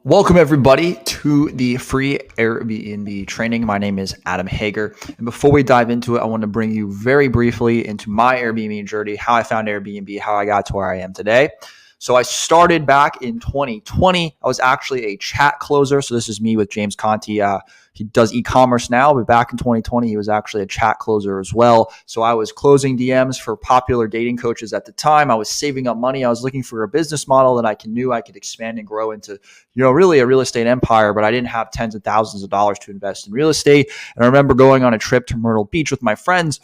Welcome everybody to the free Airbnb training. My name is Adam Hager. And before we dive into it, I want to bring you very briefly into my Airbnb journey, how I found Airbnb, how I got to where I am today. So I started back in 2020. I was actually a chat closer. So this is me with James Conti. He does e-commerce now, but back in 2020, he was actually a chat closer as well. So I was closing DMs for popular dating coaches at the time. I was saving up money. I was looking for a business model that I knew I could expand and grow into, really a real estate empire, but I didn't have tens of thousands of dollars to invest in real estate. And I remember going on a trip to Myrtle Beach with my friends.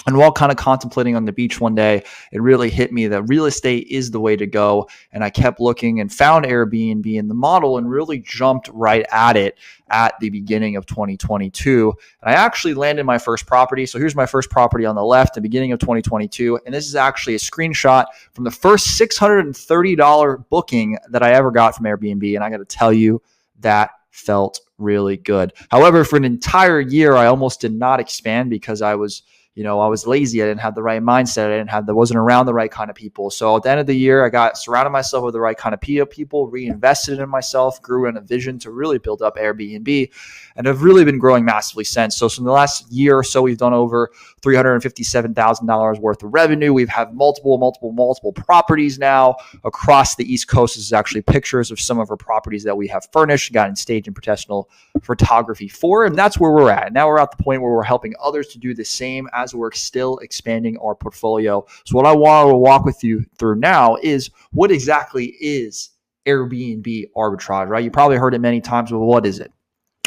And while kind of contemplating on the beach one day, it really hit me that real estate is the way to go. And I kept looking and found Airbnb in the model and really jumped right at it at the beginning of 2022. And I actually landed my first property. So here's my first property on the left, the beginning of 2022. And this is actually a screenshot from the first $630 booking that I ever got from Airbnb. And I got to tell you, that felt really good. However, for an entire year, I almost did not expand because I was lazy. I didn't have the right mindset. Wasn't around the right kind of people. So at the end of the year, I got surrounded myself with the right kind of people, reinvested in myself, grew in a vision to really build up Airbnb, and have really been growing massively since. So in the last year or so, we've done over $357,000 worth of revenue. We've had multiple properties now across the East Coast. This is actually pictures of some of our properties that we have furnished, gotten stage and professional photography for, and that's where we're at. Now we're at the point where we're helping others to do the same as we're still expanding our portfolio. So what I want to walk with you through now is what exactly is Airbnb arbitrage, right? You probably heard it many times, but what is it?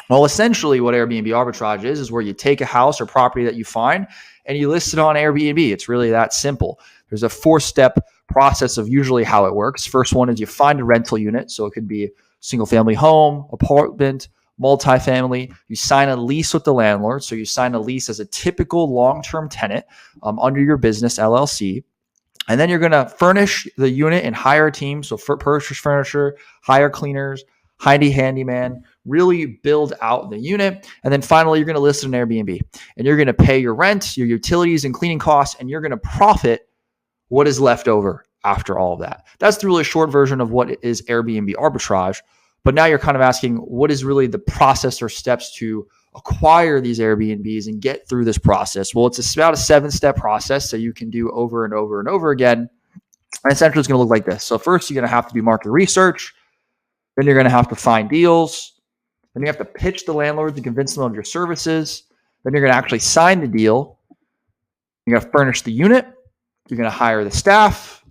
Well, essentially what Airbnb arbitrage is where you take a house or property that you find and you list it on Airbnb. It's really that simple. There's a 4-step process of usually how it works. First one is you find a rental unit. So it could be a single family home, apartment, multifamily. You sign a lease with the landlord. So you sign a lease as a typical long-term tenant under your business LLC. And then you're going to furnish the unit and hire a team. So purchase furniture, hire cleaners, handyman, really build out the unit. And then finally, you're going to list it on Airbnb. And you're going to pay your rent, your utilities, and cleaning costs, and you're going to profit what is left over after all of that. That's the really short version of what is Airbnb arbitrage. But now you're kind of asking, what is really the process or steps to acquire these Airbnbs and get through this process? Well, it's about a 7-step process that you can do over and over and over again. And essentially, it's going to look like this. So first, you're going to have to do market research. Then you're going to have to find deals. Then you have to pitch the landlord to convince them of your services. Then you're going to actually sign the deal. You're going to furnish the unit. You're going to hire the staff.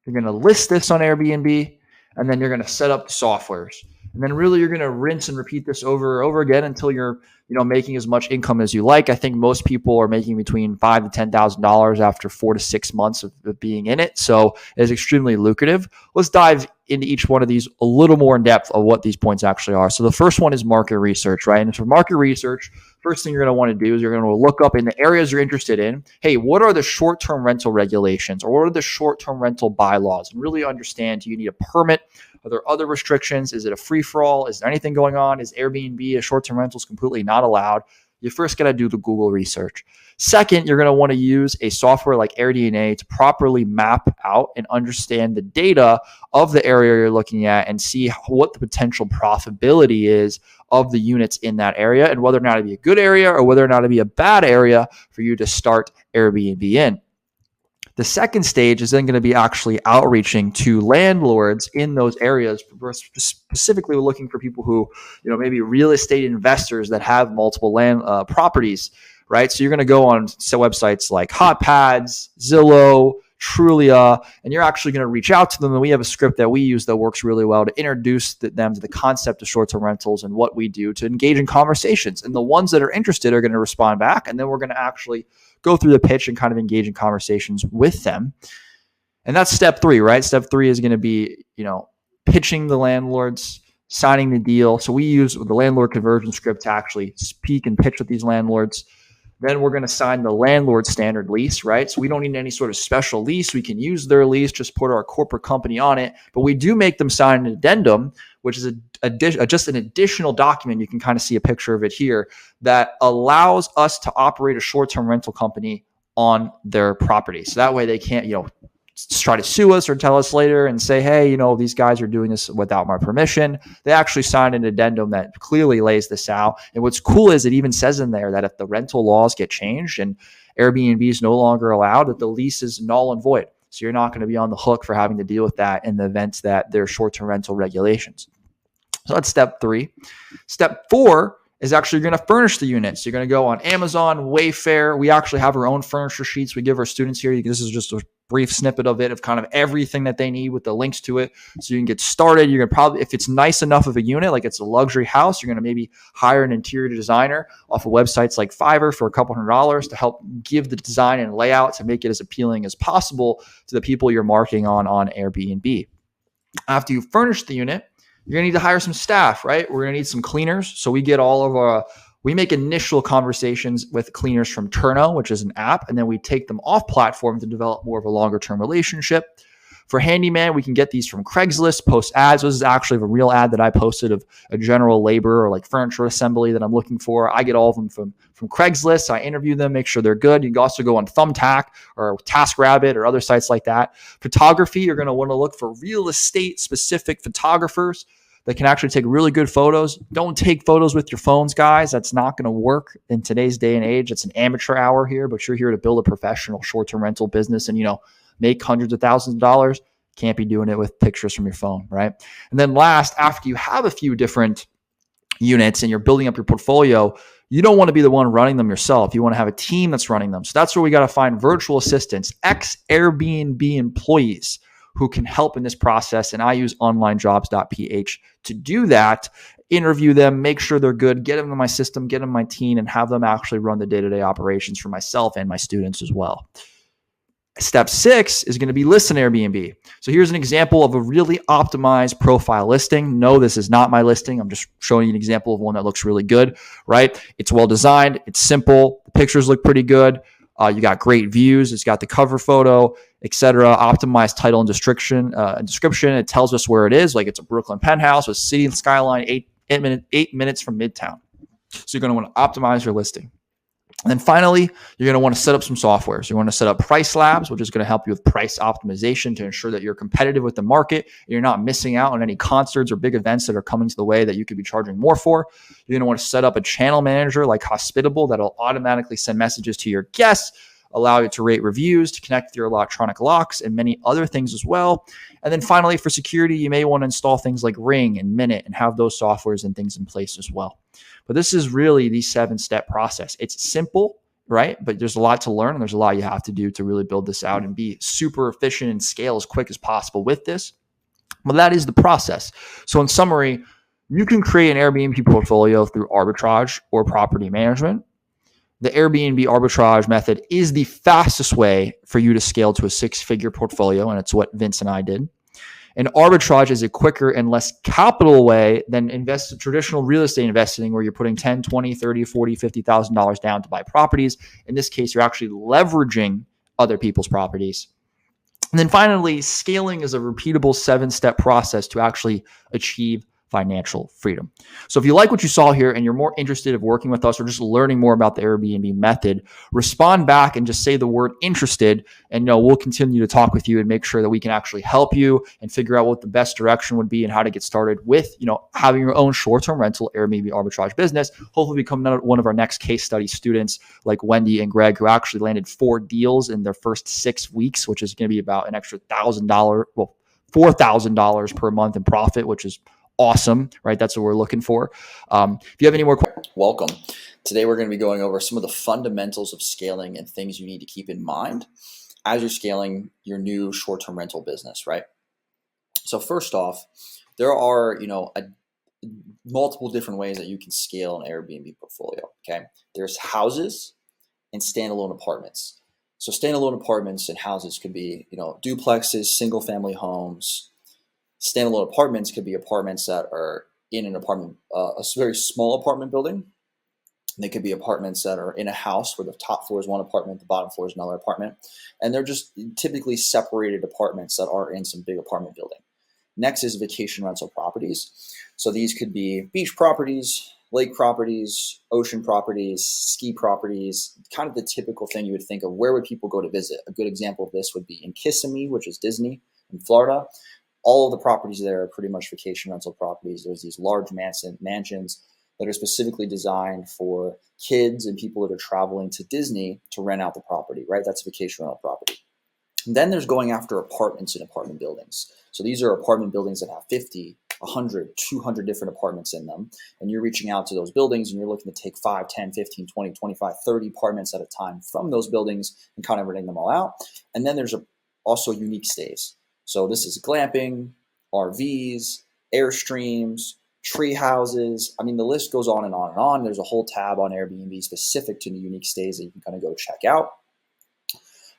You're going to list this on Airbnb. And then you're going to set up the softwares. And then really you're going to rinse and repeat this over and over again until you're, making as much income as you like. I think most people are making between $5,000 to $10,000 after 4 to 6 months of being in it. So it's extremely lucrative. Let's dive into each one of these a little more in depth of what these points actually are. So the first one is market research, right? And for market research, first thing you're going to want to do is you're going to look up in the areas you're interested in. Hey, what are the short-term rental regulations, or what are the short-term rental bylaws? And really understand, do you need a permit? Are there other restrictions? Is it a free-for-all? Is there anything going on? Is Airbnb a short-term rentals completely not allowed? You first got to do the Google research. Second, you're going to want to use a software like AirDNA to properly map out and understand the data of the area you're looking at and see what the potential profitability is of the units in that area, and whether or not it'd be a good area or whether or not it'd be a bad area for you to start Airbnb in. The second stage is then going to be actually outreaching to landlords in those areas. We're specifically looking for people who, maybe real estate investors that have multiple land properties, right? So you're going to go on websites like HotPads, Zillow, Trulia, and you're actually going to reach out to them. And we have a script that we use that works really well to introduce them to the concept of short-term rentals and what we do to engage in conversations. And the ones that are interested are going to respond back. And then we're going to actually go through the pitch and kind of engage in conversations with them. And that's step 3, right? Step 3 is going to be, pitching the landlords, signing the deal. So we use the landlord conversion script to actually speak and pitch with these landlords. Then we're going to sign the landlord standard lease, right? So we don't need any sort of special lease. We can use their lease, just put our corporate company on it. But we do make them sign an addendum, which is just an additional document. You can kind of see a picture of it here that allows us to operate a short-term rental company on their property. So that way they can't, try to sue us or tell us later and say, hey, these guys are doing this without my permission. They actually signed an addendum that clearly lays this out. And what's cool is it even says in there that if the rental laws get changed and Airbnb is no longer allowed, that the lease is null and void. So you're not going to be on the hook for having to deal with that in the event that there are short-term rental regulations. So that's step 3. Step 4 is actually you're going to furnish the units. You're going to go on Amazon, Wayfair. We actually have our own furniture sheets we give our students here. This is just a brief snippet of it, of kind of everything that they need with the links to it. So you can get started. You're going to probably, if it's nice enough of a unit, like it's a luxury house, you're going to maybe hire an interior designer off of websites like Fiverr for a couple $100s to help give the design and layout to make it as appealing as possible to the people you're marketing on Airbnb. After you furnish the unit, you're going to need to hire some staff, right? We're going to need some cleaners. So we make initial conversations with cleaners from Turno, which is an app, and then we take them off platform to develop more of a longer term relationship. For handyman, we can get these from Craigslist, post ads. This is actually a real ad that I posted of a general labor or like furniture assembly that I'm looking for. I get all of them from Craigslist. I interview them, make sure they're good. You can also go on Thumbtack or TaskRabbit or other sites like that. Photography, you're going to want to look for real estate specific photographers that can actually take really good photos. Don't take photos with your phones, guys. That's not going to work in today's day and age. It's an amateur hour here, but you're here to build a professional short-term rental business and, make hundreds of thousands of dollars. Can't be doing it with pictures from your phone, right? And then last, after you have a few different units and you're building up your portfolio, you don't want to be the one running them yourself. You want to have a team that's running them. So that's where we got to find virtual assistants, ex-Airbnb employees who can help in this process. And I use onlinejobs.ph to do that. Interview them, make sure they're good, get them in my system, get them in my team, and have them actually run the day-to-day operations for myself and my students as well. Step 6 is going to be list an Airbnb. So here's an example of a really optimized profile listing. No, this is not my listing. I'm just showing you an example of one that looks really good, right? It's well designed. It's simple. The pictures look pretty good. You got great views. It's got the cover photo, etc. Optimized title and description. It tells us where it is. Like it's a Brooklyn penthouse with city and skyline, 8 minutes from Midtown. So you're going to want to optimize your listing. And then finally, you're going to want to set up some software. So you want to set up Price Labs, which is going to help you with price optimization to ensure that you're competitive with the market. And you're not missing out on any concerts or big events that are coming to the way that you could be charging more for. You're going to want to set up a channel manager like Hospitable that'll automatically send messages to your guests, allow you to rate reviews, to connect with your electronic locks, and many other things as well. And then finally, for security, you may want to install things like Ring and Minute and have those softwares and things in place as well. But this is really the 7-step process. It's simple, right? But there's a lot to learn and there's a lot you have to do to really build this out and be super efficient and scale as quick as possible with this. But that is the process. So in summary, you can create an Airbnb portfolio through arbitrage or property management. The Airbnb arbitrage method is the fastest way for you to scale to a 6-figure portfolio, and it's what Vince and I did. And arbitrage is a quicker and less capital way than traditional real estate investing where you're putting $10, $20, $30, $40, $50,000 down to buy properties. In this case, you're actually leveraging other people's properties. And then finally, scaling is a repeatable 7-step process to actually achieve financial freedom. So if you like what you saw here and you're more interested in working with us or just learning more about the Airbnb method, respond back and just say the word interested, and we'll continue to talk with you and make sure that we can actually help you and figure out what the best direction would be and how to get started with, having your own short-term rental Airbnb arbitrage business. Hopefully become one of our next case study students like Wendy and Greg, who actually landed 4 deals in their first 6 weeks, which is going to be about an extra $4,000 per month in profit, which is awesome, right? That's what we're looking for. If you have any more questions, welcome. Today, we're going to be going over some of the fundamentals of scaling and things you need to keep in mind as you're scaling your new short-term rental business, right? So first off, there are, multiple different ways that you can scale an Airbnb portfolio, okay? There's houses and standalone apartments. So standalone apartments and houses could be, duplexes, single-family homes. Standalone apartments could be apartments that are in an apartment, a very small apartment building. They could be apartments that are in a house where the top floor is one apartment, the bottom floor is another apartment. And they're just typically separated apartments that are in some big apartment building. Next is vacation rental properties. So these could be beach properties, lake properties, ocean properties, ski properties, kind of the typical thing you would think of. Where would people go to visit? A good example of this would be in Kissimmee, which is Disney in Florida. All of the properties there are pretty much vacation rental properties. There's these large mansions that are specifically designed for kids and people that are traveling to Disney to rent out the property, right? That's a vacation rental property. And then there's going after apartments in apartment buildings. So these are apartment buildings that have 50, 100, 200 different apartments in them. And you're reaching out to those buildings and you're looking to take 5, 10, 15, 20, 25, 30 apartments at a time from those buildings and kind of renting them all out. And then there's also unique stays. So this is glamping, RVs, Airstreams, tree houses. I mean, the list goes on and on and on. There's a whole tab on Airbnb specific to the unique stays that you can kind of go check out.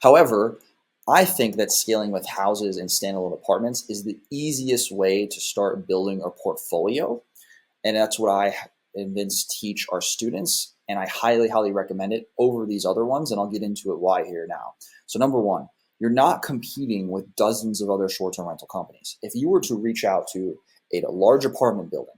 However, I think that scaling with houses and standalone apartments is the easiest way to start building a portfolio. And that's what I and Vince teach our students. And I highly, highly recommend it over these other ones. And I'll get into it why here now. So number one, you're not competing with dozens of other short-term rental companies. If you were to reach out to a large apartment building,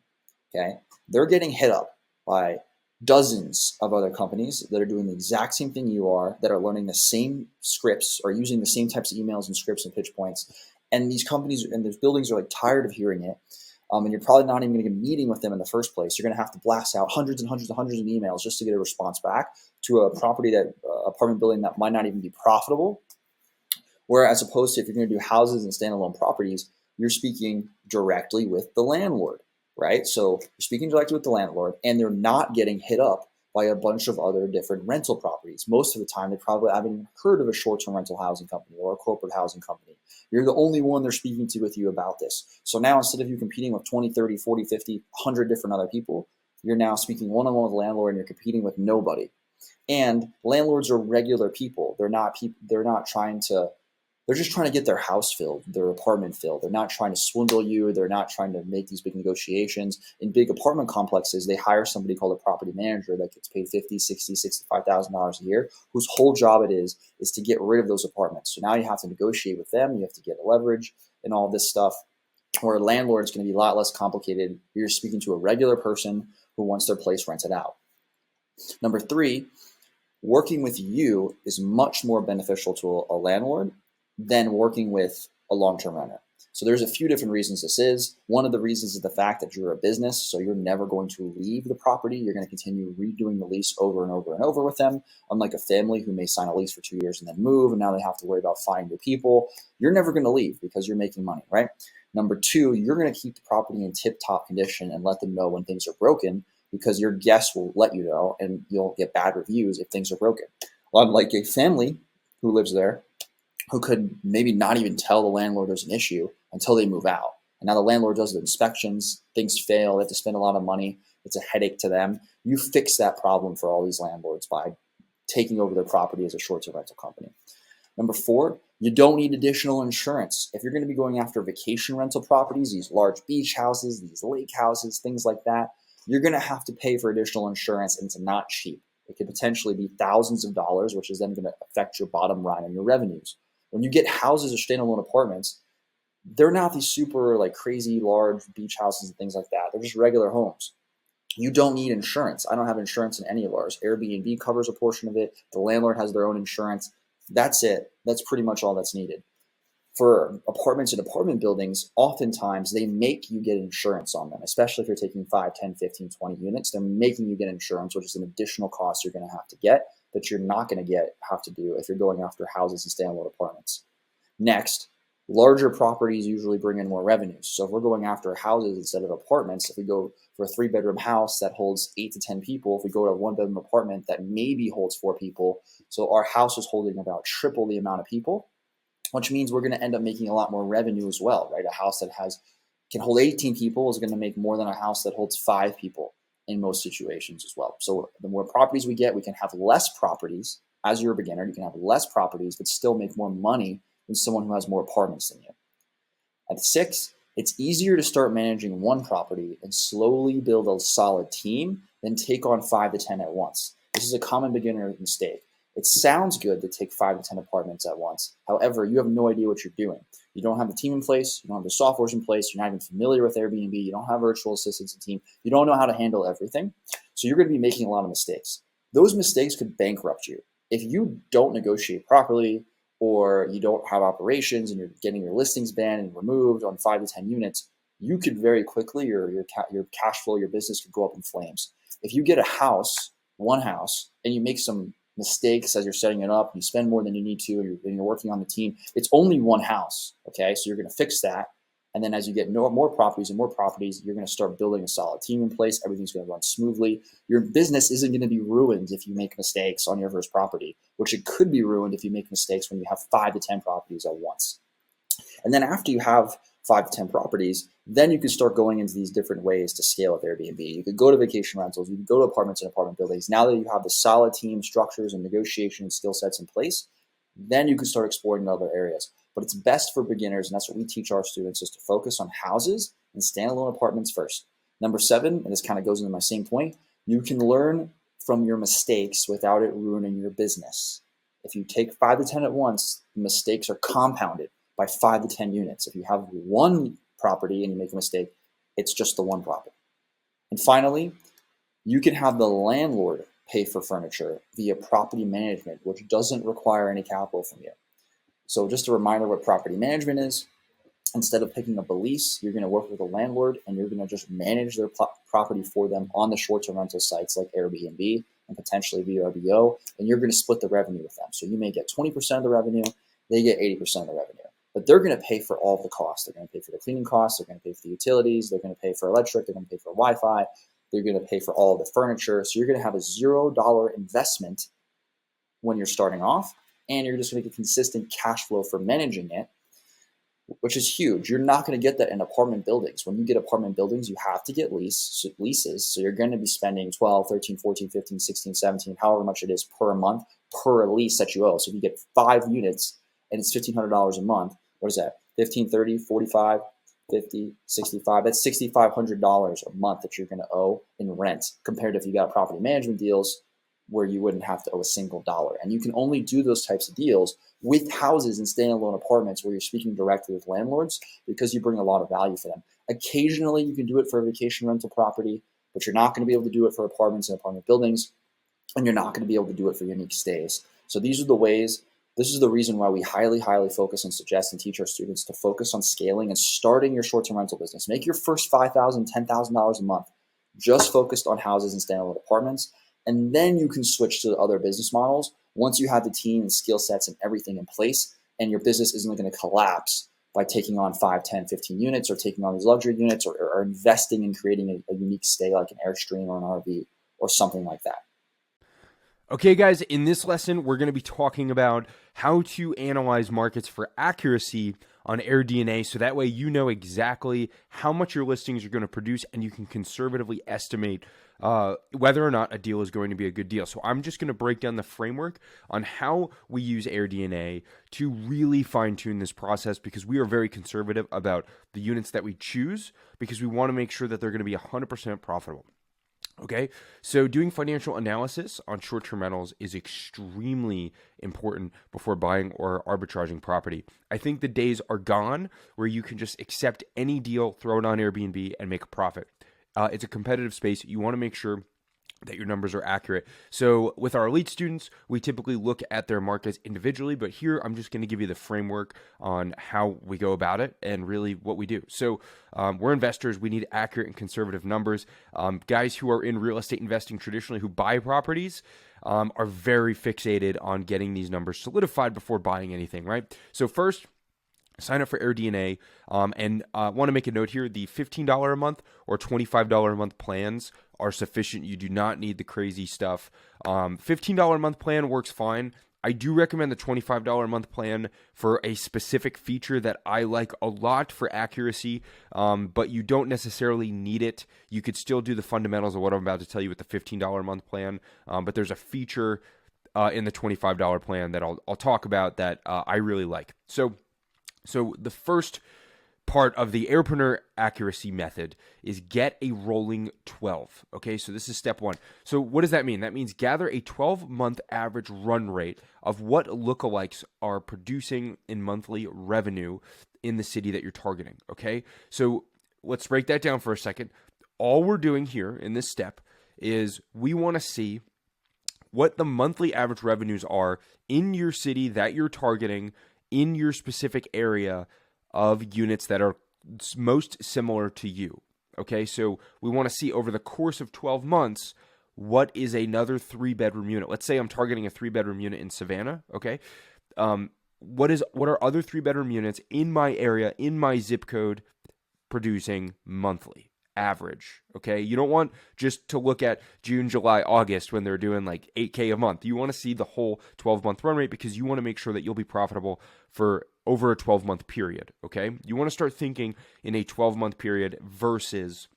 okay, they're getting hit up by dozens of other companies that are doing the exact same thing you are, that are learning the same scripts or using the same types of emails and scripts and pitch points. And these companies and those buildings are like tired of hearing it. And you're probably not even going to get a meeting with them in the first place. You're going to have to blast out hundreds and hundreds and hundreds of emails just to get a response back to a property that apartment building that might not even be profitable. Whereas opposed to if you're going to do houses and standalone properties, you're speaking directly with the landlord, right? So you're speaking directly with the landlord and they're not getting hit up by a bunch of other different rental properties. Most of the time, they probably haven't even heard of a short-term rental housing company or a corporate housing company. You're the only one they're speaking to with you about this. So now instead of you competing with 20, 30, 40, 50, 100 different other people, you're now speaking one-on-one with the landlord and you're competing with nobody. And landlords are regular people. They're just trying to get their house filled, their apartment filled. They're not trying to swindle you. They're not trying to make these big negotiations. In big apartment complexes, they hire somebody called a property manager that gets paid $50,000, $60,000, $65,000 a year, whose whole job it is to get rid of those apartments. So now you have to negotiate with them. You have to get leverage and all this stuff. Where a landlord is going to be a lot less complicated. You're speaking to a regular person who wants their place rented out. Number three, working with you is much more beneficial to a landlord than working with a long-term renter. So there's a few different reasons this is. One of the reasons is the fact that you're a business, so you're never going to leave the property. You're going to continue redoing the lease over and over and over with them. Unlike a family who may sign a lease for 2 years and then move, and now they have to worry about finding new people. You're never going to leave because you're making money, right? Number two, you're going to keep the property in tip-top condition and let them know when things are broken because your guests will let you know and you'll get bad reviews if things are broken. Unlike a family who lives there, who could maybe not even tell the landlord there's an issue until they move out. And now the landlord does the inspections, things fail, they have to spend a lot of money. It's a headache to them. You fix that problem for all these landlords by taking over their property as a short-term rental company. Number four, you don't need additional insurance. If you're going to be going after vacation rental properties, these large beach houses, these lake houses, things like that, you're going to have to pay for additional insurance, and it's not cheap. It could potentially be thousands of dollars, which is then going to affect your bottom line and your revenues. When you get houses or standalone apartments, they're not these super like crazy large beach houses and things like that. They're just regular homes. You don't need insurance. I don't have insurance in any of ours. Airbnb covers a portion of it. The landlord has their own insurance. That's it. That's pretty much all that's needed. For apartments and apartment buildings, oftentimes they make you get insurance on them, especially if you're taking 5, 10, 15, 20 units. They're making you get insurance, which is an additional cost you're going to have to get that you're not going to have to do if you're going after houses and standalone apartments. Next, larger properties usually bring in more revenues. So if we're going after houses instead of apartments, if we go for a 3-bedroom house that holds 8 to 10 people, if we go to a 1-bedroom apartment that maybe holds 4 people, so our house is holding about triple the amount of people, which means we're going to end up making a lot more revenue as well, right? A house that can hold 18 people is going to make more than a house that holds 5 people in most situations as well. So the more properties we get, we can have less properties. As you're a beginner, you can have less properties, but still make more money than someone who has more apartments than you. At 6, it's easier to start managing one property and slowly build a solid team than take on 5 to 10 at once. This is a common beginner mistake. It sounds good to take 5 to 10 apartments at once. However, you have no idea what you're doing. You don't have the team in place. You don't have the softwares in place. You're not even familiar with Airbnb. You don't have virtual assistants and team. You don't know how to handle everything. So you're going to be making a lot of mistakes. Those mistakes could bankrupt you. If you don't negotiate properly, or you don't have operations and you're getting your listings banned and removed on 5 to 10 units, you could very quickly, your cash flow, your business could go up in flames. If you get a house, one house, and you make some mistakes as you're setting it up, you spend more than you need to, and you're working on the team, it's only one house, okay? So you're going to fix that. And then as you get more properties and more properties, you're going to start building a solid team in place. Everything's going to run smoothly. Your business isn't going to be ruined if you make mistakes on your first property, which it could be ruined if you make mistakes when you have 5 to 10 properties at once. And then after you have 5 to 10 properties, then you can start going into these different ways to scale with Airbnb. You could go to vacation rentals, you could go to apartments and apartment buildings. Now that you have the solid team structures and negotiation skill sets in place, then you can start exploring other areas. But it's best for beginners, and that's what we teach our students, is to focus on houses and standalone apartments first. Number 7, and this kind of goes into my same point, you can learn from your mistakes without it ruining your business. If you take 5 to 10 at once, the mistakes are compounded by 5 to 10 units. If you have one property and you make a mistake, it's just the one property. And finally, you can have the landlord pay for furniture via property management, which doesn't require any capital from you. So just a reminder what property management is. Instead of picking up a lease, you're going to work with a landlord and you're going to just manage their property for them on the short-term rental sites like Airbnb and potentially VRBO, and you're going to split the revenue with them. So you may get 20% of the revenue, they get 80% of the revenue. But they're going to pay for all of the costs. They're going to pay for the cleaning costs. They're going to pay for the utilities. They're going to pay for electric. They're going to pay for Wi-Fi. They're going to pay for all of the furniture. So you're going to have a $0 investment when you're starting off, and you're just going to get consistent cash flow for managing it, which is huge. You're not going to get that in apartment buildings. When you get apartment buildings, you have to get leases. So you're going to be spending 12, 13, 14, 15, 16, 17, however much it is per month per lease that you owe. So if you get 5 units and it's $1,500 a month, what is that? 15, 30, 45, 50, 65. That's $6,500 a month that you're going to owe in rent, compared to if you got property management deals where you wouldn't have to owe a single dollar. And you can only do those types of deals with houses and standalone apartments where you're speaking directly with landlords, because you bring a lot of value for them. Occasionally, you can do it for a vacation rental property, but you're not going to be able to do it for apartments and apartment buildings, and you're not going to be able to do it for unique stays. So these are the ways. This is the reason why we highly focus and suggest and teach our students to focus on scaling and starting your short-term rental business. Make your first $5,000, $10,000 a month just focused on houses and standalone apartments, and then you can switch to other business models once you have the team and skill sets and everything in place, and your business isn't going to collapse by taking on 5, 10, 15 units or taking on these luxury units, or investing in creating a unique stay like an Airstream or an RV or something like that. Okay, guys, in this lesson, we're going to be talking about how to analyze markets for accuracy on AirDNA, so that way you know exactly how much your listings are going to produce and you can conservatively estimate whether or not a deal is going to be a good deal. So I'm just going to break down the framework on how we use AirDNA to really fine-tune this process, because we are very conservative about the units that we choose, because we want to make sure that they're going to be 100% profitable. Okay, so doing financial analysis on short-term rentals is extremely important before buying or arbitraging property. I think the days are gone where you can just accept any deal, throw it on Airbnb, and make a profit. It's a competitive space. You want to make sure that your numbers are accurate. So with our elite students, we typically look at their markets individually, but here I'm just going to give you the framework on how we go about it and really what we do. So we're investors. We need accurate and conservative numbers. Guys who are in real estate investing traditionally, who buy properties, are very fixated on getting these numbers solidified before buying anything, right? So first, sign up for AirDNA, and want to make a note here, the $15 a month or $25 a month plans are sufficient. You do not need the crazy stuff. $15 a month plan works fine. I do recommend the $25 a month plan for a specific feature that I like a lot for accuracy, but you don't necessarily need it. You could still do the fundamentals of what I'm about to tell you with the $15 a month plan, but there's a feature in the $25 plan that I'll talk about that I really like. So the first part of the Airpreneur accuracy method is get a rolling 12. Okay, so this is step one. So what does that mean? That means gather a 12-month average run rate of what lookalikes are producing in monthly revenue in the city that you're targeting. Okay, so let's break that down for a second. All we're doing here in this step is we want to see what the monthly average revenues are in your city that you're targeting in your specific area of units that are most similar to you. Okay, so we want to see over the course of 12 months, what is another 3-bedroom unit? Let's say I'm targeting a 3-bedroom unit in Savannah. Okay, what are other 3-bedroom units in my area, in my zip code, producing monthly average? Okay, you don't want just to look at June, July, August when they're doing like 8K a month. You want to see the whole 12-month run rate because you want to make sure that you'll be profitable for over a 12-month period. Okay, you want to start thinking in a 12-month period versus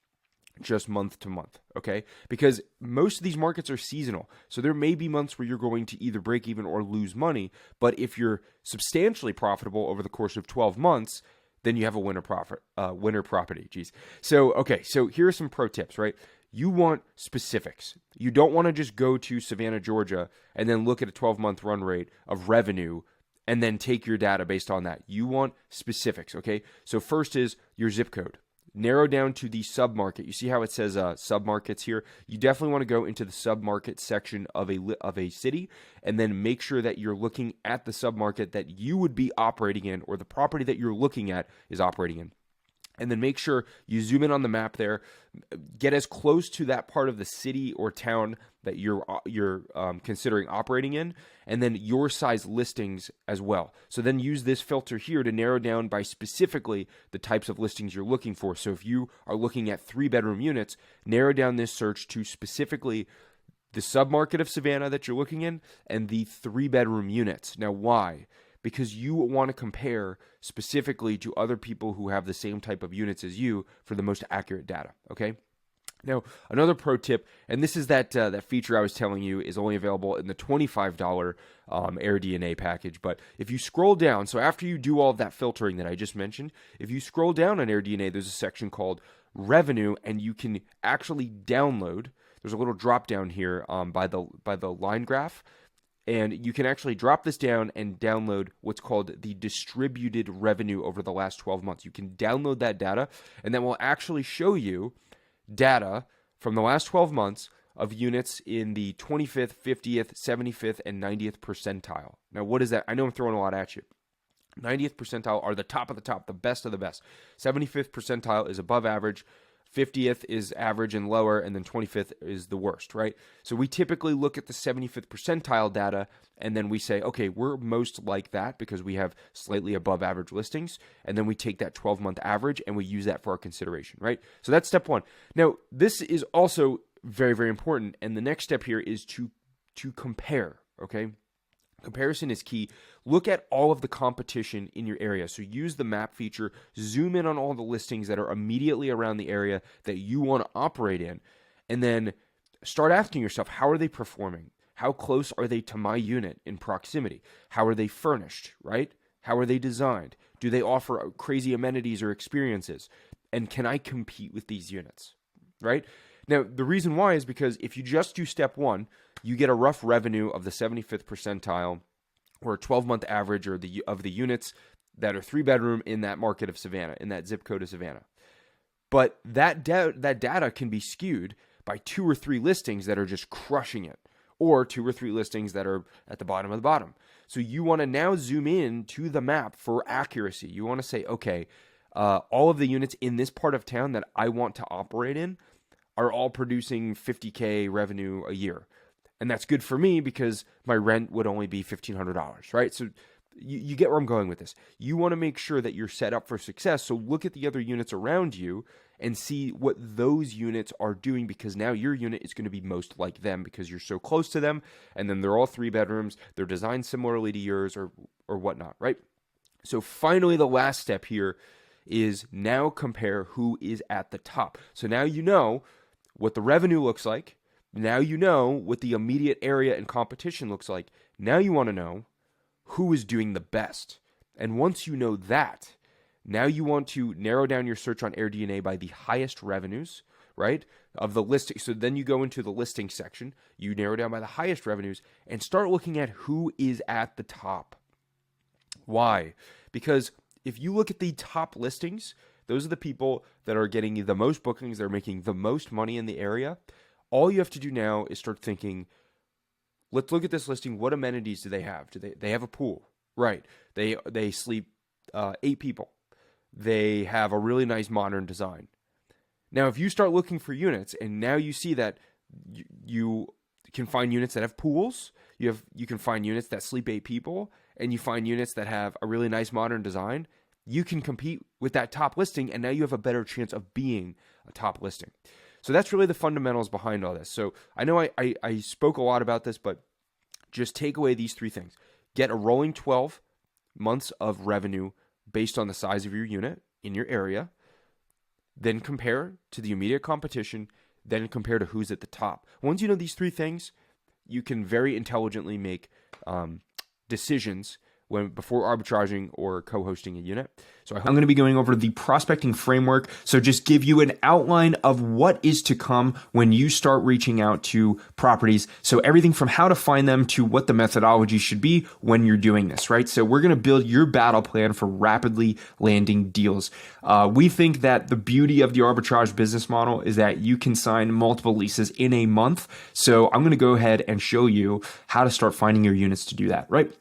just month to month. Okay, because most of these markets are seasonal, so there may be months where you're going to either break even or lose money. But if you're substantially profitable over the course of 12 months, then you have a winner property. Geez. So, okay. So here are some pro tips, right? You want specifics. You don't want to just go to Savannah, Georgia, and then look at a 12-month run rate of revenue and then take your data based on that. You want specifics, okay? So first is your zip code. Narrow down to the submarket. You see how it says submarkets here? You definitely want to go into the submarket section of a city and then make sure that you're looking at the submarket that you would be operating in or the property that you're looking at is operating in. And then make sure you zoom in on the map there, get as close to that part of the city or town that you're considering operating in, and then your size listings as well. So then use this filter here to narrow down by specifically the types of listings you're looking for. So if you are looking at 3-bedroom units, narrow down this search to specifically the submarket of Savannah that you're looking in and the 3-bedroom units. Now, why? Because you want to compare specifically to other people who have the same type of units as you for the most accurate data, okay? Now, another pro tip, and this is that feature I was telling you is only available in the $25 AirDNA package, but if you scroll down, so after you do all of that filtering that I just mentioned, if you scroll down on AirDNA, there's a section called Revenue, and you can actually download, there's a little drop down here by the line graph, and you can actually drop this down and download what's called the distributed revenue over the last 12 months. You can download that data, and that will actually show you data from the last 12 months of units in the 25th, 50th, 75th, and 90th percentile. Now, what is that? I know I'm throwing a lot at you. 90th percentile are the top of the top, the best of the best. 75th percentile is above average. 50th is average and lower, and then 25th is the worst, right? So we typically look at the 75th percentile data, and then we say, okay, we're most like that because we have slightly above average listings, and then we take that 12-month average, and we use that for our consideration, right? So that's step one. Now, this is also very, very important, and the next step here is to compare, okay? Comparison is key. Look at all of the competition in your area. So use the map feature, zoom in on all the listings that are immediately around the area that you want to operate in, and then start asking yourself, how are they performing? How close are they to my unit in proximity? How are they furnished, right? How are they designed? Do they offer crazy amenities or experiences? And can I compete with these units, right? Now, the reason why is because if you just do step one, you get a rough revenue of the 75th percentile or a 12-month average of the units that are 3-bedroom in that market of Savannah, in that zip code of Savannah. But that data can be skewed by 2 or 3 listings that are just crushing it, or 2 or 3 listings that are at the bottom of the bottom. So you want to now zoom in to the map for accuracy. You want to say, okay, all of the units in this part of town that I want to operate in are all producing $50K revenue a year. And that's good for me because my rent would only be $1,500, right? So you get where I'm going with this. You want to make sure that you're set up for success. So look at the other units around you and see what those units are doing, because now your unit is going to be most like them because you're so close to them. And then they're all 3 bedrooms. They're designed similarly to yours or whatnot, right? So finally, the last step here is now compare who is at the top. So now you know what the revenue looks like. Now you know what the immediate area and competition looks like. Now you want to know who is doing the best. And once you know that, Now you want to narrow down your search on AirDNA by the highest revenues, right, of the listing. So then you go into the listing section, you narrow down by the highest revenues, and start looking at who is at the top. Why? Because if you look at the top listings, those are the people that are getting the most bookings, they're making the most money in the area. All you have to do now is start thinking, let's look at this listing. What amenities do they have? They have a pool? Right. They sleep 8 people. They have a really nice modern design. Now, if you start looking for units and now you see that you can find units that have pools, you can find units that sleep 8 people, and you find units that have a really nice modern design, you can compete with that top listing, and now you have a better chance of being a top listing. So that's really the fundamentals behind all this. So I know I spoke a lot about this, but just take away these 3 things. Get a rolling 12 months of revenue based on the size of your unit in your area. Then compare to the immediate competition. Then compare to who's at the top. Once you know these 3 things, you can very intelligently make decisions before arbitraging or co-hosting a unit. So I'm going to be going over the prospecting framework. So just give you an outline of what is to come when you start reaching out to properties. So everything from how to find them to what the methodology should be when you're doing this, right? So we're going to build your battle plan for rapidly landing deals. We think that the beauty of the arbitrage business model is that you can sign multiple leases in a month. So I'm going to go ahead and show you how to start finding your units to do that, right?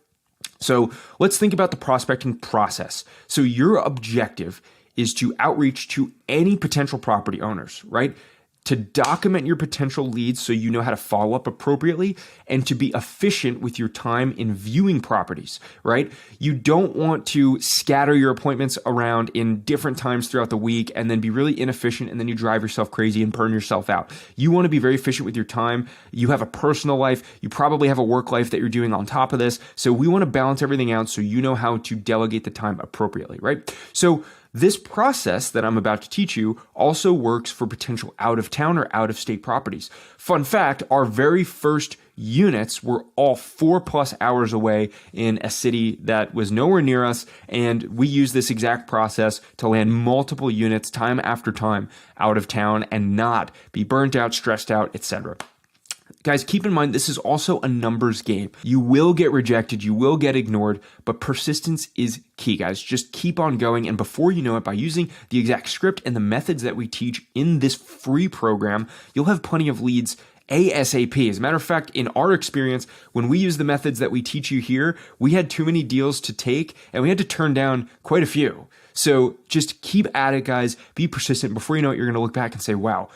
So let's think about the prospecting process. So your objective is to outreach to any potential property owners, right? To document your potential leads so you know how to follow up appropriately, and to be efficient with your time in viewing properties, right? You don't want to scatter your appointments around in different times throughout the week and then be really inefficient, and then you drive yourself crazy and burn yourself out. You want to be very efficient with your time. You have a personal life. You probably have a work life that you're doing on top of this. So we want to balance everything out so you know how to delegate the time appropriately, right? So this process that I'm about to teach you also works for potential out-of-town or out-of-state properties. Fun fact, our very first units were all 4+ hours away in a city that was nowhere near us, and we used this exact process to land multiple units time after time out of town and not be burnt out, stressed out, etc. Guys, keep in mind, this is also a numbers game. You will get rejected, you will get ignored, but persistence is key, guys. Just keep on going, and before you know it, by using the exact script and the methods that we teach in this free program, you'll have plenty of leads ASAP. As a matter of fact, in our experience, when we use the methods that we teach you here, we had too many deals to take, and we had to turn down quite a few. So just keep at it, guys. Be persistent. Before you know it, you're going to look back and say, wow,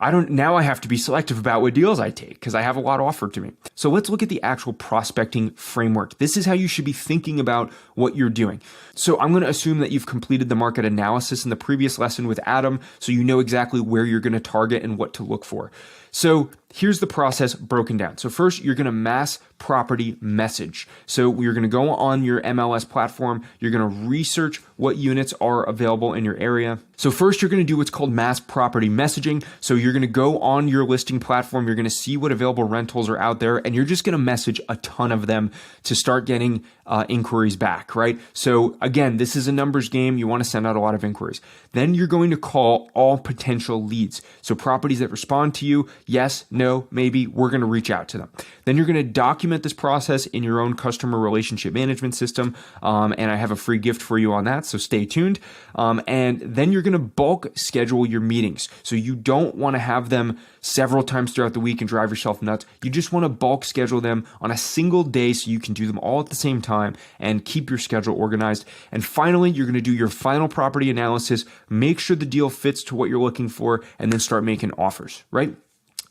now I have to be selective about what deals I take because I have a lot offered to me. So let's look at the actual prospecting framework. This is how you should be thinking about what you're doing. So I'm going to assume that you've completed the market analysis in the previous lesson with Adam, so you know exactly where you're going to target and what to look for. So here's the process broken down. So first, you're going to mass property message. So you're going to go on your MLS platform. You're going to research what units are available in your area. So first, you're going to do what's called mass property messaging. So you're going to go on your listing platform. You're going to see what available rentals are out there, and you're just going to message a ton of them to start getting inquiries back, right? So again, this is a numbers game. You want to send out a lot of inquiries. Then you're going to call all potential leads. So properties that respond to you, yes, no, maybe, we're going to reach out to them. Then you're going to document this process in your own customer relationship management system. And I have a free gift for you on that, so stay tuned. And then you're going to bulk schedule your meetings. So you don't want to have them several times throughout the week and drive yourself nuts. You just want to bulk schedule them on a single day so you can do them all at the same time and keep your schedule organized. And finally, you're going to do your final property analysis, make sure the deal fits to what you're looking for, and then start making offers, right?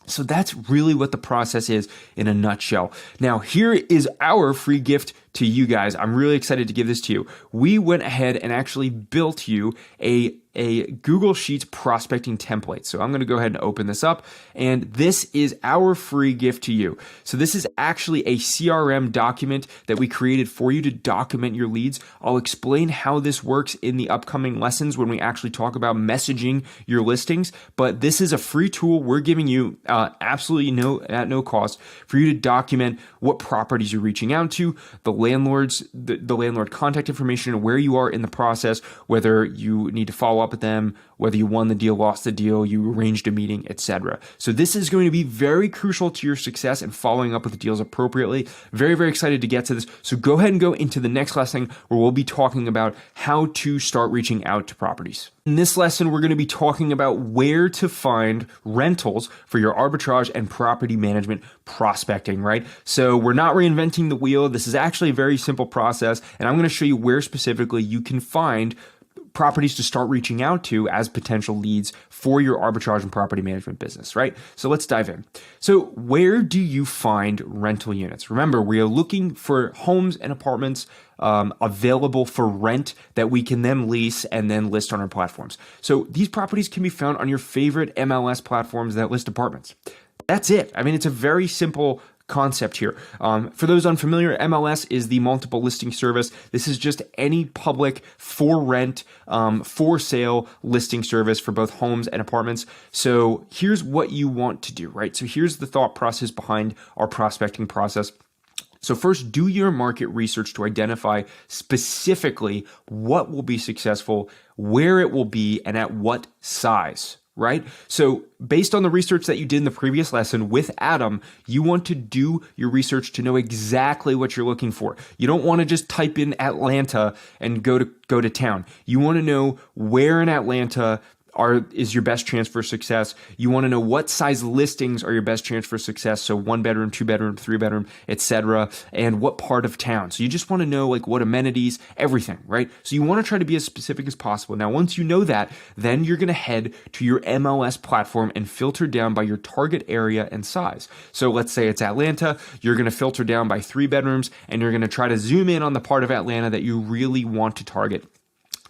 So that's really what the process is in a nutshell. Now, here is our free gift to you guys. I'm really excited to give this to you. We went ahead and actually built you a a Google Sheets prospecting template. So I'm going to go ahead and open this up, and this is our free gift to you. So this is actually a CRM document that we created for you to document your leads. I'll explain how this works in the upcoming lessons when we actually talk about messaging your listings, but this is a free tool we're giving you absolutely at no cost for you to document what properties you're reaching out to, the landlords, the landlord contact information, where you are in the process, whether you need to follow up with them, whether you won the deal, lost the deal, you arranged a meeting, etc. So this is going to be very crucial to your success and following up with the deals appropriately. Very, very excited to get to this. So go ahead and go into the next lesson where we'll be talking about how to start reaching out to properties. In this lesson, we're going to be talking about where to find rentals for your arbitrage and property management prospecting, right? So we're not reinventing the wheel. This is actually a very simple process, and I'm going to show you where specifically you can find properties to start reaching out to as potential leads for your arbitrage and property management business, right? So let's dive in. So where do you find rental units? Remember, we are looking for homes and apartments available for rent that we can then lease and then list on our platforms. So these properties can be found on your favorite MLS platforms that list apartments. That's it. I mean, it's a very simple concept here. For those unfamiliar, MLS is the multiple listing service. This is just any public for rent, for sale listing service for both homes and apartments. So here's what you want to do, right? So here's the thought process behind our prospecting process. So first, do your market research to identify specifically what will be successful, where it will be, and at what size. Right? So based on the research that you did in the previous lesson with Adam, you want to do your research to know exactly what you're looking for. You don't want to just type in Atlanta and go to town. You want to know where in Atlanta is your best chance for success. You want to know what size listings are your best chance for success. So 1 bedroom, 2 bedroom, 3 bedroom, etc. And what part of town. So you just want to know like what amenities, everything, right? So you want to try to be as specific as possible. Now, once you know that, then you're going to head to your MLS platform and filter down by your target area and size. So let's say it's Atlanta. You're going to filter down by 3 bedrooms and you're going to try to zoom in on the part of Atlanta that you really want to target.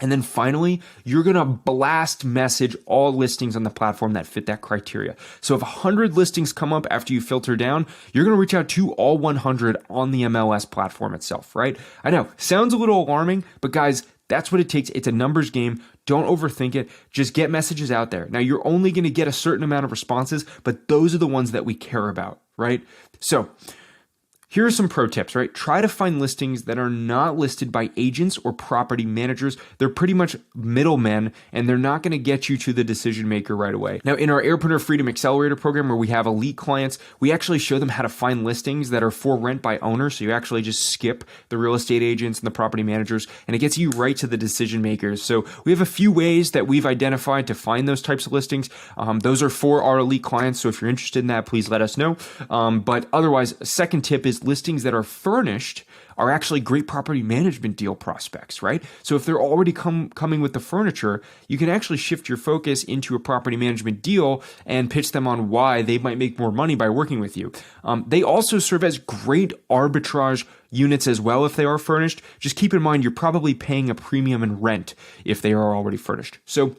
And then finally, you're going to blast message all listings on the platform that fit that criteria. So if 100 listings come up after you filter down, you're going to reach out to all 100 on the MLS platform itself, right? I know, sounds a little alarming, but guys, that's what it takes. It's a numbers game. Don't overthink it. Just get messages out there. Now, you're only going to get a certain amount of responses, but those are the ones that we care about, right? So here are some pro tips, right? Try to find listings that are not listed by agents or property managers. They're pretty much middlemen, and they're not going to get you to the decision maker right away. Now, in our Airpreneur Freedom Accelerator program, where we have elite clients, we actually show them how to find listings that are for rent by owner. So you actually just skip the real estate agents and the property managers, and it gets you right to the decision makers. So we have a few ways that we've identified to find those types of listings. Those are for our elite clients. So if you're interested in that, please let us know. But otherwise, a second tip is listings that are furnished are actually great property management deal prospects, right? So if they're already coming with the furniture, you can actually shift your focus into a property management deal and pitch them on why they might make more money by working with you. They also serve as great arbitrage units as well if they are furnished. Just keep in mind, you're probably paying a premium in rent if they are already furnished. So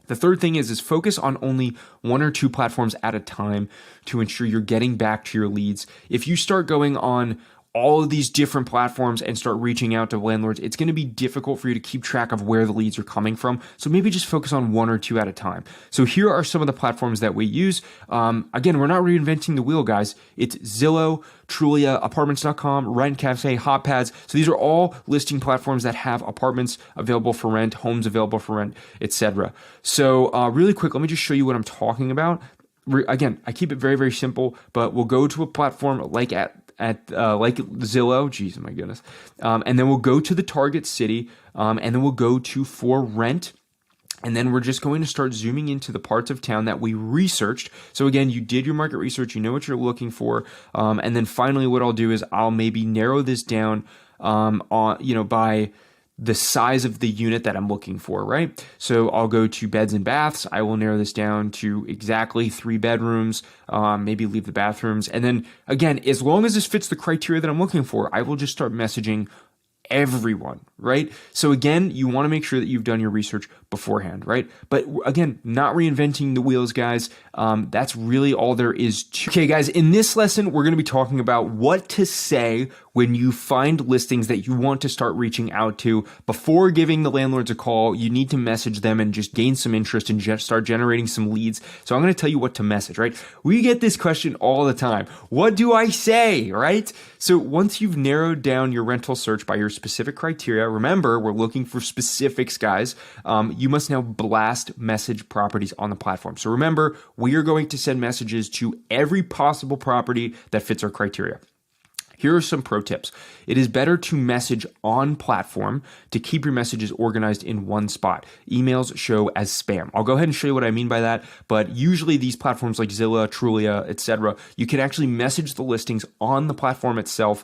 the third thing is focus on only 1 or 2 platforms at a time to ensure you're getting back to your leads. If you start going on all of these different platforms and start reaching out to landlords, it's going to be difficult for you to keep track of where the leads are coming from. So maybe just focus on 1 or 2 at a time. So here are some of the platforms that we use. Again, we're not reinventing the wheel, guys. It's Zillow, Trulia, Apartments.com, Rent Cafe, HotPads. So these are all listing platforms that have apartments available for rent, homes available for rent, etc. So really quick, let me just show you what I'm talking about. Again, I keep it very, very simple, but we'll go to a platform like like Zillow, geez, my goodness. And then we'll go to the target city, and then we'll go to for rent. And then we're just going to start zooming into the parts of town that we researched. So again, you did your market research, you know what you're looking for. And then finally, what I'll do is I'll maybe narrow this down by the size of the unit that I'm looking for, right? So I'll go to beds and baths. I will narrow this down to exactly 3 bedrooms, maybe leave the bathrooms. And then again, as long as this fits the criteria that I'm looking for, I will just start messaging everyone, right? So again, you want to make sure that you've done your research beforehand, right? But again, not reinventing the wheels, guys. That's really all there is to. Okay, guys, in this lesson, we're going to be talking about what to say when you find listings that you want to start reaching out to. Before giving the landlords a call, you need to message them and just gain some interest and just start generating some leads. So I'm going to tell you what to message, right? We get this question all the time. What do I say, right? So once you've narrowed down your rental search by your specific criteria, remember, we're looking for specifics, guys. You must now blast message properties on the platform. So remember, we are going to send messages to every possible property that fits our criteria. Here are some pro tips. It is better to message on platform to keep your messages organized in one spot. Emails show as spam. I'll go ahead and show you what I mean by that, but usually these platforms like Zillow, Trulia, etc., you can actually message the listings on the platform itself.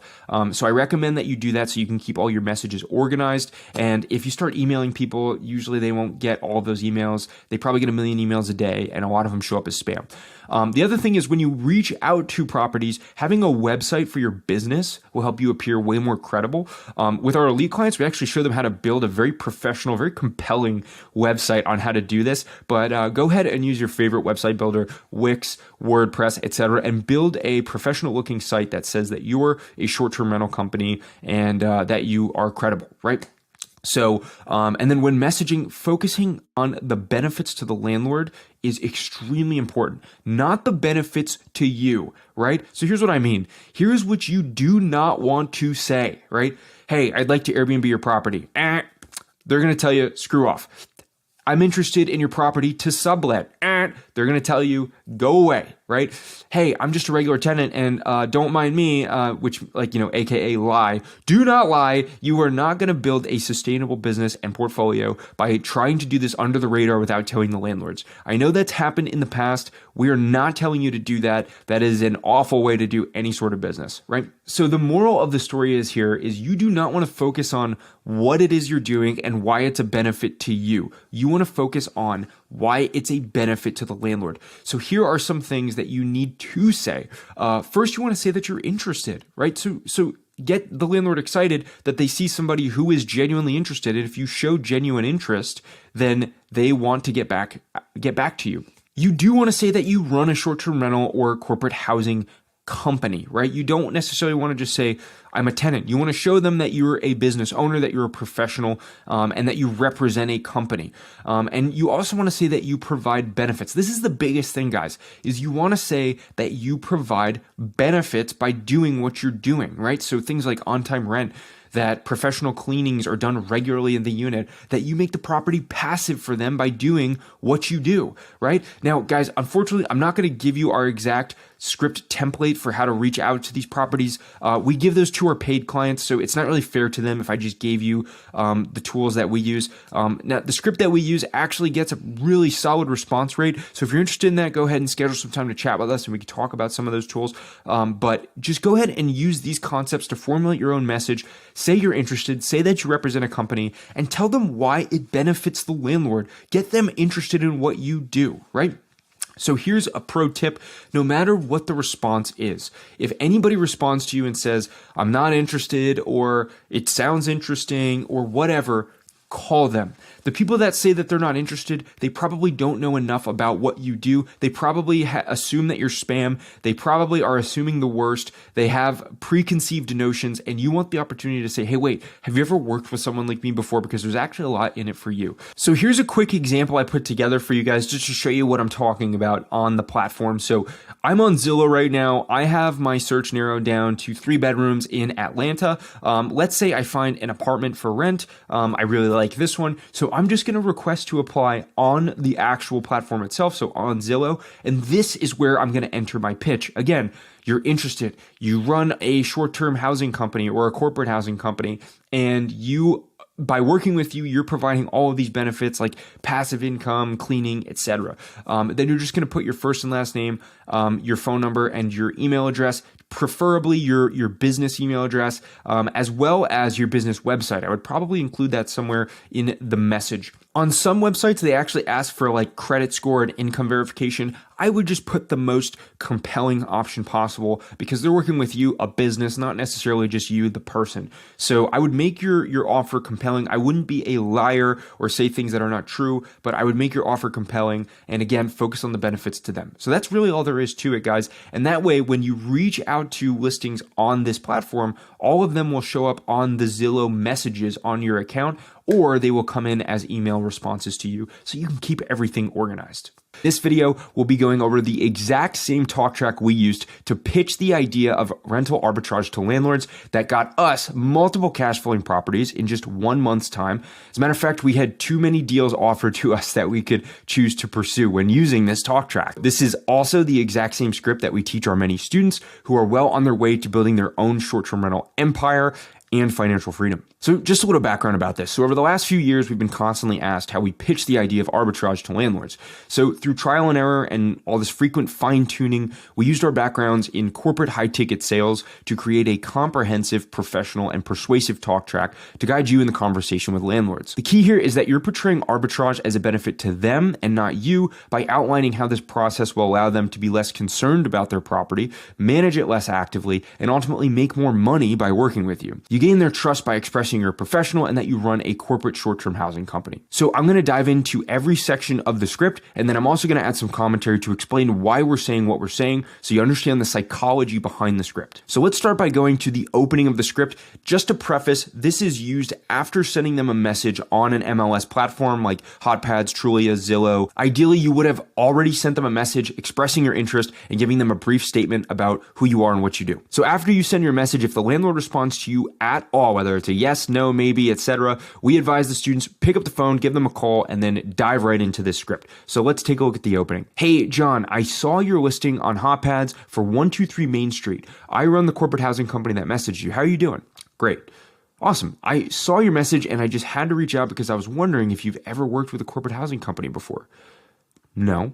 So I recommend that you do that so you can keep all your messages organized. And if you start emailing people, usually they won't get all of those emails. They probably get a million emails a day, and a lot of them show up as spam. The other thing is when you reach out to properties, having a website for your business will help you appear way more credible. With our elite clients, we actually show them how to build a very professional, very compelling website on how to do this. But go ahead and use your favorite website builder, Wix, WordPress, etc., and build a professional looking site that says that you're a short-term rental company and that you are credible, right? So, and then when messaging, focusing on the benefits to the landlord is extremely important, not the benefits to you, right? So here's what I mean. Here's what you do not want to say, right? Hey, I'd like to Airbnb your property. They're going to tell you, screw off. I'm interested in your property to sublet. They're going to tell you, go away, right? Hey, I'm just a regular tenant and don't mind me, which AKA lie. Do not lie. You are not going to build a sustainable business and portfolio by trying to do this under the radar without telling the landlords. I know that's happened in the past. We are not telling you to do that. That is an awful way to do any sort of business, right? So the moral of the story is you do not want to focus on what it is you're doing and why it's a benefit to you. You want to focus on why it's a benefit to the landlord. So here are some things that you need to say. First, you want to say that you're interested, right? So get the landlord excited that they see somebody who is genuinely interested. And if you show genuine interest, then they want to get back to you. You do want to say that you run a short-term rental or corporate housing company, right? You don't necessarily want to just say, I'm a tenant. You want to show them that you're a business owner, that you're a professional, and that you represent a company. And you also want to say that you provide benefits. This is the biggest thing, guys, is you want to say that you provide benefits by doing what you're doing, right? So things like on-time rent, that professional cleanings are done regularly in the unit, that you make the property passive for them by doing what you do, right? Now, guys, unfortunately, I'm not going to give you our exact script template for how to reach out to these properties. We give those to our paid clients, so it's not really fair to them if I just gave you the tools that we use. Now, the script that we use actually gets a really solid response rate, so if you're interested in that, go ahead and schedule some time to chat with us and we can talk about some of those tools. But just go ahead and use these concepts to formulate your own message. Say you're interested, say that you represent a company, and tell them why it benefits the landlord. Get them interested in what you do, right? So here's a pro tip. No matter what the response is, if anybody responds to you and says, I'm not interested, or it sounds interesting, or whatever, call them. The people that say that they're not interested, they probably don't know enough about what you do. They probably assume that you're spam. They probably are assuming the worst. They have preconceived notions, and you want the opportunity to say, hey, wait, have you ever worked with someone like me before? Because there's actually a lot in it for you. So here's a quick example I put together for you guys just to show you what I'm talking about on the platform. So I'm on Zillow right now. I have my search narrowed down to 3 bedrooms in Atlanta. Let's say I find an apartment for rent. I really like this one. So I'm just going to request to apply on the actual platform itself, so on Zillow, and this is where I'm going to enter my pitch. Again, you're interested, you run a short-term housing company or a corporate housing company, and by working with you, you're providing all of these benefits like passive income, cleaning, etc. Then you're just going to put your first and last name, your phone number, and your email address, preferably your business email address, as well as your business website. I would probably include that somewhere in the message. On some websites, they actually ask for like credit score and income verification. I would just put the most compelling option possible because they're working with you, a business, not necessarily just you, the person. So I would make your offer compelling. I wouldn't be a liar or say things that are not true, but I would make your offer compelling and again, focus on the benefits to them. So that's really all there is to it, guys. And that way, when you reach out to listings on this platform, all of them will show up on the Zillow messages on your account, or they will come in as email responses to you so you can keep everything organized. This video will be going over the exact same talk track we used to pitch the idea of rental arbitrage to landlords that got us multiple cash flowing properties in just 1 month's time. As a matter of fact, we had too many deals offered to us that we could choose to pursue when using this talk track. This is also the exact same script that we teach our many students who are well on their way to building their own short-term rental empire and financial freedom. So just a little background about this. So over the last few years, we've been constantly asked how we pitch the idea of arbitrage to landlords. So through trial and error and all this frequent fine tuning, we used our backgrounds in corporate high ticket sales to create a comprehensive, professional, and persuasive talk track to guide you in the conversation with landlords. The key here is that you're portraying arbitrage as a benefit to them and not you by outlining how this process will allow them to be less concerned about their property, manage it less actively, and ultimately make more money by working with you. You gain their trust by expressing you're a professional and that you run a corporate short-term housing company. So I'm going to dive into every section of the script, and then I'm also going to add some commentary to explain why we're saying what we're saying so you understand the psychology behind the script. So let's start by going to the opening of the script. Just to preface, this is used after sending them a message on an MLS platform like HotPads, Trulia, Zillow. Ideally, you would have already sent them a message expressing your interest and giving them a brief statement about who you are and what you do. So after you send your message, if the landlord responds to you at all, whether it's a yes, no, maybe, etc., we advise the students pick up the phone, give them a call, and then dive right into this script. So let's take a look at the opening. Hey, John, I saw your listing on HotPads for 123 Main Street. I run the corporate housing company that messaged you. How are you doing? Great. Awesome. I saw your message and I just had to reach out because I was wondering if you've ever worked with a corporate housing company before. No.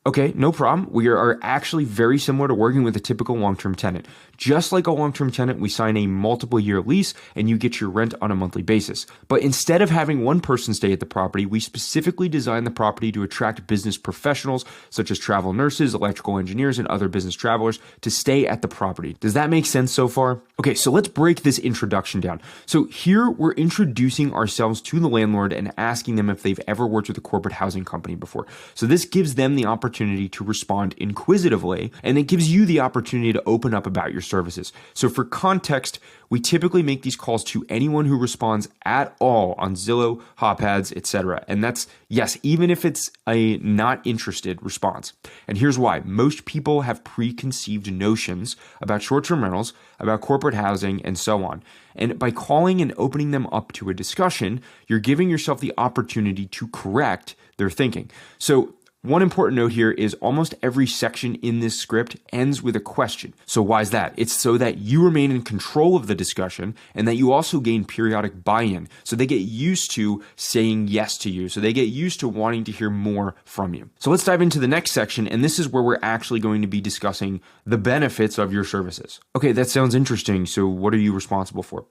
Okay, no problem. We are actually very similar to working with a typical long-term tenant. Just like a long-term tenant, we sign a multiple-year lease and you get your rent on a monthly basis. But instead of having one person stay at the property, we specifically design the property to attract business professionals such as travel nurses, electrical engineers, and other business travelers to stay at the property. Does that make sense so far? Okay, so let's break this introduction down. So here we're introducing ourselves to the landlord and asking them if they've ever worked with a corporate housing company before. So this gives them the opportunity to respond inquisitively, and it gives you the opportunity to open up about your services. So for context, we typically make these calls to anyone who responds at all on Zillow, HotPads, etc. And that's, yes, even if it's a not interested response. And here's why. Most people have preconceived notions about short-term rentals, about corporate housing, and so on. And by calling and opening them up to a discussion, you're giving yourself the opportunity to correct their thinking. So one important note here is almost every section in this script ends with a question. So why is that? It's so that you remain in control of the discussion and that you also gain periodic buy-in. So they get used to saying yes to you. So they get used to wanting to hear more from you. So let's dive into the next section. And this is where we're actually going to be discussing the benefits of your services. Okay, that sounds interesting. So what are you responsible for?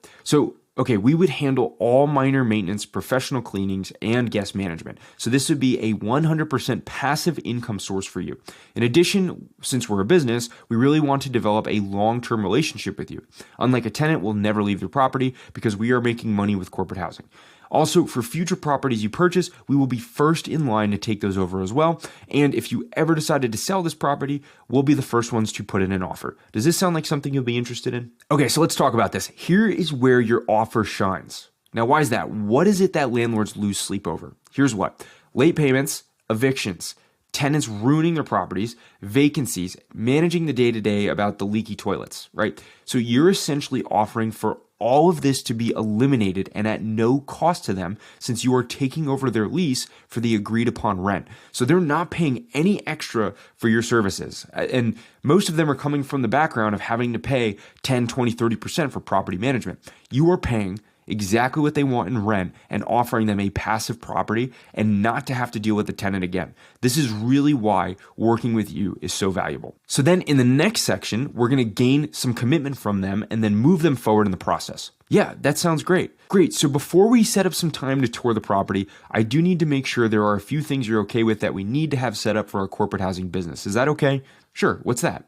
Okay, we would handle all minor maintenance, professional cleanings, and guest management. So this would be a 100% passive income source for you. In addition, since we're a business, we really want to develop a long-term relationship with you. Unlike a tenant, we'll never leave their property because we are making money with corporate housing. Also, for future properties you purchase, we will be first in line to take those over as well. And if you ever decided to sell this property, we'll be the first ones to put in an offer. Does this sound like something you'll be interested in? Okay, so let's talk about this. Here is where your offer shines. Now, why is that? What is it that landlords lose sleep over? Here's what. Late payments, evictions, tenants ruining their properties, vacancies, managing the day-to-day about the leaky toilets, right? So you're essentially offering for all of this to be eliminated and at no cost to them since you are taking over their lease for the agreed upon rent. So they're not paying any extra for your services. And most of them are coming from the background of having to pay 10, 20, 30% for property management. You are paying exactly what they want in rent and offering them a passive property and not to have to deal with the tenant again. This is really why working with you is so valuable. So then in the next section, we're going to gain some commitment from them and then move them forward in the process. Yeah, that sounds great. Great. So before we set up some time to tour the property, I do need to make sure there are a few things you're okay with that we need to have set up for our corporate housing business. Is that okay? Sure. What's that?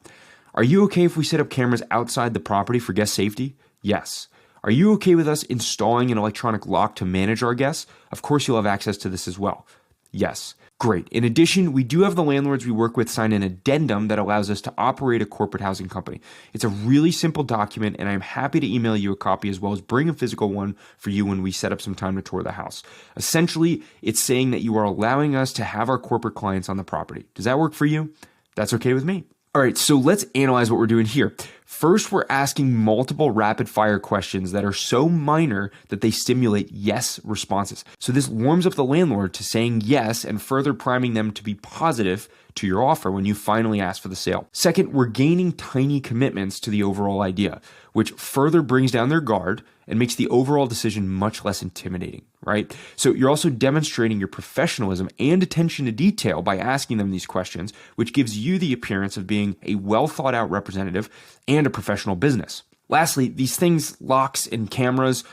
Are you okay if we set up cameras outside the property for guest safety? Yes. Are you okay with us installing an electronic lock to manage our guests? Of course, you'll have access to this as well. Yes. Great. In addition, we do have the landlords we work with sign an addendum that allows us to operate a corporate housing company. It's a really simple document, and I'm happy to email you a copy as well as bring a physical one for you when we set up some time to tour the house. Essentially, it's saying that you are allowing us to have our corporate clients on the property. Does that work for you? That's okay with me. All right, so let's analyze what we're doing here. First, we're asking multiple rapid fire questions that are so minor that they stimulate yes responses. So this warms up the landlord to saying yes and further priming them to be positive to your offer when you finally ask for the sale. Second, we're gaining tiny commitments to the overall idea, which further brings down their guard and makes the overall decision much less intimidating, right? So you're also demonstrating your professionalism and attention to detail by asking them these questions, which gives you the appearance of being a well thought out representative and a professional business. Lastly, these things, locks and cameras,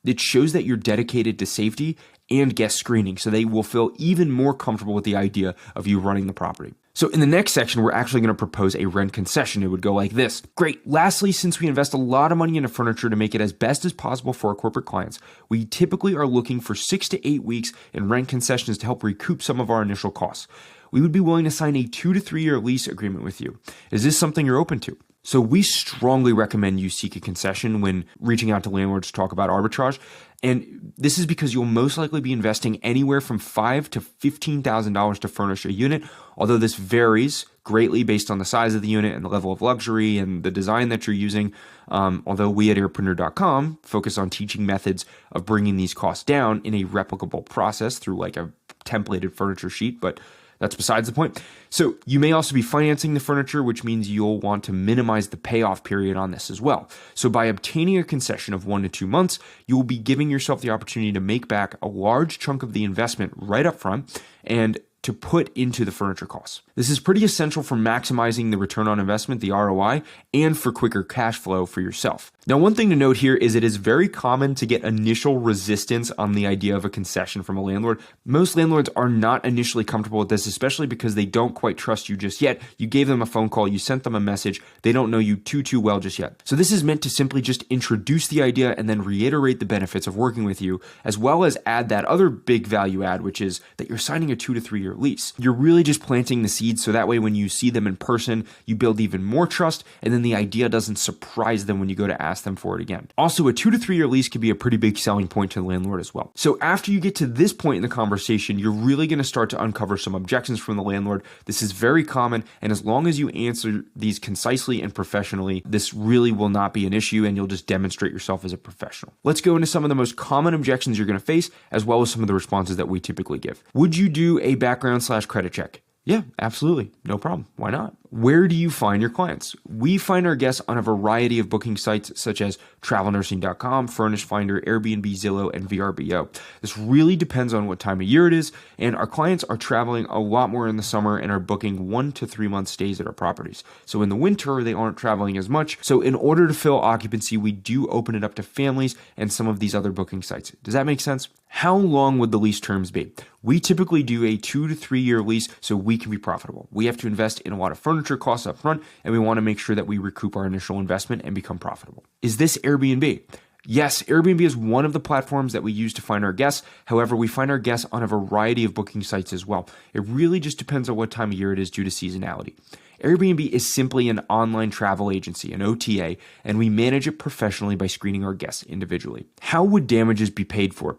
it shows that you're dedicated to safety and guest screening, so they will feel even more comfortable with the idea of you running the property. So in the next section, we're actually going to propose a rent concession. It would go like this. Great. Lastly, since we invest a lot of money into furniture to make it as best as possible for our corporate clients, we typically are looking for 6 to 8 weeks in rent concessions to help recoup some of our initial costs. We would be willing to sign a 2 to 3 year lease agreement with you. Is this something you're open to? So we strongly recommend you seek a concession when reaching out to landlords to talk about arbitrage. And this is because you'll most likely be investing anywhere from $5,000 to $15,000 to furnish a unit, although this varies greatly based on the size of the unit and the level of luxury and the design that you're using. Although we at airpreneur.com focus on teaching methods of bringing these costs down in a replicable process through like a templated furniture sheet, but that's besides the point. So you may also be financing the furniture, which means you'll want to minimize the payoff period on this as well. So by obtaining a concession of 1 to 2 months, you will be giving yourself the opportunity to make back a large chunk of the investment right up front and to put into the furniture costs. This is pretty essential for maximizing the return on investment, the ROI, and for quicker cash flow for yourself. Now, one thing to note here is it is very common to get initial resistance on the idea of a concession from a landlord. Most landlords are not initially comfortable with this, especially because they don't quite trust you just yet. You gave them a phone call, you sent them a message, they don't know you too well just yet. So this is meant to simply just introduce the idea and then reiterate the benefits of working with you, as well as add that other big value add, which is that you're signing a 2 to 3 year lease. You're really just planting the seeds so that way when you see them in person, you build even more trust, and then the idea doesn't surprise them when you go to ask them for it again. Also, a 2 to 3 year lease can be a pretty big selling point to the landlord as well. So after you get to this point in the conversation, you're really going to start to uncover some objections from the landlord. This is very common, and as long as you answer these concisely and professionally, this really will not be an issue, and you'll just demonstrate yourself as a professional. Let's go into some of the most common objections you're going to face, as well as some of the responses that we typically give. Would you do a background/credit check? Yeah, absolutely. No problem. Why not? Where do you find your clients? We find our guests on a variety of booking sites such as travelnursing.com, Furnish Finder, Airbnb, Zillow, and VRBO. This really depends on what time of year it is, and our clients are traveling a lot more in the summer and are booking 1 to 3 month stays at our properties. So in the winter, they aren't traveling as much. So in order to fill occupancy, we do open it up to families and some of these other booking sites. Does that make sense? How long would the lease terms be? We typically do a 2 to 3 year lease so we can be profitable. We have to invest in a lot of furniture costs up front, and we want to make sure that we recoup our initial investment and become profitable. Is this Airbnb? Yes, Airbnb is one of the platforms that we use to find our guests. However, we find our guests on a variety of booking sites as well. It really just depends on what time of year it is due to seasonality. Airbnb is simply an online travel agency, an OTA, and we manage it professionally by screening our guests individually. How would damages be paid for?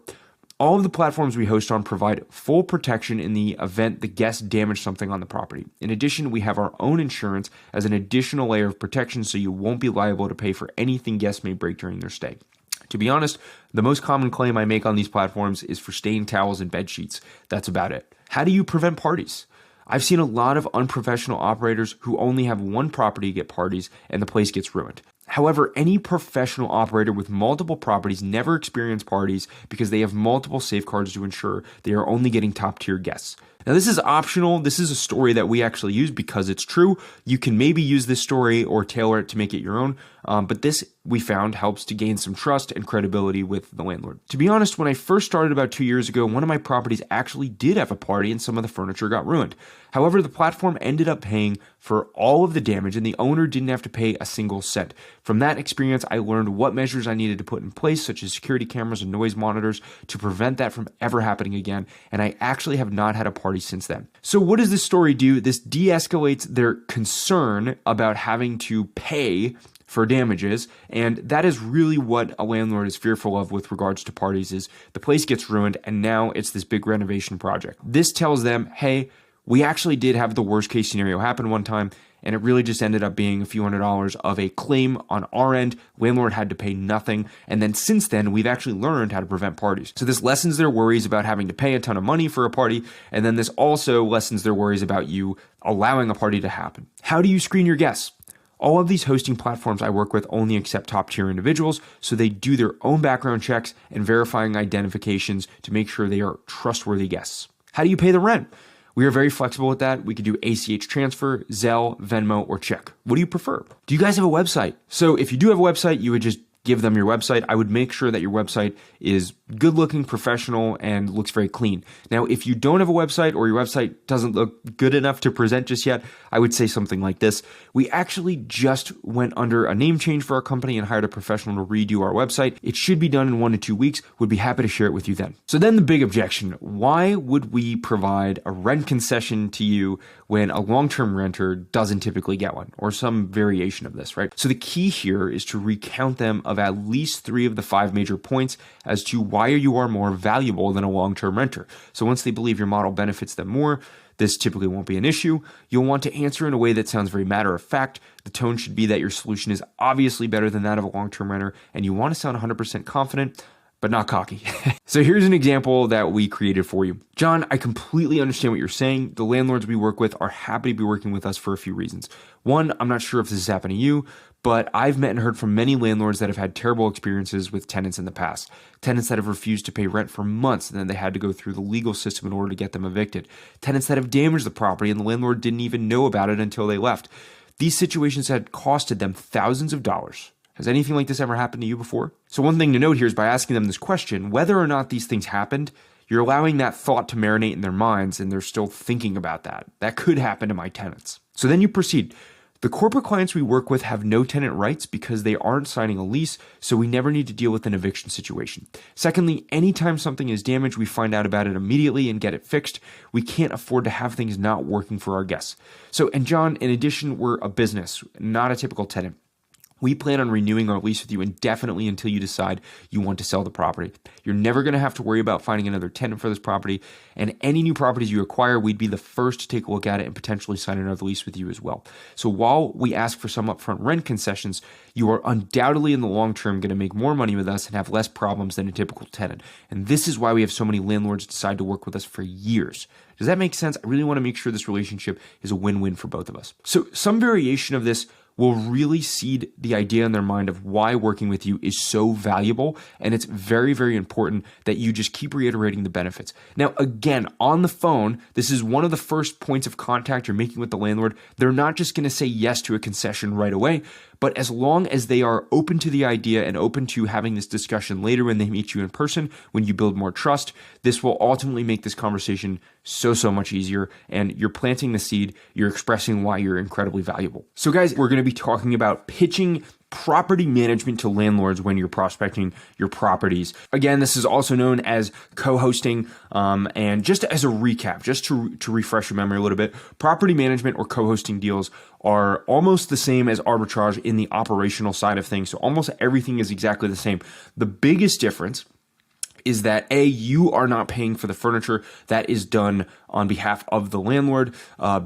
All of the platforms we host on provide full protection in the event the guests damage something on the property. In addition, we have our own insurance as an additional layer of protection so you won't be liable to pay for anything guests may break during their stay. To be honest, the most common claim I make on these platforms is for stained towels and bed sheets. That's about it. How do you prevent parties? I've seen a lot of unprofessional operators who only have one property get parties and the place gets ruined. However, any professional operator with multiple properties never experience parties because they have multiple safeguards to ensure they are only getting top tier guests. Now, this is optional. This is a story that we actually use because it's true. You can maybe use this story or tailor it to make it your own. But this, we found, helps to gain some trust and credibility with the landlord. To be honest, when I first started about 2 years ago, one of my properties actually did have a party and some of the furniture got ruined. However, the platform ended up paying for all of the damage and the owner didn't have to pay a single cent. From that experience, I learned what measures I needed to put in place, such as security cameras and noise monitors, to prevent that from ever happening again. And I actually have not had a party since then. So what does this story do? This de-escalates their concern about having to pay for damages, and that is really what a landlord is fearful of with regards to parties. Is the place gets ruined and now it's this big renovation project. This tells them, hey, we actually did have the worst case scenario happen one time, and it really just ended up being a few $100s of a claim on our end. Landlord had to pay nothing, and then since then we've actually learned how to prevent parties. So this lessens their worries about having to pay a ton of money for a party, and then this also lessens their worries about you allowing a party to happen. How do you screen your guests? All of these hosting platforms I work with only accept top-tier individuals, so they do their own background checks and verifying identifications to make sure they are trustworthy guests. How do you pay the rent? We are very flexible with that. We could do ACH transfer, Zelle, Venmo, or check. What do you prefer? Do you guys have a website? So if you do have a website, you would just give them your website. I would make sure that your website is good looking, professional, and looks very clean. Now, if you don't have a website or your website doesn't look good enough to present just yet, I would say something like this. We actually just went under a name change for our company and hired a professional to redo our website. It should be done in 1 to 2 weeks. Would be happy to share it with you then. So then the big objection, why would we provide a rent concession to you when a long-term renter doesn't typically get one, or some variation of this, right? So the key here is to recount them of at least 3 of the 5 major points as to why you are more valuable than a long-term renter. So once they believe your model benefits them more, this typically won't be an issue. You'll want to answer in a way that sounds very matter of fact. The tone should be that your solution is obviously better than that of a long-term renter, and you want to sound 100% confident, but not cocky. So here's an example that we created for you. John, I completely understand what you're saying. The landlords we work with are happy to be working with us for a few reasons. One, I'm not sure if this has happened to you, but I've met and heard from many landlords that have had terrible experiences with tenants in the past. Tenants that have refused to pay rent for months and then they had to go through the legal system in order to get them evicted. Tenants that have damaged the property and the landlord didn't even know about it until they left. These situations had costed them thousands of dollars. Has anything like this ever happened to you before? So one thing to note here is by asking them this question, whether or not these things happened, you're allowing that thought to marinate in their minds and they're still thinking about that. That could happen to my tenants. So then you proceed. The corporate clients we work with have no tenant rights because they aren't signing a lease, so we never need to deal with an eviction situation. Secondly, anytime something is damaged, we find out about it immediately and get it fixed. We can't afford to have things not working for our guests. So, and John, in addition, we're a business, not a typical tenant. We plan on renewing our lease with you indefinitely until you decide you want to sell the property. You're never going to have to worry about finding another tenant for this property, and any new properties you acquire, we'd be the first to take a look at it and potentially sign another lease with you as well. So while we ask for some upfront rent concessions, you are undoubtedly in the long term going to make more money with us and have less problems than a typical tenant. And this is why we have so many landlords decide to work with us for years. Does that make sense? I really want to make sure this relationship is a win-win for both of us. So some variation of this will really seed the idea in their mind of why working with you is so valuable. And it's very, very important that you just keep reiterating the benefits. Now, again, on the phone, this is one of the first points of contact you're making with the landlord. They're not just going to say yes to a concession right away, but as long as they are open to the idea and open to having this discussion later when they meet you in person, when you build more trust, this will ultimately make this conversation so much easier. And you're planting the seed, you're expressing why you're incredibly valuable. So guys, we're going to be talking about pitching property management to landlords when you're prospecting your properties. Again, this is also known as co-hosting. And just as a recap, just to refresh your memory a little bit, property management or co-hosting deals are almost the same as arbitrage in the operational side of things. So almost everything is exactly the same. The biggest difference is that A, you are not paying for the furniture that is done on behalf of the landlord.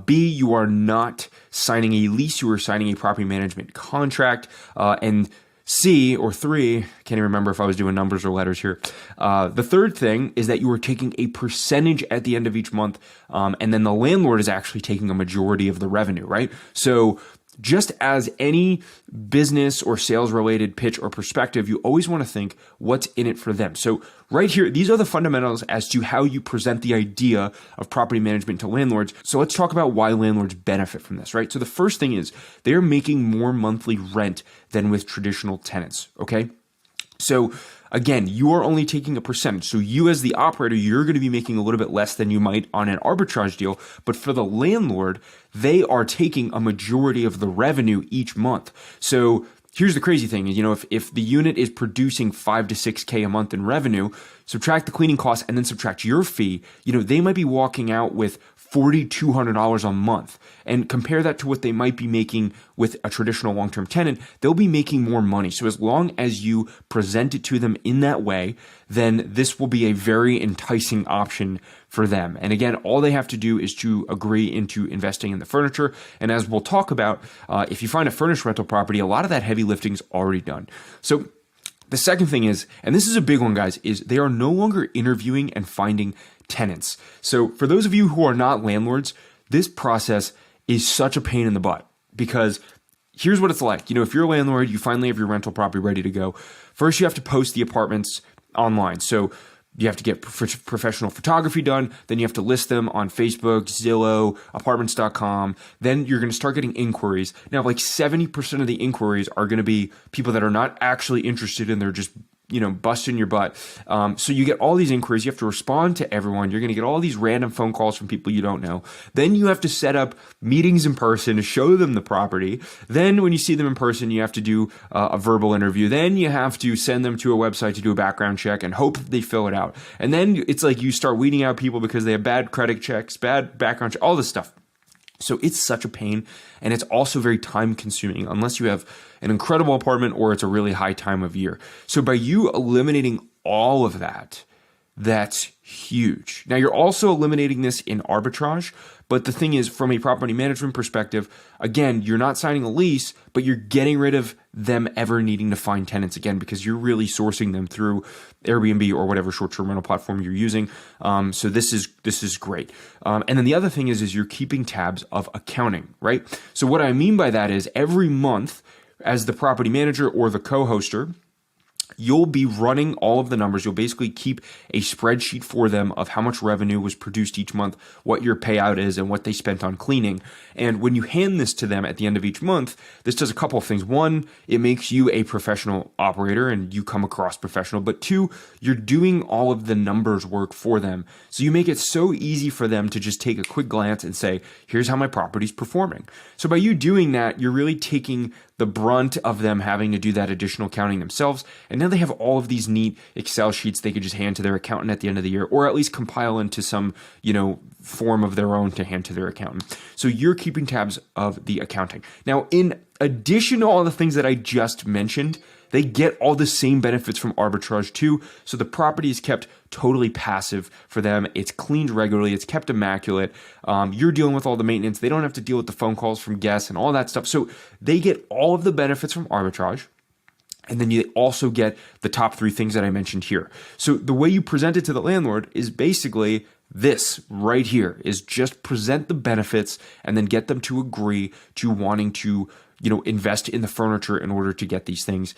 B, you are not signing a lease, you are signing a property management contract. And C, or 3, can't even remember if I was doing numbers or letters here. The third thing is that you are taking a percentage at the end of each month, and then the landlord is actually taking a majority of the revenue, right? So just as any business or sales related pitch or perspective, you always want to think what's in it for them. So right here, these are the fundamentals as to how you present the idea of property management to landlords. So let's talk about why landlords benefit from this, right? So the first thing is they're making more monthly rent than with traditional tenants, okay? So again, you are only taking a percentage. So you as the operator, you're going to be making a little bit less than you might on an arbitrage deal. But for the landlord, they are taking a majority of the revenue each month. So here's the crazy thing is, if the unit is producing 5 to 6K a month in revenue, subtract the cleaning costs and then subtract your fee, they might be walking out with $4,200 a month, and compare that to what they might be making with a traditional long-term tenant. They'll be making more money. So as long as you present it to them in that way, then this will be a very enticing option for them. And again, all they have to do is to agree into investing in the furniture. And as we'll talk about, if you find a furnished rental property, a lot of that heavy lifting is already done. So the second thing is, and this is a big one, guys, is they are no longer interviewing and finding tenants. So for those of you who are not landlords, this process is such a pain in the butt, because here's what it's like. If you're a landlord, you finally have your rental property ready to go. First, you have to post the apartments online. So you have to get professional photography done. Then you have to list them on Facebook, Zillow, apartments.com. Then you're going to start getting inquiries. Now, like 70% of the inquiries are going to be people that are not actually interested and they're just busting your butt. So you get all these inquiries. You have to respond to everyone. You're going to get all these random phone calls from people you don't know. Then you have to set up meetings in person to show them the property. Then when you see them in person, you have to do a verbal interview. Then you have to send them to a website to do a background check and hope that they fill it out. And then it's like you start weeding out people because they have bad credit checks, bad background checks, all this stuff. So it's such a pain, and it's also very time consuming unless you have an incredible apartment or it's a really high time of year. So by you eliminating all of that, that's huge. Now you're also eliminating this in arbitrage, but the thing is, from a property management perspective, again, you're not signing a lease, but you're getting rid of them ever needing to find tenants again, because you're really sourcing them through Airbnb or whatever short-term rental platform you're using. So this is great. And then the other thing is you're keeping tabs of accounting, right? So what I mean by that is every month, as the property manager or the co-hoster, you'll be running all of the numbers. You'll basically keep a spreadsheet for them of how much revenue was produced each month, what your payout is, and what they spent on cleaning. And when you hand this to them at the end of each month, this does a couple of things. One, it makes you a professional operator and you come across professional. But two, you're doing all of the numbers work for them. So you make it so easy for them to just take a quick glance and say, here's how my property's performing. So by you doing that, you're really taking the brunt of them having to do that additional counting themselves. And now they have all of these neat Excel sheets they could just hand to their accountant at the end of the year, or at least compile into some, form of their own to hand to their accountant. So you're keeping tabs of the accounting. Now, in addition to all the things that I just mentioned, they get all the same benefits from arbitrage too. So the property is kept totally passive for them. It's cleaned regularly. It's kept immaculate. You're dealing with all the maintenance. They don't have to deal with the phone calls from guests and all that stuff. So they get all of the benefits from arbitrage. And then you also get the top three things that I mentioned here. So the way you present it to the landlord is basically this right here, is just present the benefits and then get them to agree to wanting to invest in the furniture in order to get these things.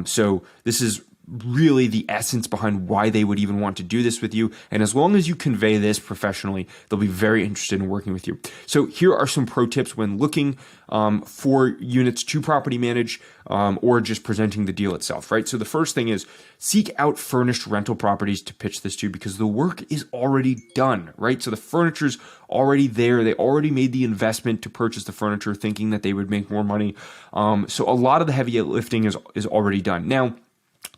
So this is really the essence behind why they would even want to do this with you. And as long as you convey this professionally, they'll be very interested in working with you. So here are some pro tips when looking for units to property manage or just presenting the deal itself, right? So the first thing is seek out furnished rental properties to pitch this to, because the work is already done, right? So the furniture's already there. They already made the investment to purchase the furniture thinking that they would make more money. So a lot of the heavy lifting is already done. Now,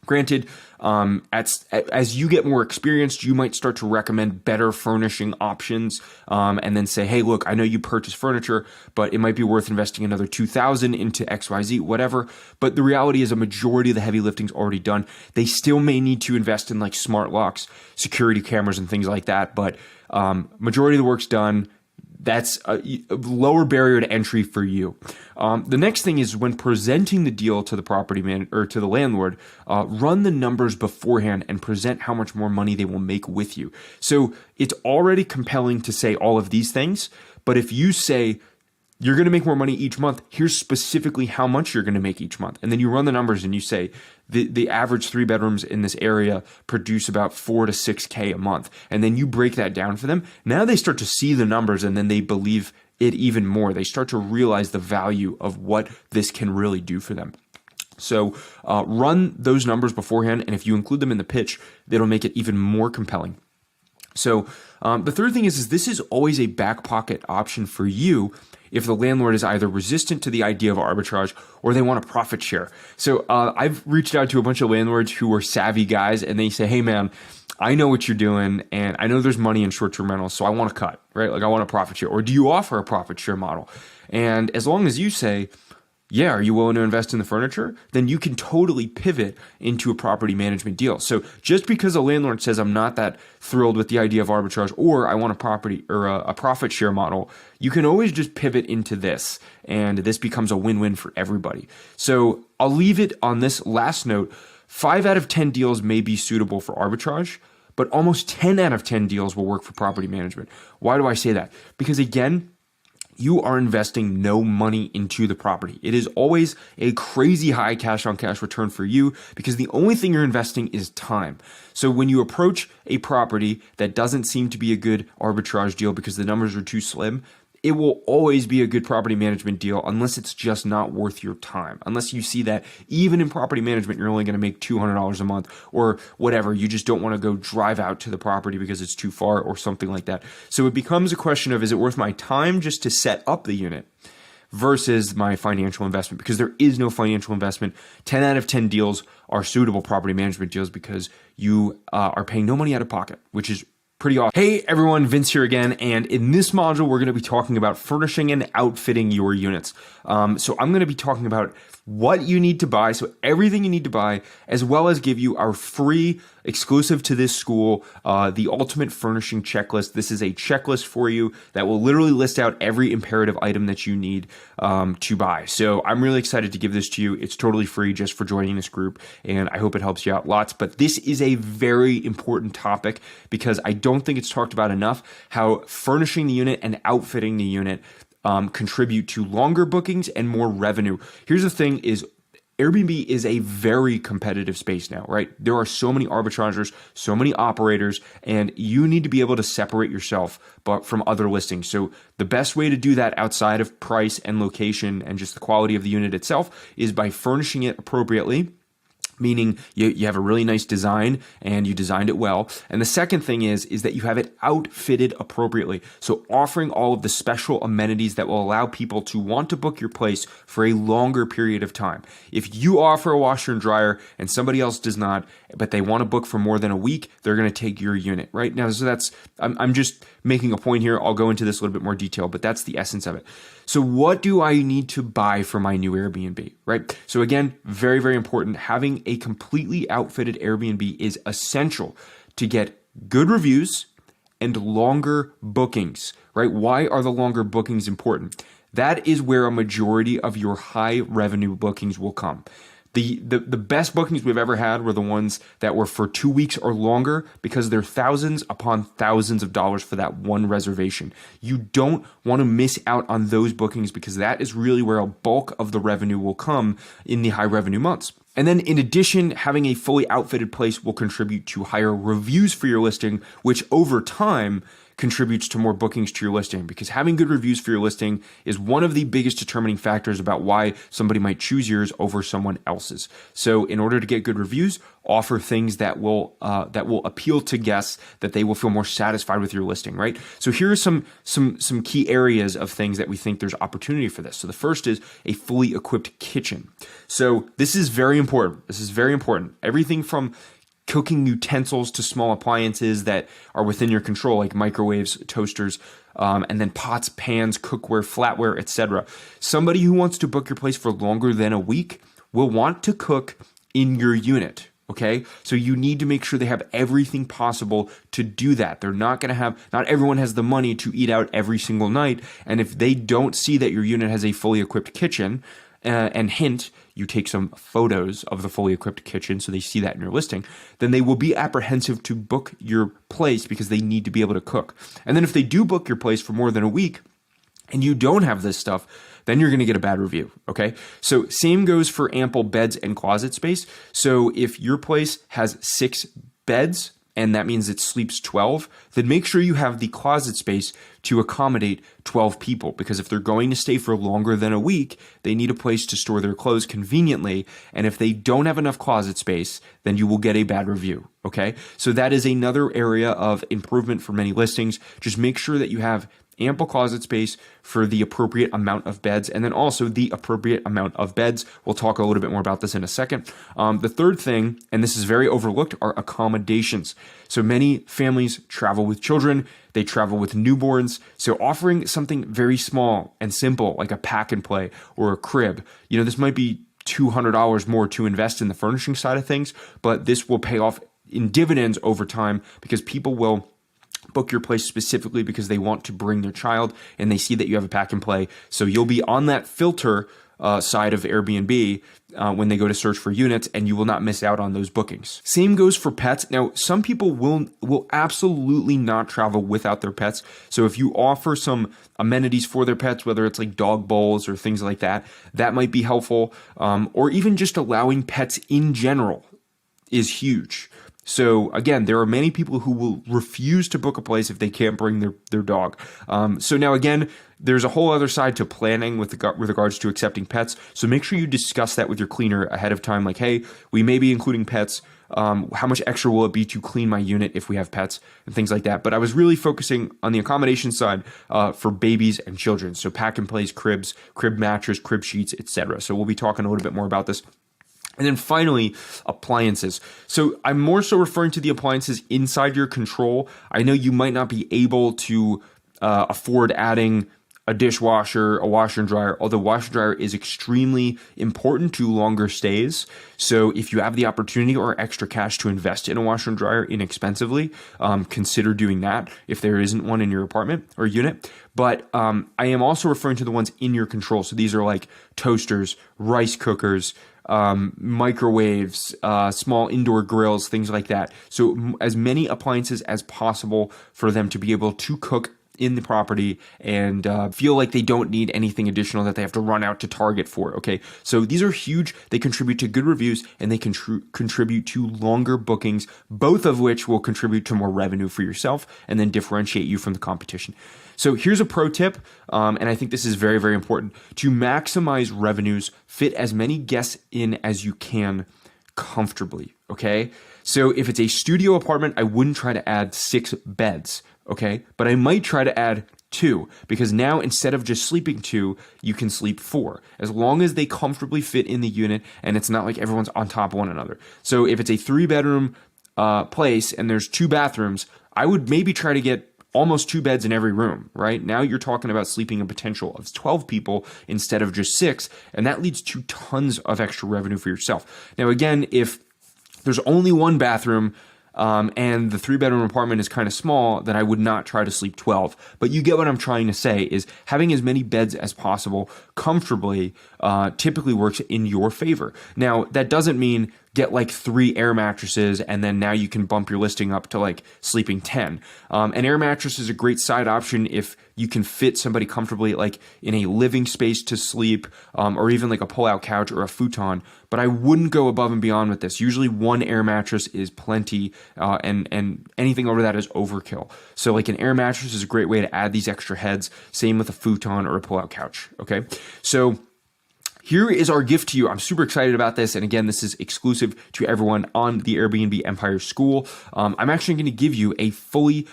granted, as you get more experienced, you might start to recommend better furnishing options, and then say, hey, look, I know you purchased furniture, but it might be worth investing another $2,000 into XYZ, whatever. But the reality is a majority of the heavy lifting is already done. They still may need to invest in like smart locks, security cameras, and things like that. But majority of the work's done. That's a lower barrier to entry for you. The next thing is when presenting the deal to the property man or to the landlord, run the numbers beforehand and present how much more money they will make with you. So it's already compelling to say all of these things, but if you say, you're going to make more money each month. Here's specifically how much you're going to make each month. And then you run the numbers and you say the average 3 bedrooms in this area produce about 4 to 6K a month. And then you break that down for them. Now they start to see the numbers and then they believe it even more. They start to realize the value of what this can really do for them. So run those numbers beforehand. And if you include them in the pitch, it'll make it even more compelling. So the third thing is this is always a back pocket option for you if the landlord is either resistant to the idea of arbitrage or they want a profit share. So I've reached out to a bunch of landlords who are savvy guys and they say, hey man, I know what you're doing and I know there's money in short-term rentals, so I want to cut, right? Like I want a profit share. Or do you offer a profit share model? And as long as you say, yeah, are you willing to invest in the furniture? Then you can totally pivot into a property management deal. So just because a landlord says I'm not that thrilled with the idea of arbitrage or I want a property or a profit share model, you can always just pivot into this and this becomes a win-win for everybody. So I'll leave it on this last note. 5 out of 10 deals may be suitable for arbitrage, but almost 10 out of 10 deals will work for property management. Why do I say that? Because again, you are investing no money into the property. It is always a crazy high cash on cash return for you because the only thing you're investing is time. So when you approach a property that doesn't seem to be a good arbitrage deal because the numbers are too slim, it will always be a good property management deal unless it's just not worth your time. Unless you see that even in property management, you're only going to make $200 a month or whatever. You just don't want to go drive out to the property because it's too far or something like that. So it becomes a question of, is it worth my time just to set up the unit versus my financial investment? Because there is no financial investment. 10 out of 10 deals are suitable property management deals because you are paying no money out of pocket, which is pretty awesome. Hey everyone, Vince here again, and in this module we're going to be talking about furnishing and outfitting your units. So I'm going to be talking about what you need to buy, so everything you need to buy, as well as give you our free, exclusive to this school, the ultimate furnishing checklist. This is a checklist for you that will literally list out every imperative item that you need to buy. So I'm really excited to give this to you. It's totally free just for joining this group, and I hope it helps you out lots. But this is a very important topic because I don't think it's talked about enough, how furnishing the unit and outfitting the unit contribute to longer bookings and more revenue. Here's the thing is Airbnb is a very competitive space now, right? There are so many arbitrageurs, so many operators, and you need to be able to separate yourself from other listings. So the best way to do that outside of price and location and just the quality of the unit itself is by furnishing it appropriately, meaning you have a really nice design and you designed it well. And the second thing is that you have it outfitted appropriately. So offering all of the special amenities that will allow people to want to book your place for a longer period of time. If you offer a washer and dryer and somebody else does not, but they want to book for more than a week, they're going to take your unit, right? Now, so I'm just making a point here. I'll go into this a little bit more detail, but that's the essence of it. So what do I need to buy for my new Airbnb, right? So again, very, very important. Having a completely outfitted Airbnb is essential to get good reviews and longer bookings, right? Why are the longer bookings important? That is where a majority of your high revenue bookings will come. The best bookings we've ever had were the ones that were for 2 weeks or longer because they're thousands upon thousands of dollars for that one reservation. You don't want to miss out on those bookings because that is really where a bulk of the revenue will come in the high revenue months. And then in addition, having a fully outfitted place will contribute to higher reviews for your listing, which over time contributes to more bookings to your listing, because having good reviews for your listing is one of the biggest determining factors about why somebody might choose yours over someone else's. So in order to get good reviews, offer things that will appeal to guests, that they will feel more satisfied with your listing, right? So here are some key areas of things that we think there's opportunity for this. So the first is a fully equipped kitchen. So this is very important. This is very important. Everything from cooking utensils to small appliances that are within your control, like microwaves, toasters, and then pots, pans, cookware, flatware, etc. Somebody who wants to book your place for longer than a week will want to cook in your unit. Okay, so you need to make sure they have everything possible to do that. They're not going to have, not everyone has the money to eat out every single night. And if they don't see that your unit has a fully equipped kitchen, and hint, you take some photos of the fully equipped kitchen so they see that in your listing, then they will be apprehensive to book your place because they need to be able to cook. And then if they do book your place for more than a week, and you don't have this stuff, then you're going to get a bad review. Okay. So same goes for ample beds and closet space. So if your place has 6 beds, and that means it sleeps 12, then make sure you have the closet space to accommodate 12 people. Because if they're going to stay for longer than a week, they need a place to store their clothes conveniently. And if they don't have enough closet space, then you will get a bad review. Okay. So that is another area of improvement for many listings. Just make sure that you have ample closet space for the appropriate amount of beds, and then also the appropriate amount of beds. We'll talk a little bit more about this in a second. The third thing, and this is very overlooked, are accommodations. So many families travel with children, they travel with newborns. So offering something very small and simple, like a pack and play or a crib, this might be $200 more to invest in the furnishing side of things, but this will pay off in dividends over time because people will book your place specifically because they want to bring their child and they see that you have a pack and play. So you'll be on that filter side of Airbnb when they go to search for units, and you will not miss out on those bookings. Same goes for pets. Now, some people will absolutely not travel without their pets. So if you offer some amenities for their pets, whether it's like dog bowls or things like that, that might be helpful. Or even just allowing pets in general is huge. So again, there are many people who will refuse to book a place if they can't bring their dog. So now again, there's a whole other side to planning with regards to accepting pets. So make sure you discuss that with your cleaner ahead of time. Like, hey, we may be including pets. How much extra will it be to clean my unit if we have pets and things like that? But I was really focusing on the accommodation side for babies and children. So pack and plays, cribs, crib mattress, crib sheets, etc. So we'll be talking a little bit more about this. And then finally, appliances. So I'm more so referring to the appliances inside your control. I know you might not be able to afford adding a dishwasher, a washer and dryer, although washer and dryer is extremely important to longer stays. So if you have the opportunity or extra cash to invest in a washer and dryer inexpensively, consider doing that if there isn't one in your apartment or unit. But I am also referring to the ones in your control. So these are like toasters, rice cookers, microwaves, small indoor grills, things like that. So as many appliances as possible for them to be able to cook in the property and feel like they don't need anything additional that they have to run out to Target for. Okay, so these are huge. They contribute to good reviews and they contribute to longer bookings, both of which will contribute to more revenue for yourself and then differentiate you from the competition. So here's a pro tip, and I think this is very, very important. To maximize revenues, fit as many guests in as you can comfortably, okay? So if it's a studio apartment, I wouldn't try to add 6 beds, okay? But I might try to add 2, because now instead of just sleeping 2, you can sleep 4, as long as they comfortably fit in the unit and it's not like everyone's on top of one another. So if it's a 3-bedroom place and there's 2 bathrooms, I would maybe try to get almost 2 beds in every room, right? Now you're talking about sleeping a potential of 12 people instead of just 6, and that leads to tons of extra revenue for yourself. Now, again, if there's only 1 bathroom and the 3-bedroom apartment is kind of small, then I would not try to sleep 12. But you get what I'm trying to say is having as many beds as possible comfortably typically works in your favor. Now, that doesn't mean get like 3 air mattresses and then now you can bump your listing up to like sleeping 10. An air mattress is a great side option if you can fit somebody comfortably like in a living space to sleep, or even like a pull-out couch or a futon. But I wouldn't go above and beyond with this. Usually 1 air mattress is plenty, and anything over that is overkill. So like an air mattress is a great way to add these extra heads. Same with a futon or a pull-out couch. Okay, so here is our gift to you. I'm super excited about this. And again, this is exclusive to everyone on the Airbnb Empire School. I'm actually going to give you a fully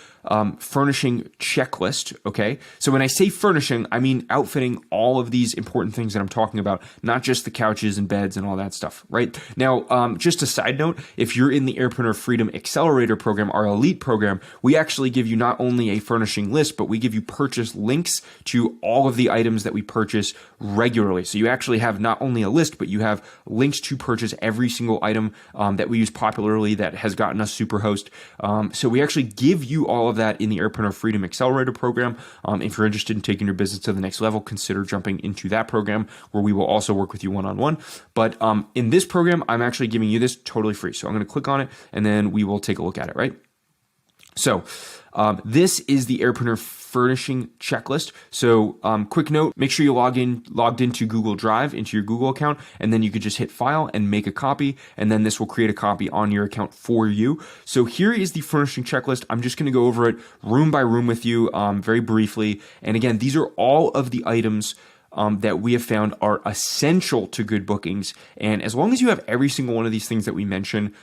furnishing checklist. Okay. So when I say furnishing, I mean outfitting all of these important things that I'm talking about, not just the couches and beds and all that stuff, right? Now, just a side note, if you're in the Airpreneur Freedom Accelerator program, our elite program, we actually give you not only a furnishing list, but we give you purchase links to all of the items that we purchase regularly. So you actually have not only a list, but you have links to purchase every single item that we use popularly that has gotten us Superhost. So we actually give you all of that in the Airpreneur Freedom Accelerator program. If you're interested in taking your business to the next level, consider jumping into that program where we will also work with you one-on-one. But in this program, I'm actually giving you this totally free. So I'm going to click on it and then we will take a look at it, right? So this is the Airpreneur furnishing checklist. So quick note, make sure you logged into Google Drive, into your Google account, and then you could just hit file and make a copy, and then this will create a copy on your account for you. So here is the furnishing checklist. I'm just going to go over it room by room with you very briefly. And again, these are all of the items that we have found are essential to good bookings. And as long as you have every single one of these things that we mention,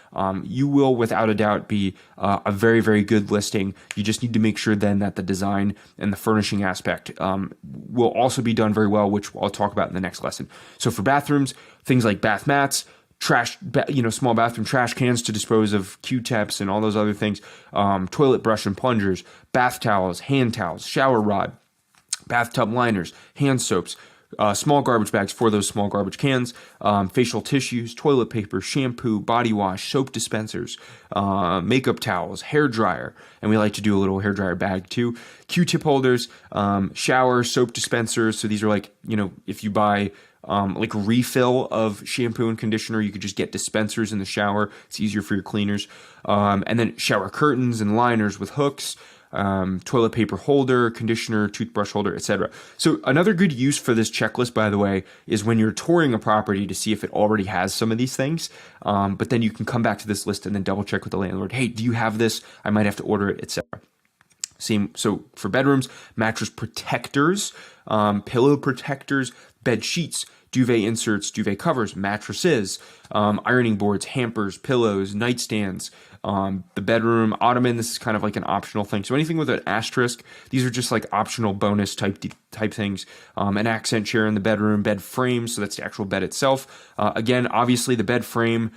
you will without a doubt be a very, very good listing. You just need to make sure then that the design and the furnishing aspect will also be done very well, which I'll talk about in the next lesson. So for bathrooms, things like bath mats, small bathroom trash cans to dispose of Q-tips and all those other things, toilet brush and plungers, bath towels, hand towels, shower rod, bathtub liners, hand soaps, small garbage bags for those small garbage cans, facial tissues, toilet paper, shampoo, body wash, soap dispensers, makeup towels, hair dryer, and we like to do a little hair dryer bag too, Q-tip holders, shower, soap dispensers. So these are like, if you buy like a refill of shampoo and conditioner, you could just get dispensers in the shower. It's easier for your cleaners. And then shower curtains and liners with hooks, toilet paper holder, conditioner, toothbrush holder, etc. So another good use for this checklist, by the way, is when you're touring a property to see if it already has some of these things. But then you can come back to this list and then double check with the landlord. Hey, do you have this? I might have to order it, etc. Same. So for bedrooms, mattress protectors, pillow protectors, bed sheets, duvet inserts, duvet covers, mattresses, ironing boards, hampers, pillows, nightstands, the bedroom ottoman. This is kind of like an optional thing. So anything with an asterisk, these are just like optional bonus type things. An accent chair in the bedroom, bed frame. So that's the actual bed itself. Again, obviously the bed frame,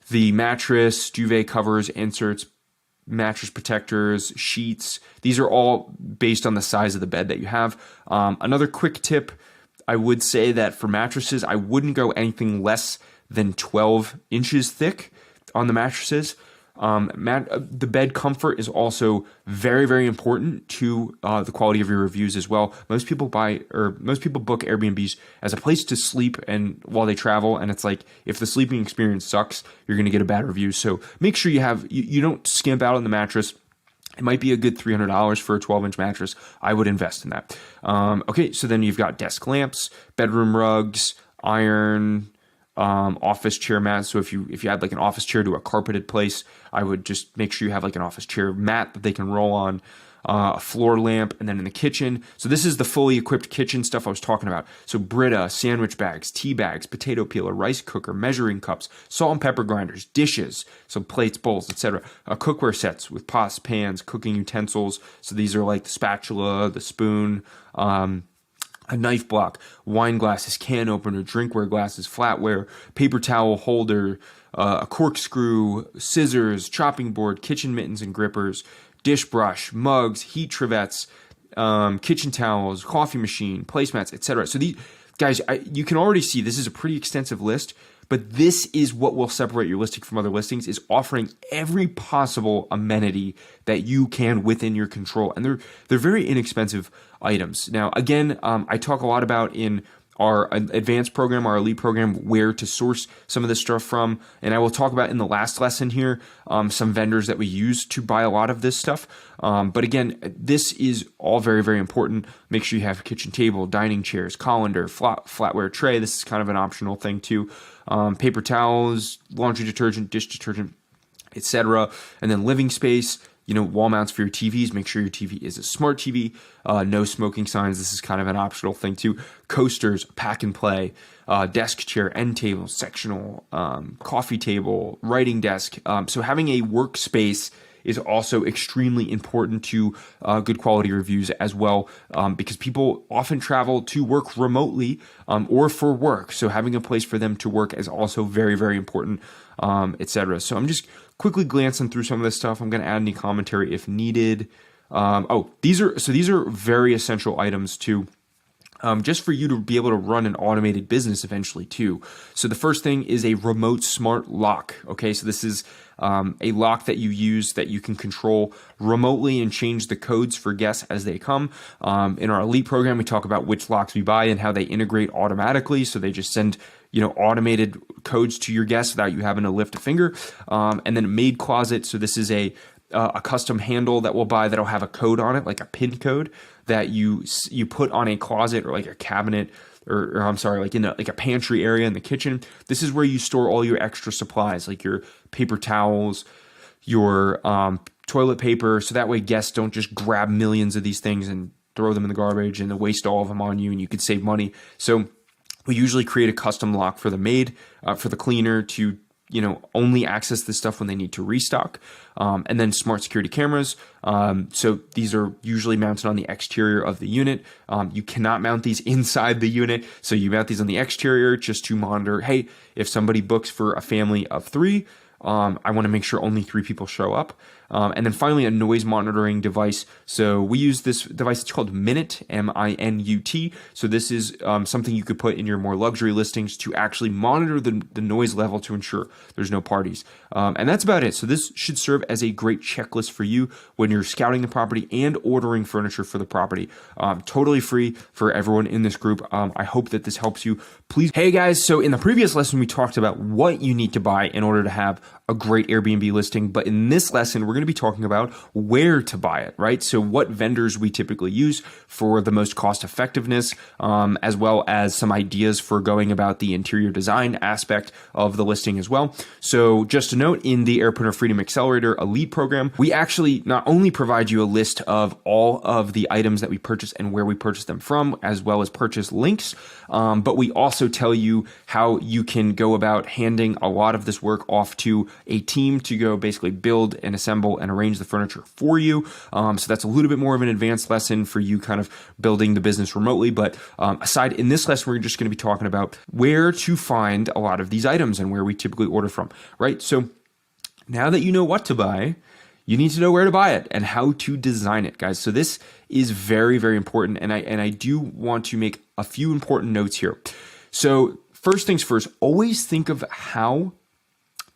the mattress, duvet covers, inserts, mattress protectors, sheets. These are all based on the size of the bed that you have. Another quick tip, I would say that for mattresses, I wouldn't go anything less than 12 inches thick on the mattresses. The bed comfort is also very, very important to the quality of your reviews as well. Most people book Airbnbs as a place to sleep and while they travel, and it's like if the sleeping experience sucks, you're going to get a bad review. So make sure you don't skimp out on the mattress. It might be a good $300 for a 12-inch mattress. I would invest in that. Okay, so then you've got desk lamps, bedroom rugs, iron, office chair mats. So if you add like an office chair to a carpeted place, I would just make sure you have like an office chair mat that they can roll on, a floor lamp, and then in the kitchen. So this is the fully equipped kitchen stuff I was talking about. So Brita, sandwich bags, tea bags, potato peeler, rice cooker, measuring cups, salt and pepper grinders, dishes, so plates, bowls, etc. Cookware sets with pots, pans, cooking utensils. So these are like the spatula, the spoon, a knife block, wine glasses, can opener, drinkware glasses, flatware, paper towel holder, a corkscrew, scissors, chopping board, kitchen mittens and grippers, dish brush, mugs, heat trivets, kitchen towels, coffee machine, placemats, etc. So these guys, you can already see this is a pretty extensive list, but this is what will separate your listing from other listings, is offering every possible amenity that you can within your control. And they're very inexpensive items. Now, again, I talk a lot about in our advanced program, our elite program, where to source some of this stuff from. And I will talk about in the last lesson here, some vendors that we use to buy a lot of this stuff. But again, this is all very, very important. Make sure you have a kitchen table, dining chairs, colander, flatware tray. This is kind of an optional thing too. Paper towels, laundry detergent, dish detergent, etc. And then living space, wall mounts for your TVs. Make sure your TV is a smart TV. No smoking signs. This is kind of an optional thing too. Coasters, pack and play, desk chair, end table, sectional, coffee table, writing desk. So having a workspace is also extremely important to good quality reviews as well, because people often travel to work remotely or for work. So having a place for them to work is also very, very important, etc. So I'm just quickly glancing through some of this stuff. I'm going to add any commentary if needed. These are very essential items too. Just for you to be able to run an automated business eventually too. So the first thing is a remote smart lock. Okay, so this is a lock that you use that you can control remotely and change the codes for guests as they come. In our elite program, we talk about which locks we buy and how they integrate automatically. So they just send automated codes to your guests without you having to lift a finger. And then a maid closet. So this is a a custom handle that we'll buy that'll have a code on it, like a PIN code that you put on a closet or like a cabinet, or I'm sorry, like in like a pantry area in the kitchen. This is where you store all your extra supplies, like your paper towels, your toilet paper, so that way guests don't just grab millions of these things and throw them in the garbage and waste all of them on you, and you could save money. So we usually create a custom lock for the maid, for the cleaner to only access this stuff when they need to restock. And then smart security cameras. So these are usually mounted on the exterior of the unit. You cannot mount these inside the unit. So you mount these on the exterior just to monitor, hey, if somebody books for a family of 3, I want to make sure only 3 people show up. And then finally, a noise monitoring device. So we use this device. It's called Minut, M-I-N-U-T. So this is something you could put in your more luxury listings to actually monitor the noise level to ensure there's no parties. And that's about it. So this should serve as a great checklist for you when you're scouting the property and ordering furniture for the property. Totally free for everyone in this group. I hope that this helps you. Please. Hey guys, so in the previous lesson, we talked about what you need to buy in order to have a great Airbnb listing. But in this lesson, we're going to be talking about where to buy it, right? So what vendors we typically use for the most cost effectiveness, as well as some ideas for going about the interior design aspect of the listing as well. So just a note, in the Airpreneur Freedom Accelerator Elite program, we actually not only provide you a list of all of the items that we purchase and where we purchase them from, as well as purchase links, but we also tell you how you can go about handing a lot of this work off to a team to go basically build and assemble and arrange the furniture for you. So that's a little bit more of an advanced lesson for you kind of building the business remotely. But aside in this lesson, we're just going to be talking about where to find a lot of these items and where we typically order from, right? So now that you know what to buy, you need to know where to buy it and how to design it, guys. So this is very, very important. And I do want to make a few important notes here. So first things first, always think of how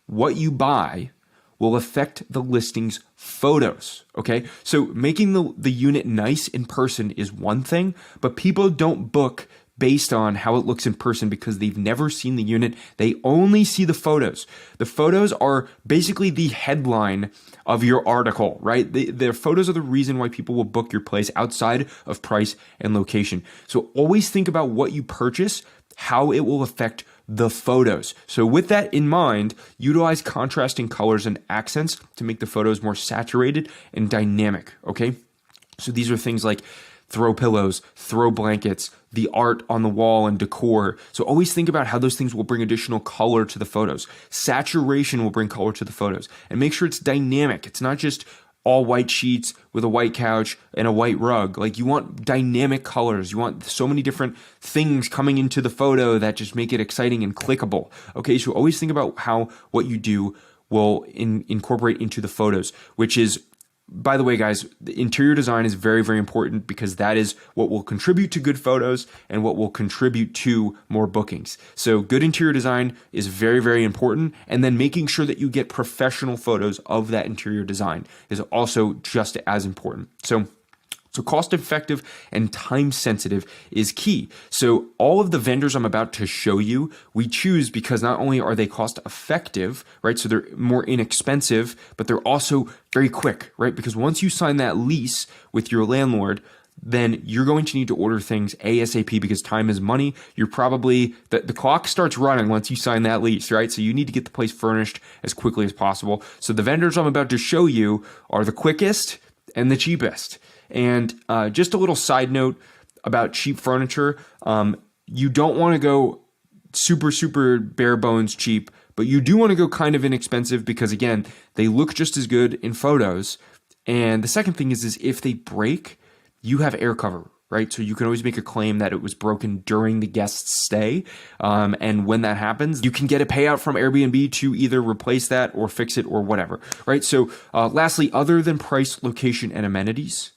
what you buy will affect the listing's photos, okay? So making the unit nice in person is one thing, but people don't book based on how it looks in person because they've never seen the unit. They only see the photos. The photos are basically the headline of your article, right? The photos are the reason why people will book your place outside of price and location. So always think about what you purchase, how it will affect the photos. So with that in mind, utilize contrasting colors and accents to make the photos more saturated and dynamic, okay? So these are things like throw pillows, throw blankets, the art on the wall and decor. So always think about how those things will bring additional color to the photos. Saturation will bring color to the photos. And make sure it's dynamic. It's not just all white sheets with a white couch and a white rug. Like, you want dynamic colors. You want so many different things coming into the photo that just make it exciting and clickable. Okay, so always think about how what you do will incorporate into the photos, which is, by the way, guys, the interior design is very, very important because that is what will contribute to good photos and what will contribute to more bookings. So good interior design is very, very important. And then making sure that you get professional photos of that interior design is also just as important. So cost effective and time sensitive is key. So all of the vendors I'm about to show you, we choose because not only are they cost effective, right? So they're more inexpensive, but they're also very quick, right? Because once you sign that lease with your landlord, then you're going to need to order things ASAP because time is money. You're probably, the clock starts running once you sign that lease, right? So you need to get the place furnished as quickly as possible. So the vendors I'm about to show you are the quickest and the cheapest. And just a little side note about cheap furniture. You don't want to go super, super bare bones cheap, but you do want to go kind of inexpensive because, again, they look just as good in photos. And the second thing is if they break, you have air cover, right? So you can always make a claim that it was broken during the guest's stay. And when that happens, you can get a payout from Airbnb to either replace that or fix it or whatever, right? So lastly, other than price, location, and amenities,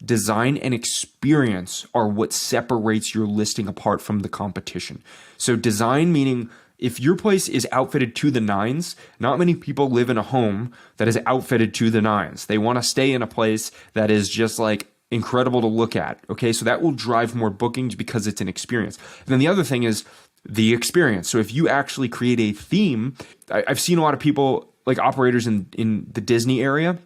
design and experience are what separates your listing apart from the competition. So design meaning if your place is outfitted to the nines, not many people live in a home that is outfitted to the nines. They want to stay in a place that is just like incredible to look at. Okay, so that will drive more bookings because it's an experience. And then the other thing is the experience. So if you actually create a theme, I've seen a lot of people like operators in the Disney area,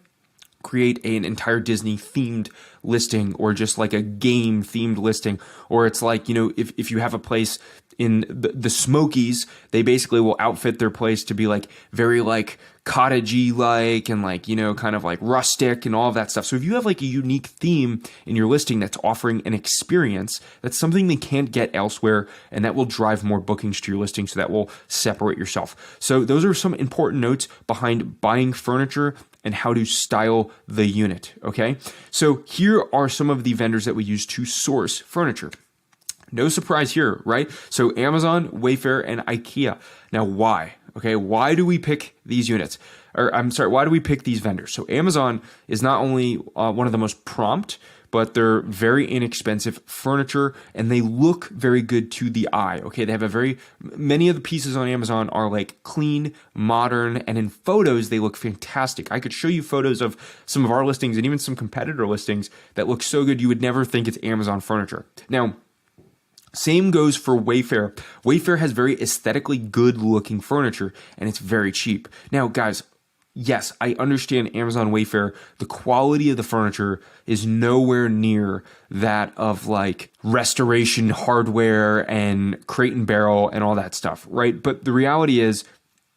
create an entire Disney themed listing or just like a game themed listing, or it's like, if you have a place in the Smokies, they basically will outfit their place to be like very like cottagey like and like, kind of like rustic and all of that stuff. So if you have like a unique theme in your listing that's offering an experience, that's something they can't get elsewhere, and that will drive more bookings to your listing. So that will separate yourself. So those are some important notes behind buying furniture and how to style the unit. Okay. So here are some of the vendors that we use to source furniture. No surprise here, right? So Amazon, Wayfair, and IKEA. Now, why? Okay, why do we pick these units? Why do we pick these vendors? So Amazon is not only one of the most prompt, but they're very inexpensive furniture, and they look very good to the eye. Okay, they have many of the pieces on Amazon are like clean, modern, and in photos, they look fantastic. I could show you photos of some of our listings and even some competitor listings that look so good you would never think it's Amazon furniture. Now, same goes for Wayfair. Wayfair has very aesthetically good looking furniture, and it's very cheap. Now, guys, yes, I understand Amazon Wayfair, the quality of the furniture is nowhere near that of like Restoration Hardware and Crate and Barrel and all that stuff, right? But the reality is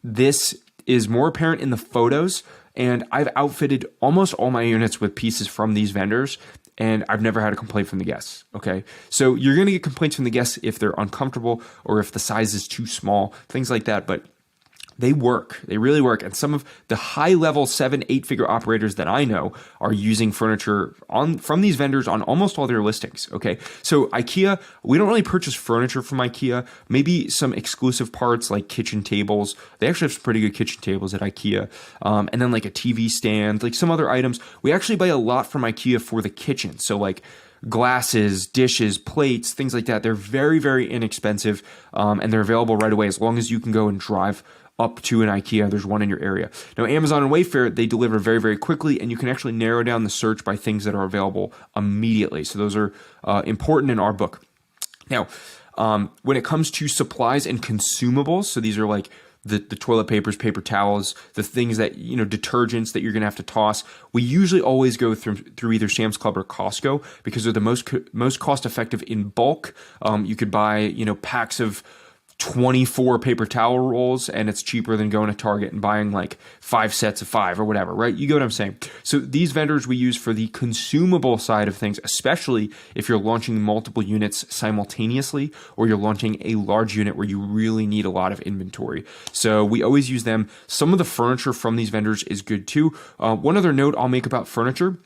this is more apparent in the photos, and I've outfitted almost all my units with pieces from these vendors, and I've never had a complaint from the guests, okay? So you're gonna get complaints from the guests if they're uncomfortable or if the size is too small, things like that, but they work. They really work. And some of the high-level 7-8-figure operators that I know are using furniture from these vendors on almost all their listings, okay? So IKEA, we don't really purchase furniture from IKEA. Maybe some exclusive parts like kitchen tables. They actually have some pretty good kitchen tables at IKEA. And then like a TV stand, like some other items. We actually buy a lot from IKEA for the kitchen. So like glasses, dishes, plates, things like that. They're very, very inexpensive, and they're available right away as long as you can go and drive up to an IKEA. There's one in your area. Now, Amazon and Wayfair, they deliver very, very quickly, and you can actually narrow down the search by things that are available immediately. So those are important in our book. Now, when it comes to supplies and consumables, so these are like the toilet papers, paper towels, the things that, detergents that you're going to have to toss. We usually always go through either Sam's Club or Costco because they're the most cost effective in bulk. You could buy, packs of 24 paper towel rolls, and it's cheaper than going to Target and buying like 5 sets of 5 or whatever, right? You get what I'm saying? So these vendors we use for the consumable side of things, especially if you're launching multiple units simultaneously or you're launching a large unit where you really need a lot of inventory. So we always use them. Some of the furniture from these vendors is good too. One other note I'll make about furniture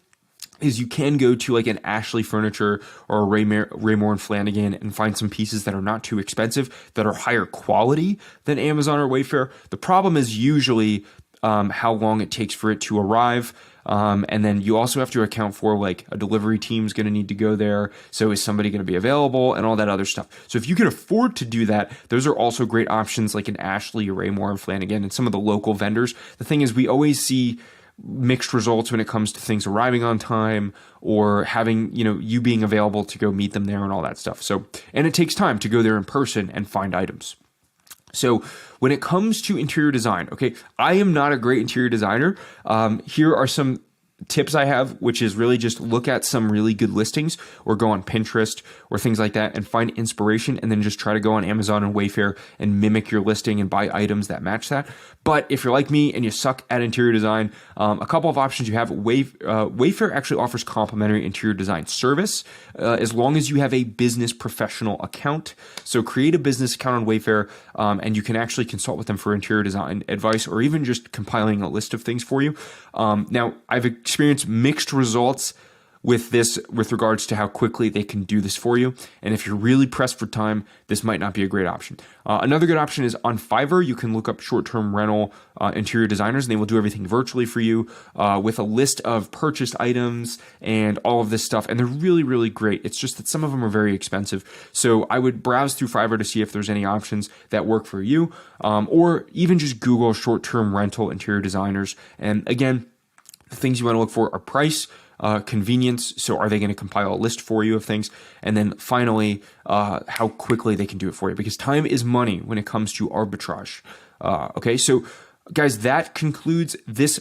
is you can go to like an Ashley Furniture or a Raymore and Flanagan and find some pieces that are not too expensive, that are higher quality than Amazon or Wayfair. The problem is usually how long it takes for it to arrive. And then you also have to account for like a delivery team's going to need to go there. So is somebody going to be available and all that other stuff. So if you can afford to do that, those are also great options like an Ashley, or Raymore and Flanagan, and some of the local vendors. The thing is, we always see mixed results when it comes to things arriving on time or having, you being available to go meet them there and all that stuff. So, and it takes time to go there in person and find items. So when it comes to interior design, okay, I am not a great interior designer. Here are some tips I have, which is really just look at some really good listings or go on Pinterest or things like that and find inspiration, and then just try to go on Amazon and Wayfair and mimic your listing and buy items that match that. But if you're like me and you suck at interior design, a couple of options you have. Wayfair actually offers complimentary interior design service as long as you have a business professional account. So create a business account on Wayfair, and you can actually consult with them for interior design advice or even just compiling a list of things for you. Now, I've experienced mixed results with this with regards to how quickly they can do this for you. And if you're really pressed for time, this might not be a great option. Another good option is on Fiverr. You can look up short-term rental interior designers, and they will do everything virtually for you with a list of purchased items and all of this stuff. And they're really, really great. It's just that some of them are very expensive. So I would browse through Fiverr to see if there's any options that work for you, or even just Google short-term rental interior designers. And again, the things you want to look for are price, convenience. So are they going to compile a list for you of things? And then finally, how quickly they can do it for you, because time is money when it comes to arbitrage. Okay. So guys, that concludes this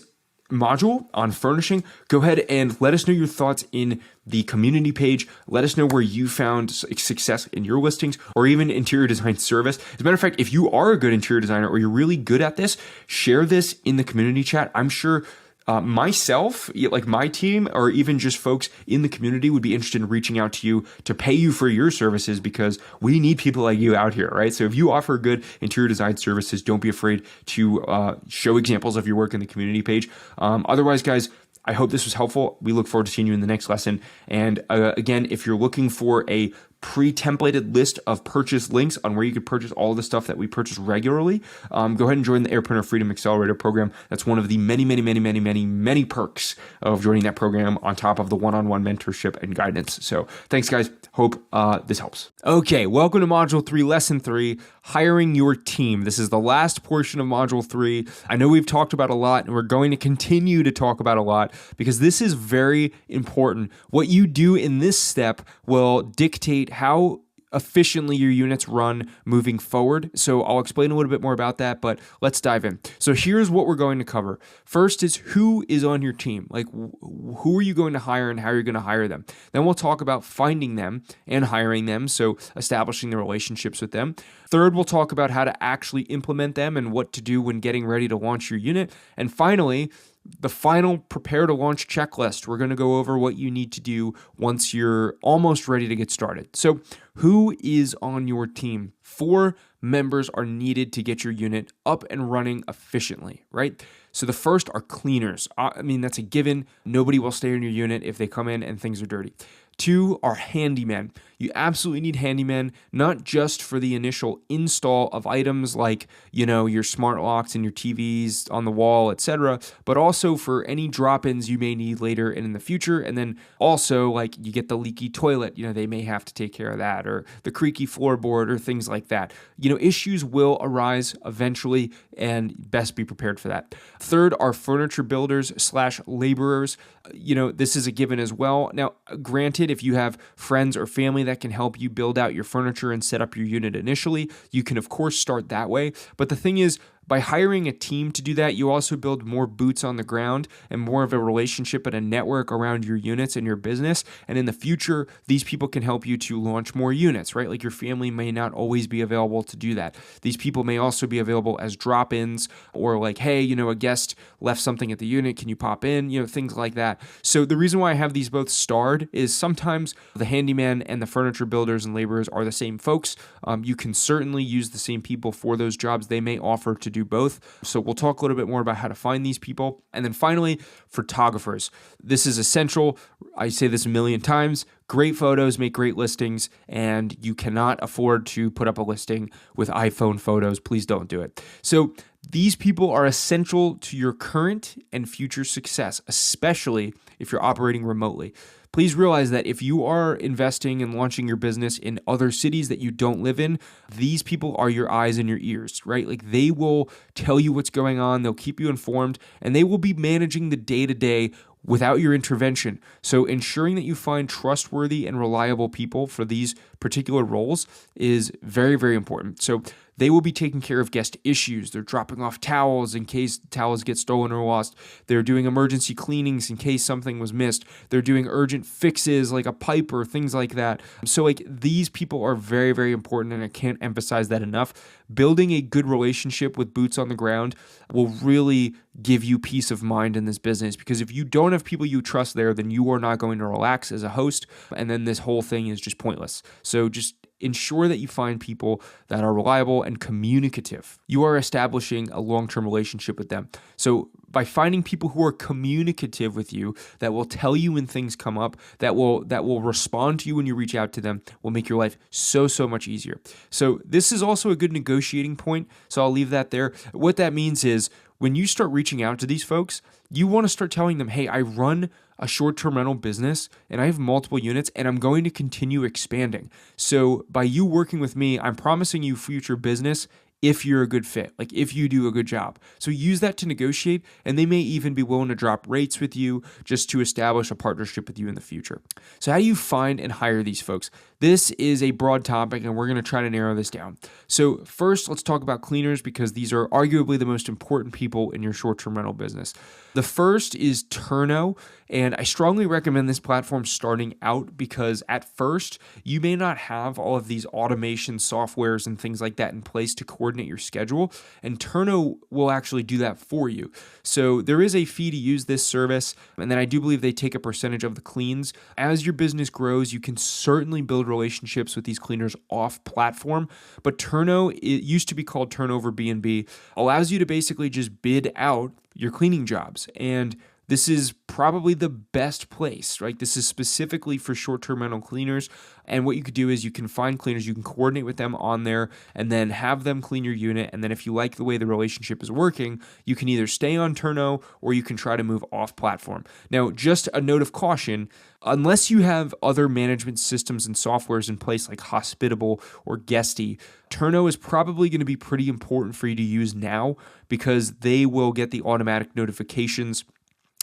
module on furnishing, go ahead and let us know your thoughts in the community page. Let us know where you found success in your listings or even interior design service. As a matter of fact, if you are a good interior designer or you're really good at this, share this in the community chat. I'm sure myself, like my team, or even just folks in the community would be interested in reaching out to you to pay you for your services, because we need people like you out here, right? So if you offer good interior design services, don't be afraid to show examples of your work in the community page. Otherwise, guys, I hope this was helpful. We look forward to seeing you in the next lesson. And again, if you're looking for a pre-templated list of purchase links on where you could purchase all the stuff that we purchase regularly, go ahead and join the Airpreneur Freedom Accelerator program. That's one of the many perks of joining that program, on top of the one-on-one mentorship and guidance. So thanks, guys. Hope this helps. Okay, welcome to Module 3, Lesson 3, hiring your team. This is the last portion of Module 3. I know we've talked about a lot, and we're going to continue to talk about a lot, because this is very important. What you do in this step will dictate how efficiently your units run moving forward. So I'll explain a little bit more about that, but let's dive in. So here's what we're going to cover. First is who is on your team. Like, who are you going to hire and how you're going to hire them. Then we'll talk about finding them and hiring them, so establishing the relationships with them. Third, we'll talk about how to actually implement them and what to do when getting ready to launch your unit. And finally, the final prepare to launch checklist. We're going to go over what you need to do once you're almost ready to get started. So who is on your team? 4 members are needed to get your unit up and running efficiently, right? So the first are cleaners. I mean, that's a given. Nobody will stay in your unit if they come in and things are dirty. 2 are handymen. You absolutely need handymen, not just for the initial install of items like, your smart locks and your TVs on the wall, etc., but also for any drop-ins you may need later and in the future. And then also, like, you get the leaky toilet, they may have to take care of that, or the creaky floorboard or things like that. Issues will arise eventually, and best be prepared for that. Third are furniture builders / laborers. This is a given as well. Now, granted, if you have friends or family that can help you build out your furniture and set up your unit initially, you can of course start that way. But the thing is, by hiring a team to do that, you also build more boots on the ground and more of a relationship and a network around your units and your business. And in the future, these people can help you to launch more units, right? Like, your family may not always be available to do that. These people may also be available as drop-ins, or like, hey, a guest left something at the unit, can you pop in? Things like that. So the reason why I have these both starred is sometimes the handyman and the furniture builders and laborers are the same folks. You can certainly use the same people for those jobs. They may offer to do both. So we'll talk a little bit more about how to find these people. And then finally, photographers. This is essential. I say this a million times. Great photos make great listings, and you cannot afford to put up a listing with iPhone photos. Please don't do it. So these people are essential to your current and future success, especially if you're operating remotely. Please realize that if you are investing and launching your business in other cities that you don't live in, these people are your eyes and your ears, right? Like, they will tell you what's going on, they'll keep you informed, and they will be managing the day-to-day without your intervention. So ensuring that you find trustworthy and reliable people for these particular roles is very, very important. So they will be taking care of guest issues. They're dropping off towels in case towels get stolen or lost. They're doing emergency cleanings in case something was missed. They're doing urgent fixes like a pipe or things like that. So like, these people are very, very important, and I can't emphasize that enough. Building a good relationship with boots on the ground will really give you peace of mind in this business, because if you don't have people you trust there, then you are not going to relax as a host, and then this whole thing is just pointless. So just ensure that you find people that are reliable and communicative. You are establishing a long-term relationship with them. So by finding people who are communicative with you, that will tell you when things come up, that will respond to you when you reach out to them, will make your life so much easier. So this is also a good negotiating point. So I'll leave that there. What that means is, when you start reaching out to these folks, you want to start telling them, hey, I run a short-term rental business and I have multiple units and I'm going to continue expanding. So by you working with me, I'm promising you future business if you're a good fit, like if you do a good job. So use that to negotiate, and they may even be willing to drop rates with you just to establish a partnership with you in the future. So how do you find and hire these folks? this is a broad topic and we're going to try to narrow this down. So first, let's talk about cleaners because these are arguably the most important people in your short-term rental business. The first is Turno, and I strongly recommend this platform starting out because at first, you may not have all of these automation softwares and things like that in place to coordinate your schedule, and Turno will actually do that for you. So there is a fee to use this service, and then I do believe they take a percentage of the cleans. As your business grows, you can certainly build relationships with these cleaners off platform, but Turno, it used to be called Turnover B&B, allows you to basically just bid out your cleaning jobs. And this is probably the best place, right? This is specifically for short-term rental cleaners. And what you could do is you can find cleaners, you can coordinate with them on there and then have them clean your unit. And then if you like the way the relationship is working, you can either stay on Turno or you can try to move off platform. Now, just a note of caution, unless you have other management systems and softwares in place like Hospitable or Guesty, Turno is probably going to be pretty important for you to use now because they will get the automatic notifications.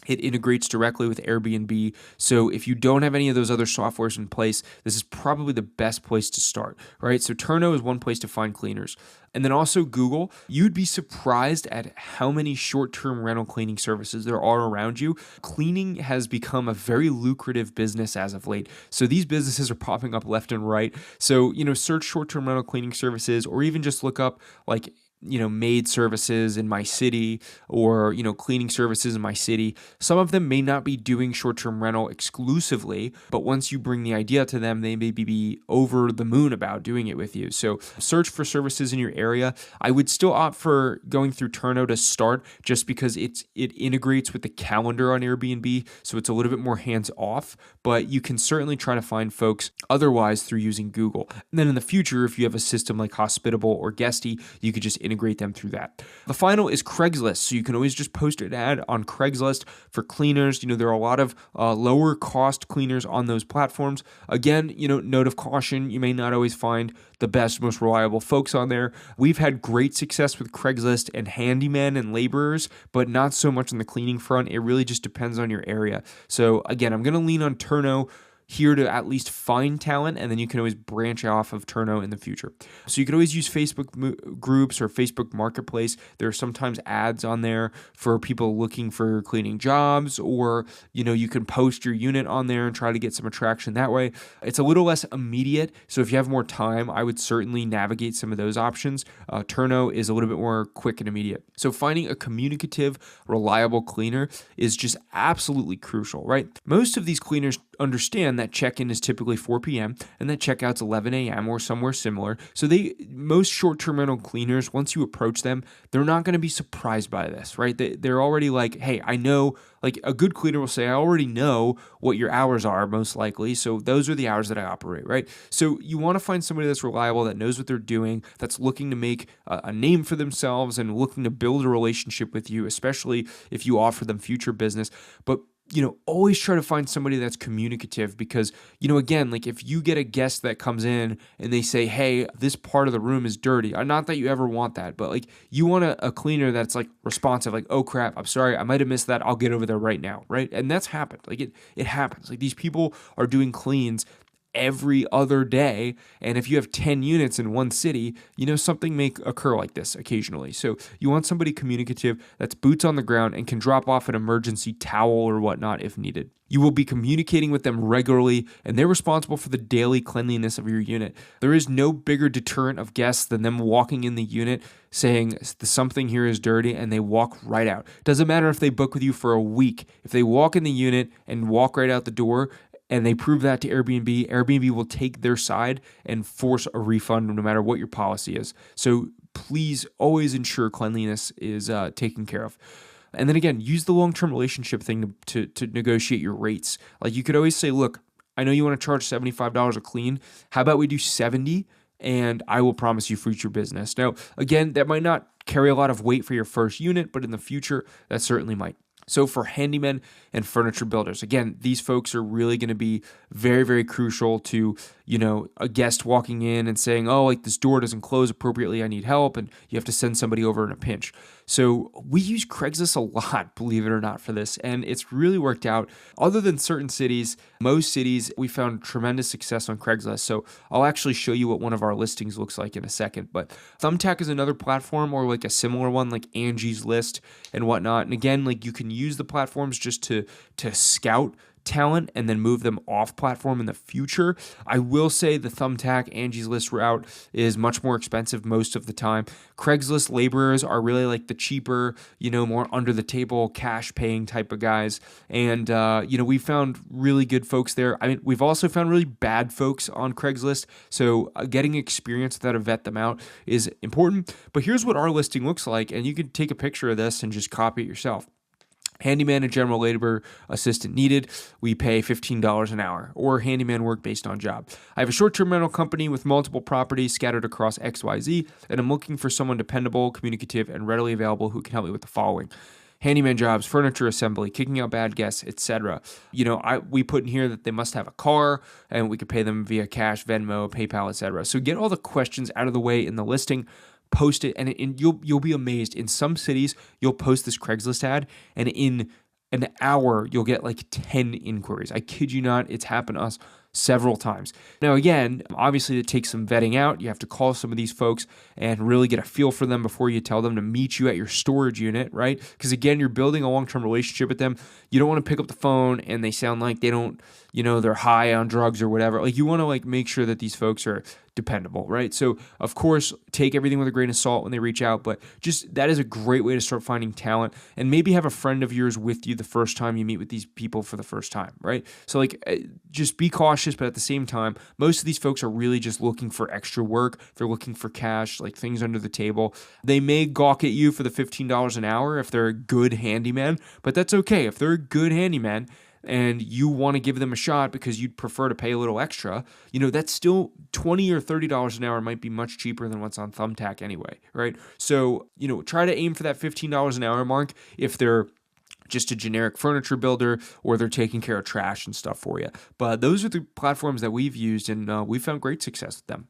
It integrates directly with Airbnb. So if you don't have any of those other softwares in place, this is probably the best place to start, right? So Turno is one place to find cleaners. And then also Google. You'd be surprised at how many short-term rental cleaning services there are around you. Cleaning has become a very lucrative business as of late. So these businesses are popping up left and right. So, search short-term rental cleaning services or even just look up like maid services in my city or, cleaning services in my city. Some of them may not be doing short-term rental exclusively, but once you bring the idea to them, they may be over the moon about doing it with you. So search for services in your area. I would still opt for going through Turno to start just because it integrates with the calendar on Airbnb. So it's a little bit more hands-off, but you can certainly try to find folks otherwise through using Google. And then in the future, if you have a system like Hospitable or Guesty, you could just integrate them through that. The final is Craigslist. So you can always just post an ad on Craigslist for cleaners. There are a lot of lower cost cleaners on those platforms. Again, note of caution, you may not always find the best, most reliable folks on there. We've had great success with Craigslist and handymen and laborers, but not so much on the cleaning front. It really just depends on your area. So again, I'm going to lean on Turno here to at least find talent, and then you can always branch off of Turno in the future. So you can always use Facebook groups or Facebook Marketplace. There are sometimes ads on there for people looking for cleaning jobs, or you can post your unit on there and try to get some attraction that way. It's a little less immediate, so if you have more time, I would certainly navigate some of those options. Turno is a little bit more quick and immediate. So finding a communicative, reliable cleaner is just absolutely crucial, right? Most of these cleaners understand that check-in is typically 4 p.m. and that checkout's 11 a.m. or somewhere similar. So most short-term rental cleaners, once you approach them, they're not going to be surprised by this, right? They're already like, hey, I know, like a good cleaner will say, I already know what your hours are most likely. So those are the hours that I operate, right? So you want to find somebody that's reliable, that knows what they're doing, that's looking to make a name for themselves and looking to build a relationship with you, especially if you offer them future business. But always try to find somebody that's communicative because, again, like if you get a guest that comes in and they say, hey, this part of the room is dirty. Not that you ever want that, but like you want a cleaner that's like responsive, like, oh crap, I'm sorry, I might have missed that. I'll get over there right now, right? And that's happened. Like it happens. Like these people are doing cleans every other day. And if you have 10 units in one city, something may occur like this occasionally. So you want somebody communicative that's boots on the ground and can drop off an emergency towel or whatnot if needed. You will be communicating with them regularly, and they're responsible for the daily cleanliness of your unit. There is no bigger deterrent of guests than them walking in the unit saying something here is dirty, and they walk right out. Doesn't matter if they book with you for a week. If they walk in the unit and walk right out the door, and they prove that to Airbnb, Airbnb will take their side and force a refund no matter what your policy is. So please always ensure cleanliness is taken care of. And then again, use the long-term relationship thing to negotiate your rates. Like you could always say, look, I know you want to charge $75 a clean. How about we do $70 and I will promise you future business. Now, again, that might not carry a lot of weight for your first unit, but in the future, that certainly might. So for handymen and furniture builders, again, these folks are really going to be very, very crucial to, a guest walking in and saying, oh, like this door doesn't close appropriately, I need help, and you have to send somebody over in a pinch. So we use Craigslist a lot, believe it or not, for this, and it's really worked out. Other than certain cities, most cities, we found tremendous success on Craigslist. So I'll actually show you what one of our listings looks like in a second. But Thumbtack is another platform, or like a similar one, like Angie's List and whatnot. And again, like you can use the platforms just to scout talent and then move them off platform in the future. I will say the Thumbtack Angie's List route is much more expensive most of the time. Craigslist laborers are really like the cheaper, more under the table cash paying type of guys. And, we found really good folks there. I mean, we've also found really bad folks on Craigslist. So getting experience with how to vet them out is important. But here's what our listing looks like. And you can take a picture of this and just copy it yourself. Handyman and general labor assistant needed. We pay $15 an hour, or handyman work based on job. I have a short-term rental company with multiple properties scattered across XYZ, and I'm looking for someone dependable, communicative, and readily available who can help me with the following: handyman jobs, furniture assembly, kicking out bad guests, etc. We put in here that they must have a car, and we could pay them via cash, Venmo, PayPal, etc. So get all the questions out of the way in the listing. Post it, and you'll be amazed. In some cities, you'll post this Craigslist ad, and in an hour, you'll get like 10 inquiries. I kid you not, it's happened to us several times. Now, again, obviously it takes some vetting out. You have to call some of these folks and really get a feel for them before you tell them to meet you at your storage unit, right? Because again, you're building a long-term relationship with them. You don't want to pick up the phone and they sound like they don't, they're high on drugs or whatever. Like you want to make sure that these folks are dependable, right? So of course, take everything with a grain of salt when they reach out, but just that is a great way to start finding talent, and maybe have a friend of yours with you the first time you meet with these people for the first time, right? So just be cautious, but at the same time, most of these folks are really just looking for extra work. They're looking for cash, like things under the table. They may gawk at you for the $15 an hour if they're a good handyman, but that's okay. If they're a good handyman and you want to give them a shot because you'd prefer to pay a little extra, that's still $20 or $30 an hour might be much cheaper than what's on Thumbtack anyway, right? So, try to aim for that $15 an hour mark if they're just a generic furniture builder or they're taking care of trash and stuff for you. But those are the platforms that we've used, and we found great success with them.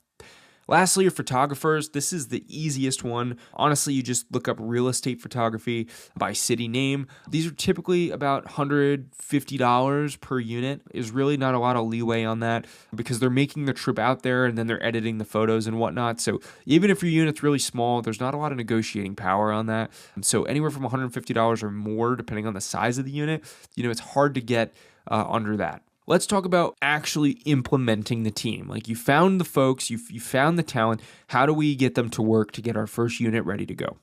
Lastly, your photographers. This is the easiest one. Honestly, you just look up real estate photography by city name. These are typically about $150 per unit. Is really not a lot of leeway on that because they're making the trip out there and then they're editing the photos and whatnot. So even if your unit's really small, there's not a lot of negotiating power on that. So anywhere from $150 or more, depending on the size of the unit, it's hard to get under that. Let's talk about actually implementing the team. Like you found the folks, you found the talent. How do we get them to work to get our first unit ready to go?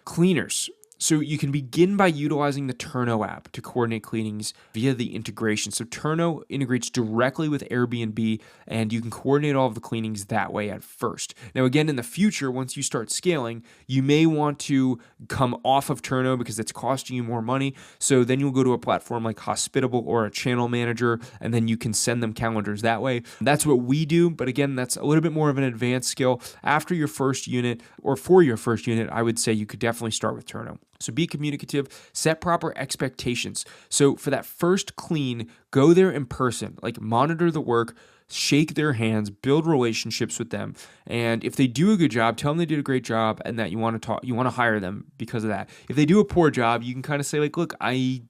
Cleaners. So you can begin by utilizing the Turno app to coordinate cleanings via the integration. So Turno integrates directly with Airbnb, and you can coordinate all of the cleanings that way at first. Now, again, in the future, once you start scaling, you may want to come off of Turno because it's costing you more money. So then you'll go to a platform like Hospitable or a channel manager, and then you can send them calendars that way. That's what we do. But again, that's a little bit more of an advanced skill. After your first unit, or for your first unit, I would say you could definitely start with Turno. So be communicative, set proper expectations. So for that first clean, go there in person, like monitor the work, shake their hands, build relationships with them. And if they do a good job, tell them they did a great job and that you want to hire them because of that. If they do a poor job, you can kind of say like, look, I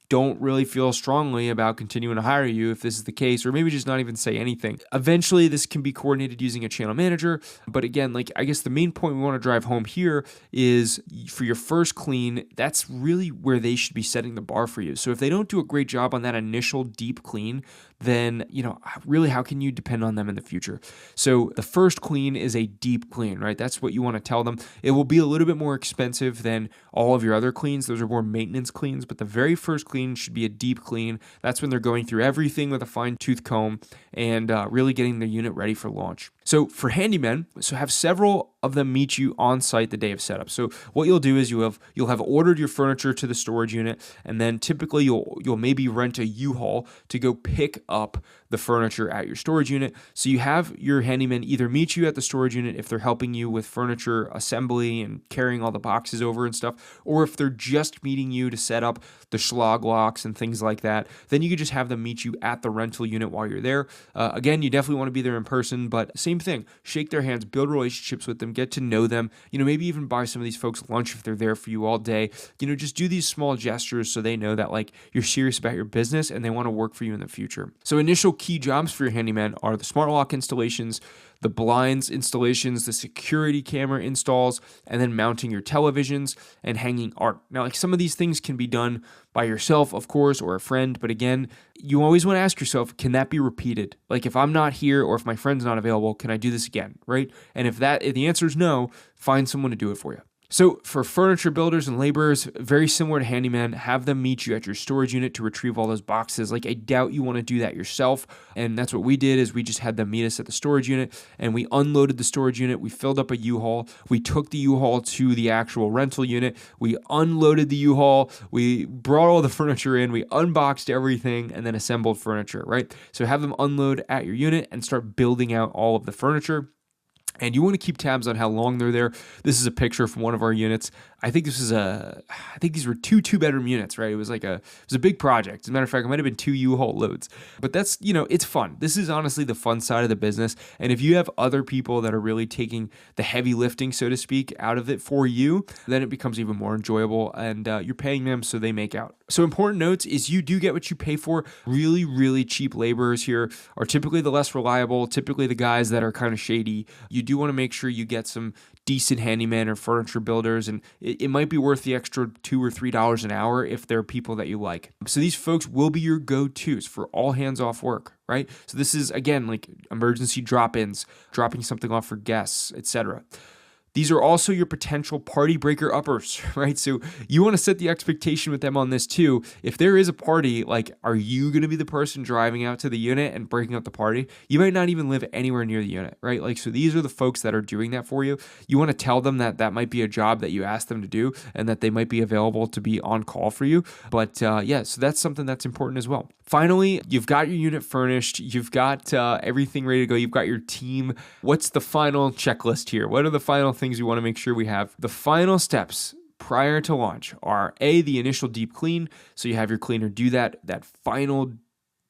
don't really feel strongly about continuing to hire you if this is the case, or maybe just not even say anything. Eventually, this can be coordinated using a channel manager. But again, I guess the main point we want to drive home here is for your first clean, that's really where they should be setting the bar for you. So if they don't do a great job on that initial deep clean, then, really how can you depend on them in the future? So the first clean is a deep clean, right? That's what you want to tell them. It will be a little bit more expensive than all of your other cleans. Those are more maintenance cleans, but the very first clean should be a deep clean. That's when they're going through everything with a fine-tooth comb and really getting the unit ready for launch. So for handymen, so have several of them meet you on site the day of setup. So what you'll do is you'll have ordered your furniture to the storage unit, and then typically you'll maybe rent a U-Haul to go pick up the furniture at your storage unit. So you have your handyman either meet you at the storage unit if they're helping you with furniture assembly and carrying all the boxes over and stuff, or if they're just meeting you to set up the schlag locks and things like that, then you could just have them meet you at the rental unit while you're there. Again, you definitely want to be there in person, but same thing, shake their hands, build relationships with them, get to know them, maybe even buy some of these folks lunch if they're there for you all day. Just do these small gestures so they know that like you're serious about your business and they want to work for you in the future. So initial key jobs for your handyman are the smart lock installations, the blinds installations, the security camera installs, and then mounting your televisions and hanging art. Now, like some of these things can be done by yourself, of course, or a friend. But again, you always want to ask yourself, can that be repeated? Like if I'm not here or if my friend's not available, can I do this again, right? And if the answer is no, find someone to do it for you. So for furniture builders and laborers, very similar to handyman, have them meet you at your storage unit to retrieve all those boxes. Like I doubt you want to do that yourself. And that's what we did is we just had them meet us at the storage unit and we unloaded the storage unit. We filled up a U-Haul. We took the U-Haul to the actual rental unit. We unloaded the U-Haul. We brought all the furniture in. We unboxed everything and then assembled furniture, right? So have them unload at your unit and start building out all of the furniture. And you want to keep tabs on how long they're there. This is a picture from one of our units. I think these were two bedroom units, right? It was a big project. As a matter of fact, it might have been 2 U-Haul loads. But that's, it's fun. This is honestly the fun side of the business. And if you have other people that are really taking the heavy lifting, so to speak, out of it for you, then it becomes even more enjoyable. And you're paying them so they make out. So important notes is you do get what you pay for. Really, really cheap laborers here are typically the less reliable, typically the guys that are kind of shady. You do want to make sure you get some decent handyman or furniture builders, and it might be worth the extra $2 or $3 an hour if they're people that you like. So these folks will be your go-tos for all hands off work, right? So this is, again, like emergency drop-ins, dropping something off for guests, etc. These are also your potential party breaker uppers, right? So you want to set the expectation with them on this too. If there is a party, like, are you going to be the person driving out to the unit and breaking up the party? You might not even live anywhere near the unit, right? Like, so these are the folks that are doing that for you. You want to tell them that that might be a job that you asked them to do and that they might be available to be on call for you. But yeah, so that's something that's important as well. Finally, you've got your unit furnished. You've got everything ready to go. You've got your team. What's the final checklist here? What are the final things we want to make sure we have? The final steps prior to launch are the initial deep clean. So you have your cleaner do that final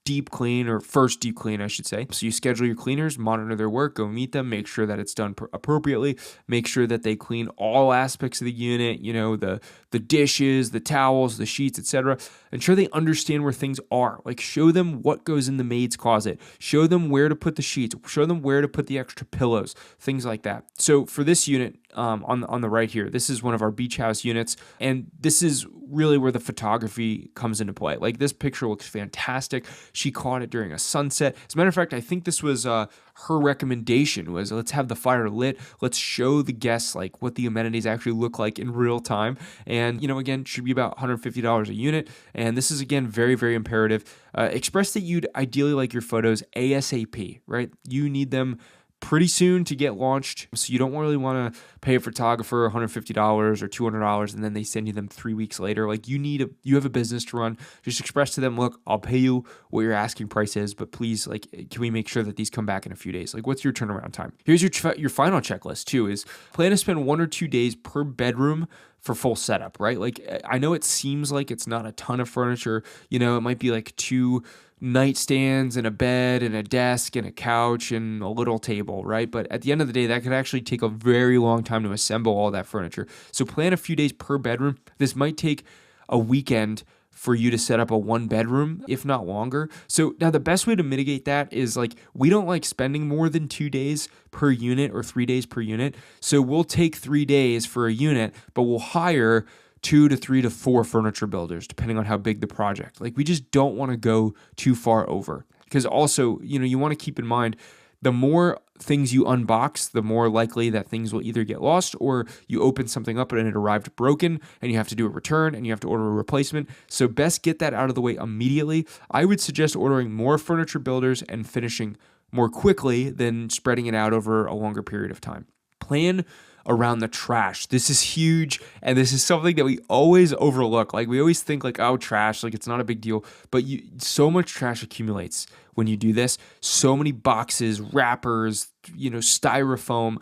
deep clean, or first deep clean, I should say. So you schedule your cleaners, monitor their work, go meet them, make sure that it's done appropriately, make sure that they clean all aspects of the unit, the dishes, the towels, the sheets, etc. Ensure they understand where things are. Like, show them what goes in the maid's closet, show them where to put the sheets, show them where to put the extra pillows, things like that. So for this unit, on the right here, this is one of our beach house units, and this is really where the photography comes into play. Like, this picture looks fantastic. She caught it during a sunset. As a matter of fact, I think this was her recommendation was, let's have the fire lit. Let's show the guests like what the amenities actually look like in real time. And, again, should be about $150 a unit. And this is, again, very, very imperative. Express that you'd ideally like your photos ASAP, right? You need them pretty soon to get launched. So you don't really want to pay a photographer $150 or $200 and then they send you them 3 weeks later. Like, you have a business to run. Just express to them, look, I'll pay you what your asking price is, but please, like, can we make sure that these come back in a few days? Like, what's your turnaround time? Here's your final checklist too, is plan to spend 1 or 2 days per bedroom for full setup, right? Like, I know it seems like it's not a ton of furniture. It might be like 2 nightstands and a bed and a desk and a couch and a little table, right? But at the end of the day, that could actually take a very long time to assemble all that furniture. So plan a few days per bedroom. This might take a weekend for you to set up a 1 bedroom, if not longer. So now the best way to mitigate that is, like, we don't like spending more than 2 days per unit or 3 days per unit. So we'll take 3 days for a unit, but we'll hire 2 to 3 to 4 furniture builders, depending on how big the project. Like, we just don't want to go too far over, because also, you want to keep in mind, the more things you unbox, the more likely that things will either get lost or you open something up and it arrived broken and you have to do a return and you have to order a replacement. So best get that out of the way immediately. I would suggest ordering more furniture builders and finishing more quickly than spreading it out over a longer period of time. Plan around the trash. This is huge, and this is something that we always overlook. Like, we always think like, oh, trash, like it's not a big deal, but so much trash accumulates when you do this. So many boxes, wrappers, styrofoam.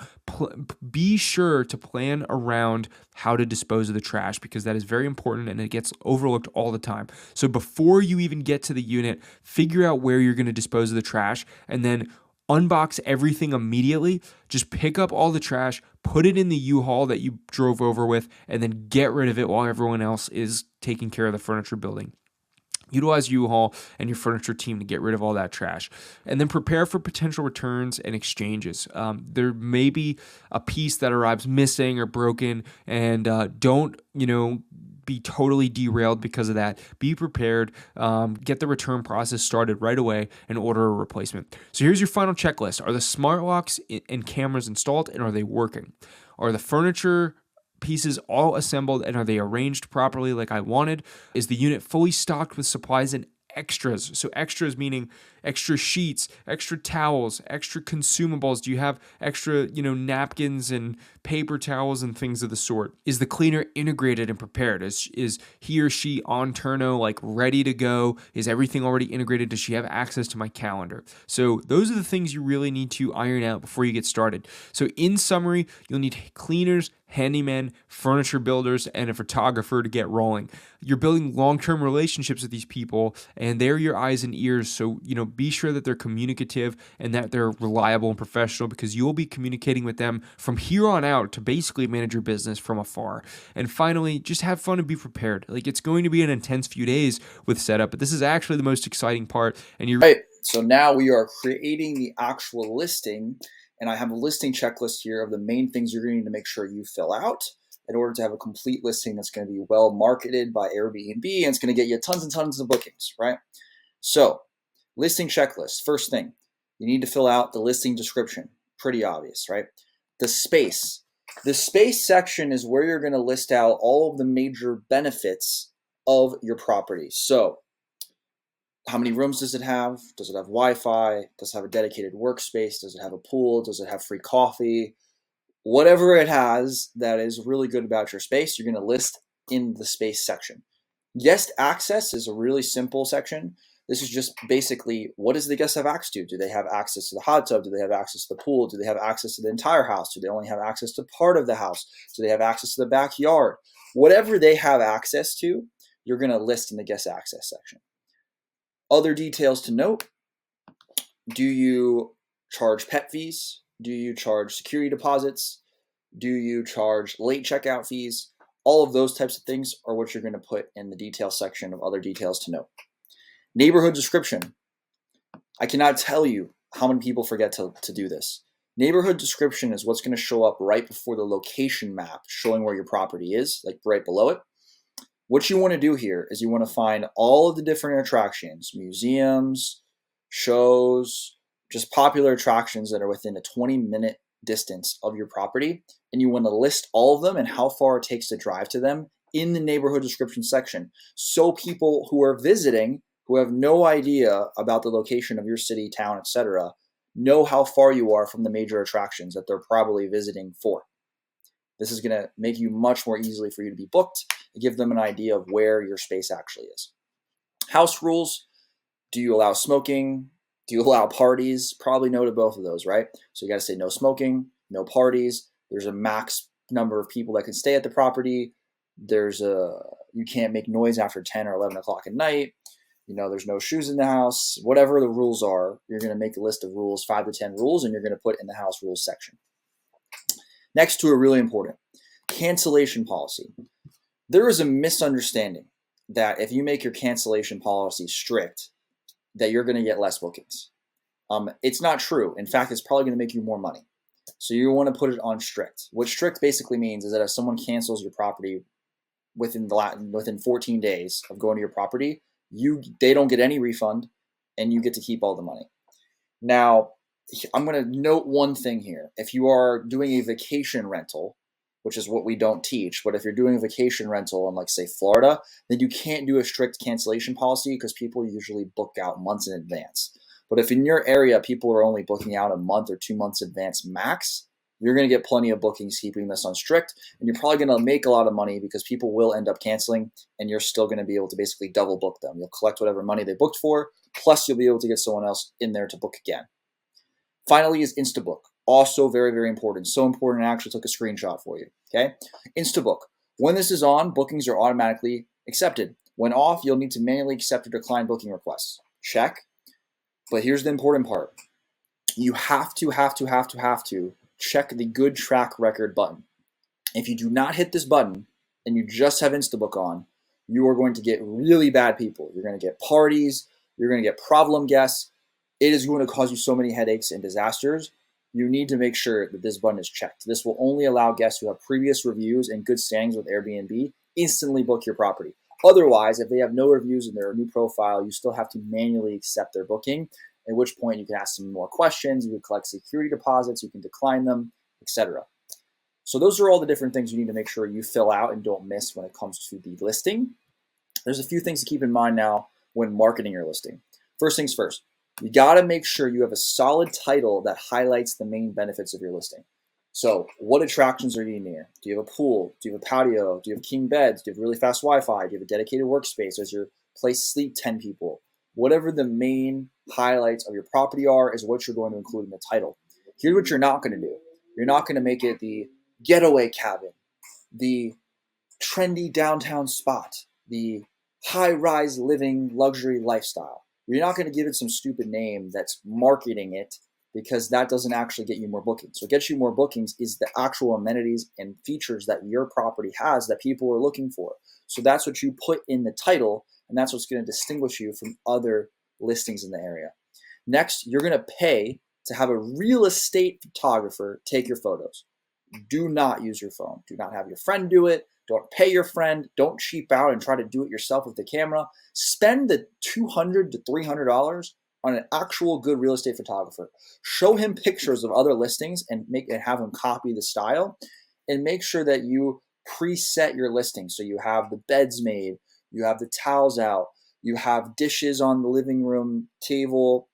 Be sure to plan around how to dispose of the trash, because that is very important and it gets overlooked all the time. So before you even get to the unit, figure out where you're going to dispose of the trash, and then unbox everything immediately. Just pick up all the trash, put it in the U-Haul that you drove over with, and then get rid of it while everyone else is taking care of the furniture building. Utilize U-Haul and your furniture team to get rid of all that trash, and then prepare for potential returns and exchanges. There may be a piece that arrives missing or broken, and don't be totally derailed because of that. Be prepared, get the return process started right away, and order a replacement. So here's your final checklist. Are the smart locks and cameras installed, and are they working? Are the furniture pieces all assembled, and are they arranged properly like I wanted? Is the unit fully stocked with supplies and extras? So extras meaning extra sheets, extra towels, extra consumables. Do you have extra, napkins and paper towels and things of the sort? Is the cleaner integrated and prepared? Is he or she on turno, like ready to go? Is everything already integrated? Does she have access to my calendar? So those are the things you really need to iron out before you get started. So in summary, you'll need cleaners, handymen, furniture builders, and a photographer to get rolling. You're building long-term relationships with these people, and they're your eyes and ears. So, be sure that they're communicative and that they're reliable and professional, because you'll be communicating with them from here on out to basically manage your business from afar. And finally, just have fun and be prepared. Like, it's going to be an intense few days with setup, but this is actually the most exciting part. And you're right. So now we are creating the actual listing, and I have a listing checklist here of the main things you're going to need to make sure you fill out in order to have a complete listing that's going to be well marketed by Airbnb, and it's going to get you tons and tons of bookings, right? So, listing checklist. First thing, you need to fill out the listing description. Pretty obvious, right? The space. The space section is where you're going to list out all of the major benefits of your property. So, how many rooms does it have? Does it have Wi-Fi? Does it have a dedicated workspace? Does it have a pool? Does it have free coffee? Whatever it has that is really good about your space, you're going to list in the space section. Guest access is a really simple section. This is just basically, what does the guest have access to? Do they have access to the hot tub? Do they have access to the pool? Do they have access to the entire house? Do they only have access to part of the house? Do they have access to the backyard? Whatever they have access to, you're going to list in the guest access section. Other details to note: do you charge pet fees? Do you charge security deposits? Do you charge late checkout fees? All of those types of things are what you're going to put in the detail section of other details to note. Neighborhood description. I cannot tell you how many people forget to do this. Neighborhood description is what's going to show up right before the location map showing where your property is, like right below it. What you want to do here is you want to find all of the different attractions, museums, shows, just popular attractions that are within a 20-minute distance of your property, and you want to list all of them and how far it takes to drive to them in the neighborhood description section, so people who are visiting, who have no idea about the location of your city, town, etc., know how far you are from the major attractions that they're probably visiting for. This is going to make you much more easily for you to be booked and give them an idea of where your space actually is. House rules. Do you allow smoking? Do you allow parties? Probably no to both of those, right? So you got to say no smoking, no parties. There's a max number of people that can stay at the property. You can't make noise after 10 or 11 o'clock at night. There's no shoes in the house. Whatever the rules are, you're going to make a list of rules, 5 to 10 rules, and you're going to put in the house rules section. Next to a really important, cancellation policy. There is a misunderstanding that if you make your cancellation policy strict, that you're going to get less bookings. It's not true. In fact, it's probably going to make you more money. So you want to put it on strict. What strict basically means is that if someone cancels your property within 14 days of going to your property, they don't get any refund, and you get to keep all the money. Now, I'm going to note one thing here. If you are doing a vacation rental, which is what we don't teach, but if you're doing a vacation rental in, like, say, Florida, then you can't do a strict cancellation policy because people usually book out months in advance. But if in your area people are only booking out a month or 2 months advance max, you're going to get plenty of bookings keeping this on strict, and you're probably going to make a lot of money because people will end up canceling, and you're still going to be able to basically double book them. You'll collect whatever money they booked for, plus you'll be able to get someone else in there to book again. Finally is Instabook. Also very, very important. So important I actually took a screenshot for you. Okay, Instabook. When this is on, bookings are automatically accepted. When off, you'll need to manually accept or decline booking requests. Check. But here's the important part. You have to check the good track record button. If you do not hit this button and you just have Instabook on, you are going to get really bad people. You're going to get parties. You're going to get problem guests. It is going to cause you so many headaches and disasters. You need to make sure that this button is checked. This will only allow guests who have previous reviews and good standings with Airbnb instantly book your property. Otherwise, if they have no reviews in their new profile, you still have to manually accept their booking, at which point you can ask them more questions, you can collect security deposits, you can decline them, etc. So those are all the different things you need to make sure you fill out and don't miss when it comes to the listing. There's a few things to keep in mind now when marketing your listing. First things first, you got to make sure you have a solid title that highlights the main benefits of your listing. So what attractions are you near? Do you have a pool? Do you have a patio? Do you have king beds? Do you have really fast Wi-Fi? Do you have a dedicated workspace? Does your place sleep 10 people? Whatever the main highlights of your property are is what you're going to include in the title. Here's what you're not going to do. You're not going to make it the getaway cabin, the trendy downtown spot, the high-rise living luxury lifestyle. You're not going to give it some stupid name that's marketing it, because that doesn't actually get you more bookings. What gets you more bookings is the actual amenities and features that your property has that people are looking for. So that's what you put in the title, and that's what's going to distinguish you from other listings in the area. Next, you're going to pay to have a real estate photographer take your photos. Do not use your phone. Do not have your friend do it. Don't pay your friend. Don't cheap out and try to do it yourself with the camera. Spend the $200 to $300 on an actual good real estate photographer. Show him pictures of other listings and have him copy the style, and make sure that you preset your listing. So you have the beds made, you have the towels out, you have dishes on the living room table,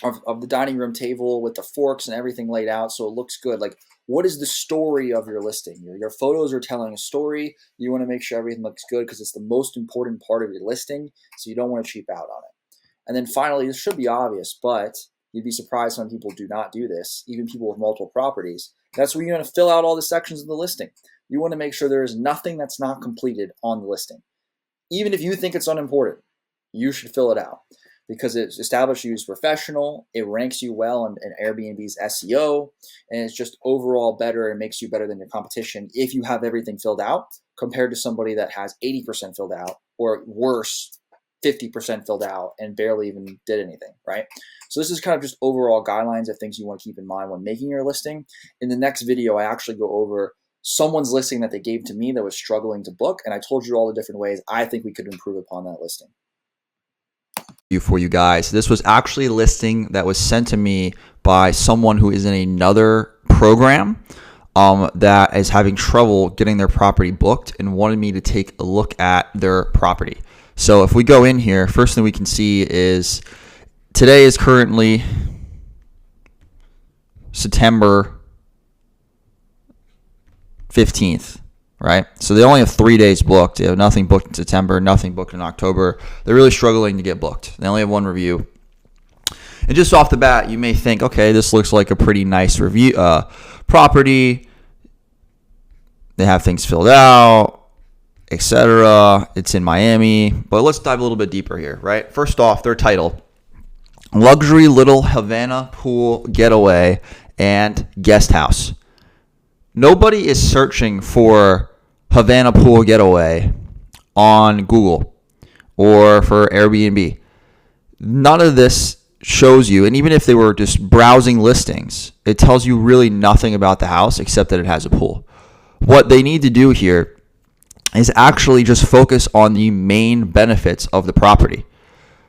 of the dining room table with the forks and everything laid out so it looks good. Like, what is the story of your listing? Your photos are telling a story. You want to make sure everything looks good because it's the most important part of your listing, so you don't want to cheap out on it. And then finally, this should be obvious, but you'd be surprised when people do not do this, even people with multiple properties. That's where you're going to fill out all the sections of the listing. You want to make sure there is nothing that's not completed on the listing. Even if you think it's unimportant, you should fill it out because it establishes you as professional, it ranks you well in Airbnb's SEO, and it's just overall better and makes you better than your competition if you have everything filled out compared to somebody that has 80% filled out, or worse, 50% filled out and barely even did anything, right? So this is kind of just overall guidelines of things you want to keep in mind when making your listing. In the next video, I actually go over someone's listing that they gave to me that was struggling to book, and I told you all the different ways I think we could improve upon that listing. For you guys, this was actually a listing that was sent to me by someone who is in another program that is having trouble getting their property booked and wanted me to take a look at their property. So if we go in here, first thing we can see is today is currently September 15th, right? So they only have 3 days booked. They have nothing booked in September, nothing booked in October. They're really struggling to get booked. They only have one review. And just off the bat, you may think, okay, this looks like a pretty nice review property. They have things filled out, etc. It's in Miami, but let's dive a little bit deeper here, right? First off, their title: Luxury Little Havana Pool Getaway and Guest House. Nobody is searching for Havana Pool Getaway on Google or for Airbnb. None of this shows you, and even if they were just browsing listings, it tells you really nothing about the house except that it has a pool. What they need to do here is actually just focus on the main benefits of the property.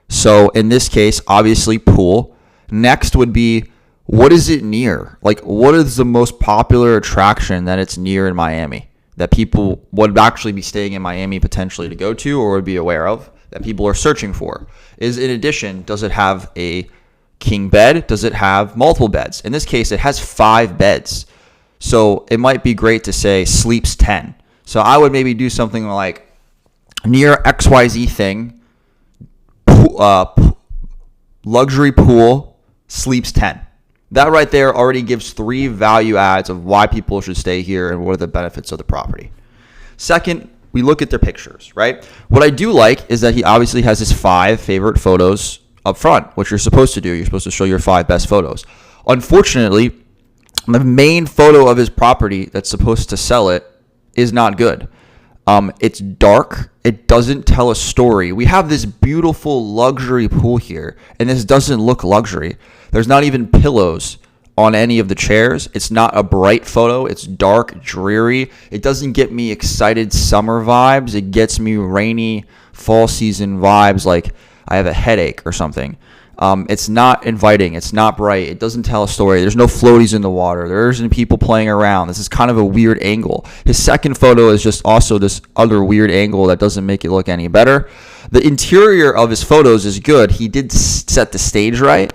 So in this case, obviously pool. Next would be, what is it near? Like, what is the most popular attraction that it's near in Miami that people would actually be staying in Miami potentially to go to or would be aware of that people are searching for? Is in addition, does it have a king bed? Does it have multiple beds? In this case, it has 5 beds. So it might be great to say sleeps 10. So I would maybe do something like near XYZ thing, luxury pool, sleeps 10. That right there already gives 3 value adds of why people should stay here and what are the benefits of the property. Second, we look at their pictures, right? What I do like is that he obviously has his 5 favorite photos up front, which you're supposed to do. You're supposed to show your 5 best photos. Unfortunately, the main photo of his property that's supposed to sell it is not good. It's dark. It doesn't tell a story. We have this beautiful luxury pool here, and this doesn't look luxury. There's not even pillows on any of the chairs. It's not a bright photo. It's dark, dreary. It doesn't get me excited summer vibes. It gets me rainy fall season vibes, like I have a headache or something. It's not inviting. It's not bright. It doesn't tell a story. There's no floaties in the water. There isn't people playing around. This is kind of a weird angle. His second photo is just also this other weird angle that doesn't make it look any better. The interior of his photos is good. He did set the stage right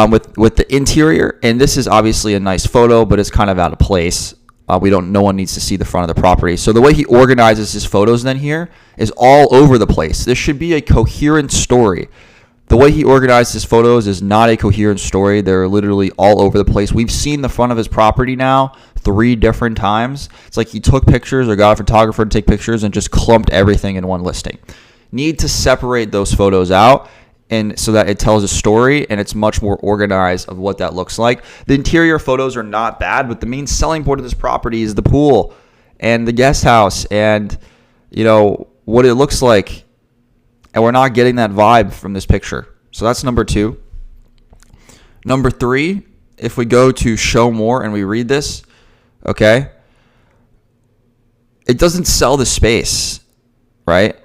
with the interior, and this is obviously a nice photo, but it's kind of out of place. No one needs to see the front of the property. So the way he organizes his photos then here is all over the place. This should be a coherent story. The way he organized his photos is not a coherent story. They're literally all over the place. We've seen the front of his property now 3 different times. It's like he took pictures or got a photographer to take pictures and just clumped everything in one listing. Need to separate those photos out and so that it tells a story and it's much more organized of what that looks like. The interior photos are not bad, but the main selling point of this property is the pool and the guest house and, what it looks like. And we're not getting that vibe from this picture. So that's number 2. Number 3, if we go to show more and we read this, okay, it doesn't sell the space, right?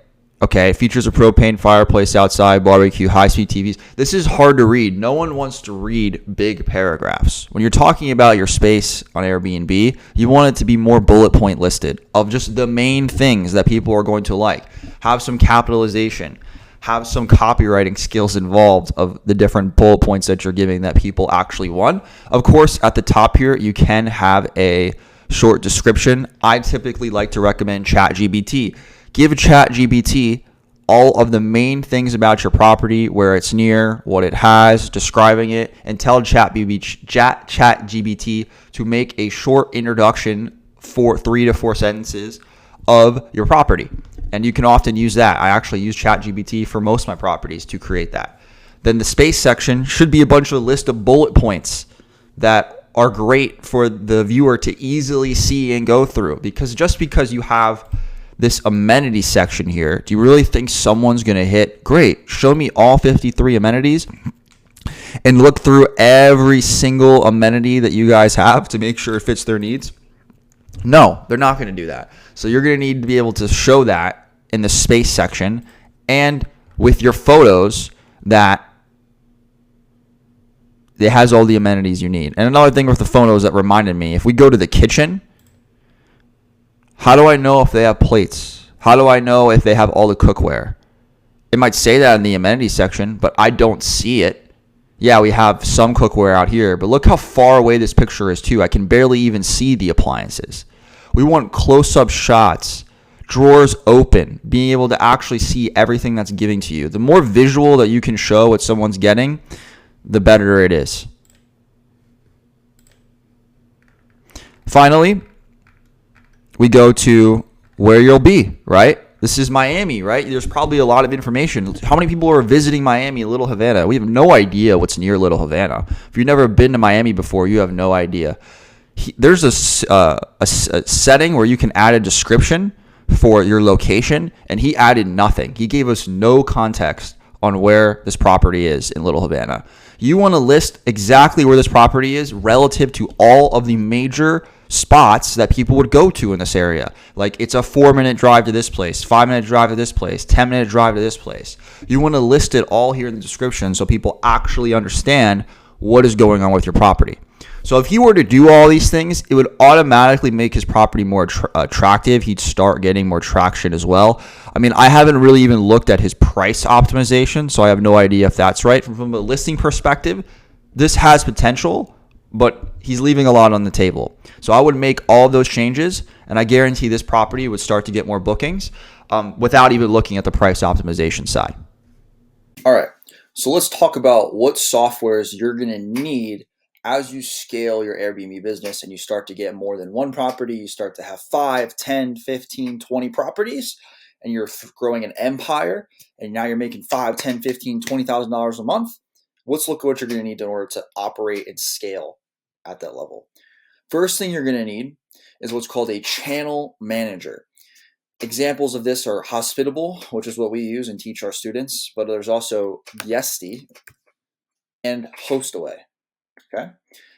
Okay, it features a propane fireplace outside, barbecue, high-speed TVs. This is hard to read. No one wants to read big paragraphs. When you're talking about your space on Airbnb, you want it to be more bullet point listed of just the main things that people are going to like. Have some capitalization. Have some copywriting skills involved of the different bullet points that you're giving that people actually want. Of course, at the top here, you can have a short description. I typically like to recommend ChatGPT. Give ChatGPT all of the main things about your property, where it's near, what it has, describing it, and tell ChatGPT to make a short introduction for 3 to 4 sentences of your property. And you can often use that. I actually use ChatGPT for most of my properties to create that. Then the space section should be a bunch of list of bullet points that are great for the viewer to easily see and go through. Because just because you have this amenity section here, do you really think someone's going to hit, great, show me all 53 amenities and look through every single amenity that you guys have to make sure it fits their needs? No, they're not going to do that. So you're going to need to be able to show that in the space section and with your photos that it has all the amenities you need. And another thing with the photos that reminded me, if we go to the kitchen, how do I know if they have plates? How do I know if they have all the cookware? It might say that in the amenities section, but I don't see it. Yeah, we have some cookware out here, but look how far away this picture is too. I can barely even see the appliances. We want close-up shots, drawers open, being able to actually see everything that's giving to you. The more visual that you can show what someone's getting, the better it is. Finally, we go to where you'll be, right? This is Miami, right? There's probably a lot of information. How many people are visiting Miami, Little Havana? We have no idea what's near Little Havana. If you've never been to Miami before, you have no idea. There's a setting where you can add a description for your location, and he added nothing. He gave us no context on where this property is in Little Havana. You want to list exactly where this property is relative to all of the major spots that people would go to in this area. Like it's a 4-minute drive to this place, 5-minute drive to this place, 10-minute drive to this place. You want to list it all here in the description so people actually understand what is going on with your property. So if he were to do all these things, it would automatically make his property more attractive. He'd start getting more traction as well. I mean, I haven't really even looked at his price optimization, so I have no idea if that's right. From a listing perspective, this has potential, but he's leaving a lot on the table. So I would make all of those changes, and I guarantee this property would start to get more bookings without even looking at the price optimization side. All right, so let's talk about what softwares you're going to need as you scale your Airbnb business and you start to get more than one property. You start to have 5, 10, 15, 20 properties, and you're growing an empire, and now you're making $5, $10, $15, $20,000 a month. Let's look at what you're going to need in order to operate and scale at that level. First thing you're going to need is what's called a channel manager. Examples of this are Hospitable, which is what we use and teach our students, but there's also Guesty and Hostaway. Okay.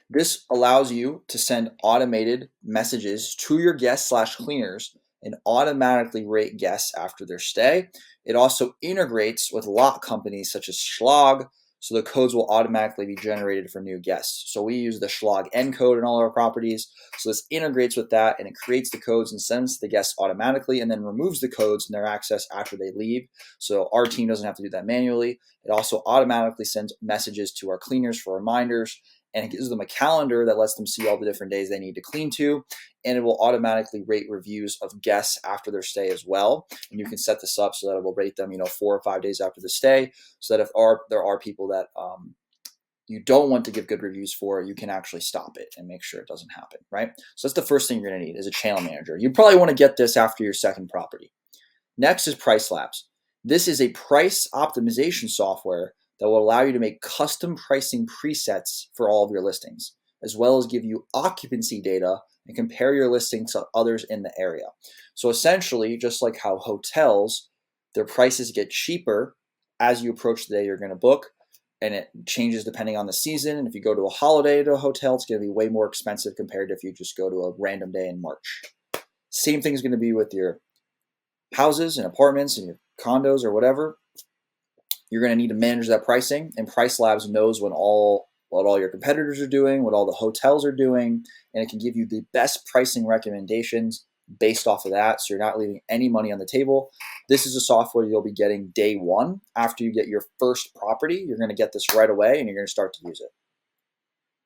This allows you to send automated messages to your guests/cleaners and automatically rate guests after their stay. It also integrates with lot companies such as Schlag, so the codes will automatically be generated for new guests. So we use the Schlag N code in all our properties. So this integrates with that, and it creates the codes and sends to the guests automatically, and then removes the codes in their access after they leave. So our team doesn't have to do that manually. It also automatically sends messages to our cleaners for reminders, and it gives them a calendar that lets them see all the different days they need to clean to, and it will automatically rate reviews of guests after their stay as well. And you can set this up so that it will rate them, 4 or 5 days after the stay, so that if there are people that you don't want to give good reviews for, you can actually stop it and make sure it doesn't happen, right? So that's the first thing you're going to need is a channel manager. You probably want to get this after your second property. Next is Price Labs. This is a price optimization software that will allow you to make custom pricing presets for all of your listings, as well as give you occupancy data and compare your listings to others in the area. So essentially, just like how hotels, their prices get cheaper as you approach the day you're going to book, and it changes depending on the season. And if you go to a holiday to a hotel, it's going to be way more expensive compared to if you just go to a random day in March. Same thing is going to be with your houses and apartments and your condos or whatever. You're going to need to manage that pricing, and Price Labs knows what all your competitors are doing, what all the hotels are doing, and it can give you the best pricing recommendations based off of that, so you're not leaving any money on the table. This is a software you'll be getting day one after you get your first property. You're going to get this right away, and you're going to start to use it.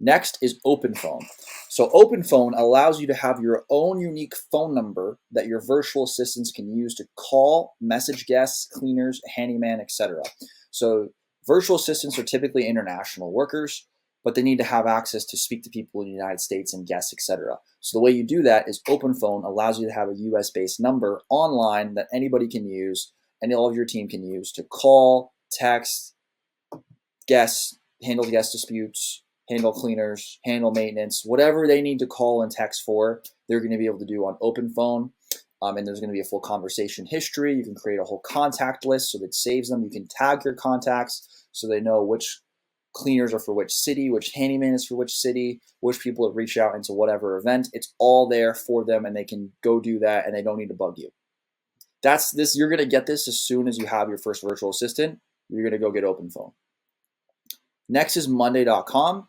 Next is OpenPhone. So OpenPhone allows you to have your own unique phone number that your virtual assistants can use to call, message guests, cleaners, handyman, etc. So virtual assistants are typically international workers, but they need to have access to speak to people in the United States and guests, etc. So the way you do that is OpenPhone allows you to have a US-based number online that anybody can use and all of your team can use to call, text, guests, handle guest disputes, handle cleaners, handle maintenance, whatever they need to call and text for, they're going to be able to do on OpenPhone. And there's going to be a full conversation history. You can create a whole contact list so that it saves them. You can tag your contacts so they know which cleaners are for which city, which handyman is for which city, which people have reached out into whatever event. It's all there for them, and they can go do that, and they don't need to bug you. That's this. You're going to get this as soon as you have your first virtual assistant. You're going to go get OpenPhone. Next is Monday.com.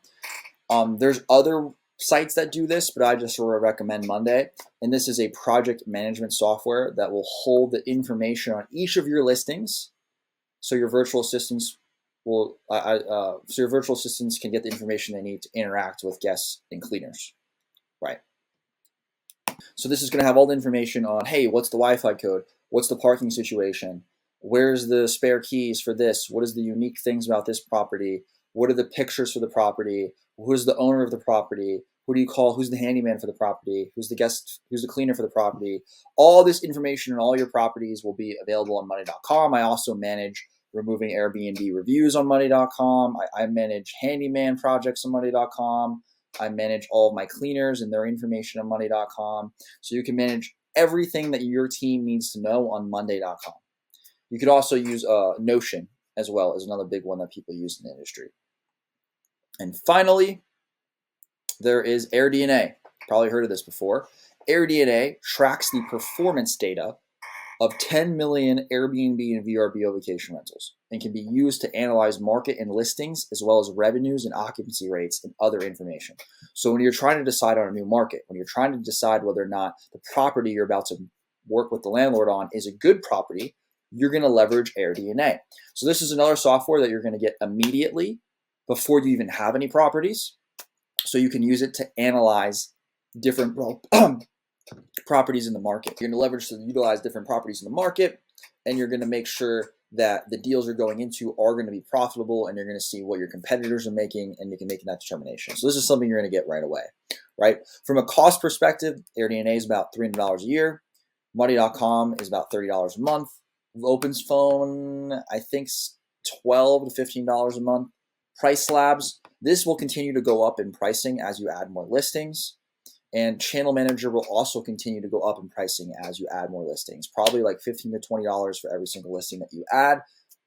There's other sites that do this, but I just sort of recommend Monday. And this is a project management software that will hold the information on each of your listings, so your virtual assistants will so your virtual assistants can get the information they need to interact with guests and cleaners, right? So this is going to have all the information on, hey, what's the Wi-Fi code? What's the parking situation? Where's the spare keys for this? What is the unique things about this property? What are the pictures for the property? Who's the owner of the property? Who do you call? Who's the handyman for the property? Who's the guest? Who's the cleaner for the property? All this information on all your properties will be available on Monday.com. I also manage removing Airbnb reviews on Monday.com. I manage handyman projects on Monday.com. I manage all of my cleaners and their information on Monday.com. So you can manage everything that your team needs to know on Monday.com. You could also use Notion as well as another big one that people use in the industry. And finally, there is AirDNA. Probably heard of this before. AirDNA tracks the performance data of 10 million Airbnb and VRBO vacation rentals and can be used to analyze market and listings as well as revenues and occupancy rates and other information. So when you're trying to decide on a new market, when you're trying to decide whether or not the property you're about to work with the landlord on is a good property, you're going to leverage AirDNA. So this is another software that you're going to get immediately before you even have any properties. So you can use it to analyze different properties in the market. You're going to leverage to utilize different properties in the market, and you're going to make sure that the deals you're going into are going to be profitable, and you're going to see what your competitors are making, and you can make that determination. So this is something you're going to get right away, right? From a cost perspective, AirDNA is about $300 a year. Money.com is about $30 a month. Opens Phone, I think, $12 to $15 a month. Price Labs, this will continue to go up in pricing as you add more listings. And Channel Manager will also continue to go up in pricing as you add more listings, probably like $15 to $20 for every single listing that you add.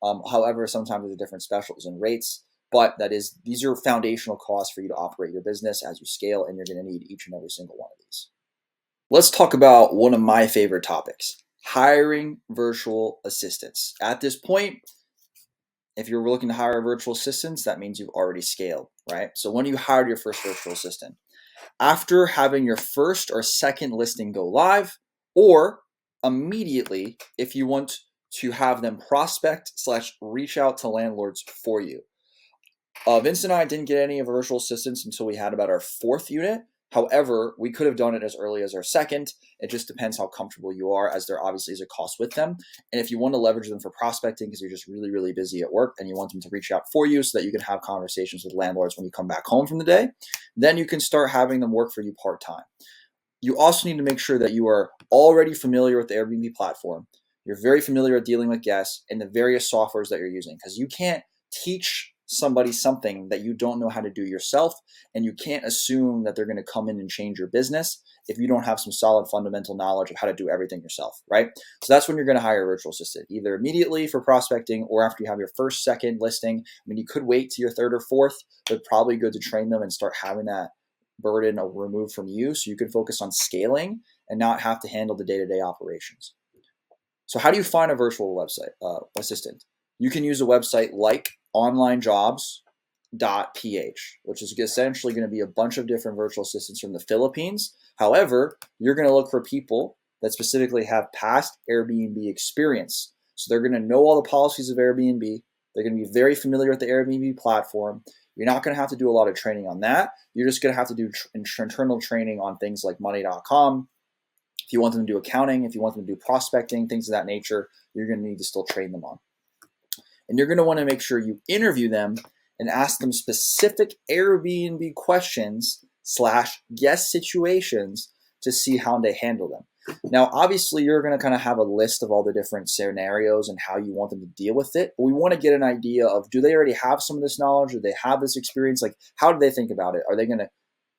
However, sometimes there's different specials and rates, but these are foundational costs for you to operate your business as you scale, and you're going to need each and every single one of these. Let's talk about one of my favorite topics, hiring virtual assistants. At this point, if you're looking to hire virtual assistants, that means you've already scaled, right? So when you hired your first virtual assistant, after having your first or second listing go live, or immediately if you want to have them prospect/reach out to landlords for you. Vince and I didn't get any virtual assistants until we had about our fourth unit. However, we could have done it as early as our second. It just depends how comfortable you are, as there obviously is a cost with them. And if you want to leverage them for prospecting because you're just really, really busy at work and you want them to reach out for you so that you can have conversations with landlords when you come back home from the day, then you can start having them work for you part-time. You also need to make sure that you are already familiar with the Airbnb platform. You're very familiar with dealing with guests and the various softwares that you're using, because you can't teach somebody something that you don't know how to do yourself, and you can't assume that they're going to come in and change your business if you don't have some solid fundamental knowledge of how to do everything yourself, right? So that's when you're going to hire a virtual assistant, either immediately for prospecting or after you have your first, second listing. I mean, you could wait to your third or fourth, but probably good to train them and start having that burden removed from you so you can focus on scaling and not have to handle the day-to-day operations. So how do you find a virtual website assistant? You can use a website like onlinejobs.ph, which is essentially going to be a bunch of different virtual assistants from the Philippines. However, you're going to look for people that specifically have past Airbnb experience. So they're going to know all the policies of Airbnb. They're going to be very familiar with the Airbnb platform. You're not going to have to do a lot of training on that. You're just going to have to do internal training on things like money.com. If you want them to do accounting, if you want them to do prospecting, things of that nature, you're going to need to still train them on. And you're going to want to make sure you interview them and ask them specific Airbnb questions / guest situations to see how they handle them. Now, obviously, you're going to kind of have a list of all the different scenarios and how you want them to deal with it. But we want to get an idea of, do they already have some of this knowledge? Do they have this experience? Like, how do they think about it? Are they going to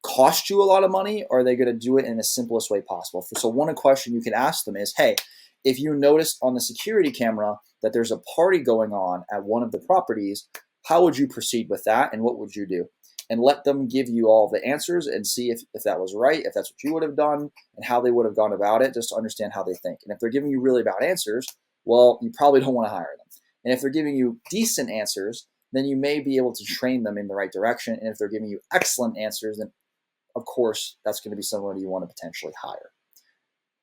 cost you a lot of money, or are they going to do it in the simplest way possible? So one question you can ask them is, hey, if you noticed on the security camera that there's a party going on at one of the properties, how would you proceed with that, and what would you do? And let them give you all the answers and see if that was right, if that's what you would have done, and how they would have gone about it, just to understand how they think. And if they're giving you really bad answers, well, you probably don't want to hire them. And if they're giving you decent answers, then you may be able to train them in the right direction. And if they're giving you excellent answers, then of course, that's going to be someone you want to potentially hire.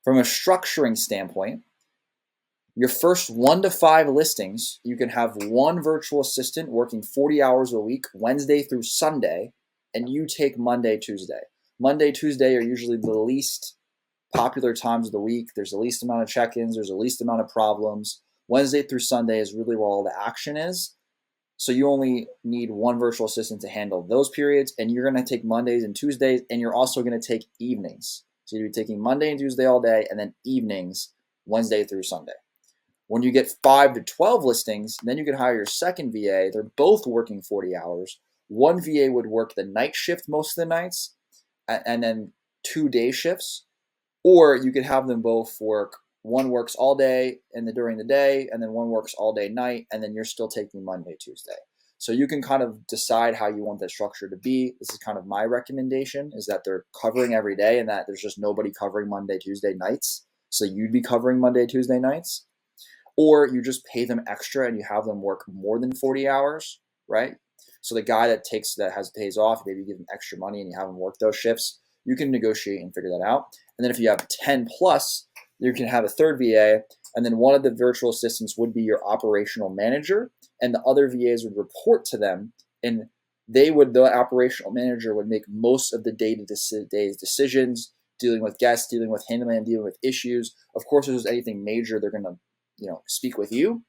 From a structuring standpoint, your first 1 to 5 listings, you can have one virtual assistant working 40 hours a week, Wednesday through Sunday, and you take Monday, Tuesday. Monday, Tuesday are usually the least popular times of the week. There's the least amount of check-ins. There's the least amount of problems. Wednesday through Sunday is really where all the action is. So you only need one virtual assistant to handle those periods, and you're going to take Mondays and Tuesdays, and you're also going to take evenings. So you'll be taking Monday and Tuesday all day, and then evenings, Wednesday through Sunday. When you get 5 to 12 listings, then you can hire your second VA. They're both working 40 hours. One VA would work the night shift most of the nights, and then 2 day shifts. Or you could have them both work. One works all day during the day, and then one works all day night, and then you're still taking Monday, Tuesday. So you can kind of decide how you want that structure to be. This is kind of my recommendation, is that they're covering every day and that there's just nobody covering Monday, Tuesday nights. so you'd be covering Monday, Tuesday nights, or you just pay them extra and you have them work more than 40 hours, right? So the guy that has days off, maybe you give them extra money and you have them work those shifts. You can negotiate and figure that out. And then if you have 10 plus, you can have a third VA, and then one of the virtual assistants would be your operational manager, and the other VAs would report to them, and the operational manager would make most of the day-to-day decisions, dealing with guests, dealing with handyman, dealing with issues. Of course, if there's anything major, they're going to, speak with you,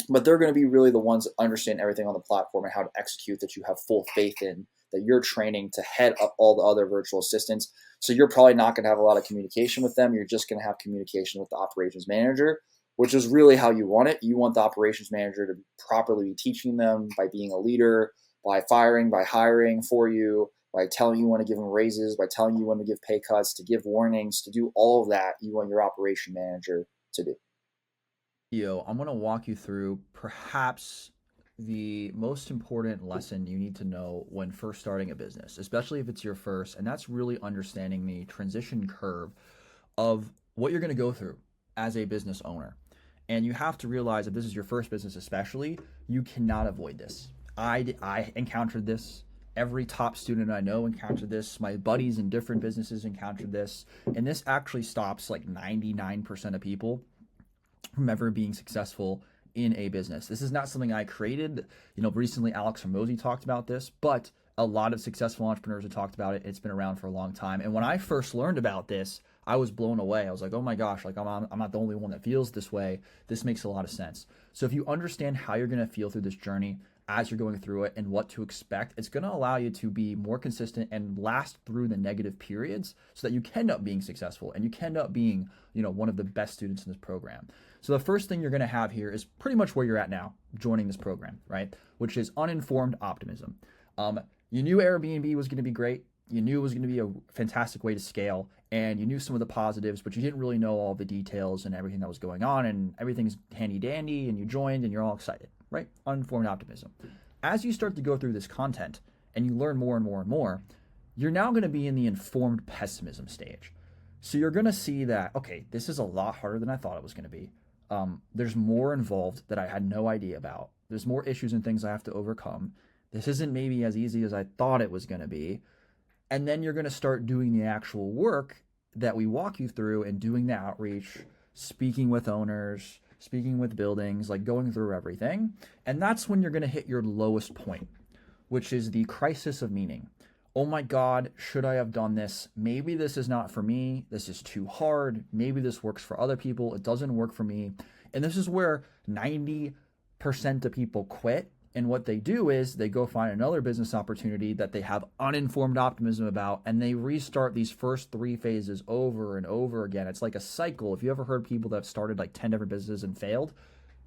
but they're going to be really the ones that understand everything on the platform and how to execute, that you have full faith in, that you're training to head up all the other virtual assistants. So you're probably not going to have a lot of communication with them. You're just going to have communication with the operations manager, which is really how you want it. You want the operations manager to properly be teaching them by being a leader, by firing, by hiring for you, by telling you when to give them raises, by telling you when to give pay cuts, to give warnings, to do all of that. You want your operation manager to do. I'm going to walk you through perhaps the most important lesson you need to know when first starting a business, especially if it's your first, and that's really understanding the transition curve of what you're going to go through as a business owner. And you have to realize if this is your first business especially, you cannot avoid this. I encountered this. Every top student I know encountered this. My buddies in different businesses encountered this. And this actually stops like 99% of people from ever being successful in a business. This is not something I created. Recently Alex Hormozy talked about this, but a lot of successful entrepreneurs have talked about it. It's been around for a long time. And when I first learned about this, I was blown away. I was like, oh my gosh, like I'm not the only one that feels this way. This makes a lot of sense. So if you understand how you're going to feel through this journey as you're going through it and what to expect, it's going to allow you to be more consistent and last through the negative periods so that you can end up being successful and you can end up being, one of the best students in this program. So the first thing you're going to have here is pretty much where you're at now, joining this program, right? Which is uninformed optimism. You knew Airbnb was going to be great. You knew it was going to be a fantastic way to scale, and you knew some of the positives, but you didn't really know all the details and everything that was going on, and everything's handy dandy, and you joined and you're all excited, right? Uninformed optimism. As you start to go through this content and you learn more and more and more, you're now going to be in the informed pessimism stage. So you're going to see that, okay, this is a lot harder than I thought it was going to be. There's more involved that I had no idea about. There's more issues and things I have to overcome. This isn't maybe as easy as I thought it was going to be. And then you're going to start doing the actual work that we walk you through and doing the outreach, speaking with owners, speaking with buildings, like going through everything. And that's when you're going to hit your lowest point, which is the crisis of meaning. Oh my God, should I have done this? Maybe this is not for me. This is too hard. Maybe this works for other people. It doesn't work for me. And this is where 90% of people quit. And what they do is they go find another business opportunity that they have uninformed optimism about, and they restart these first 3 phases over and over again. It's like a cycle. If you ever heard people that have started like 10 different businesses and failed,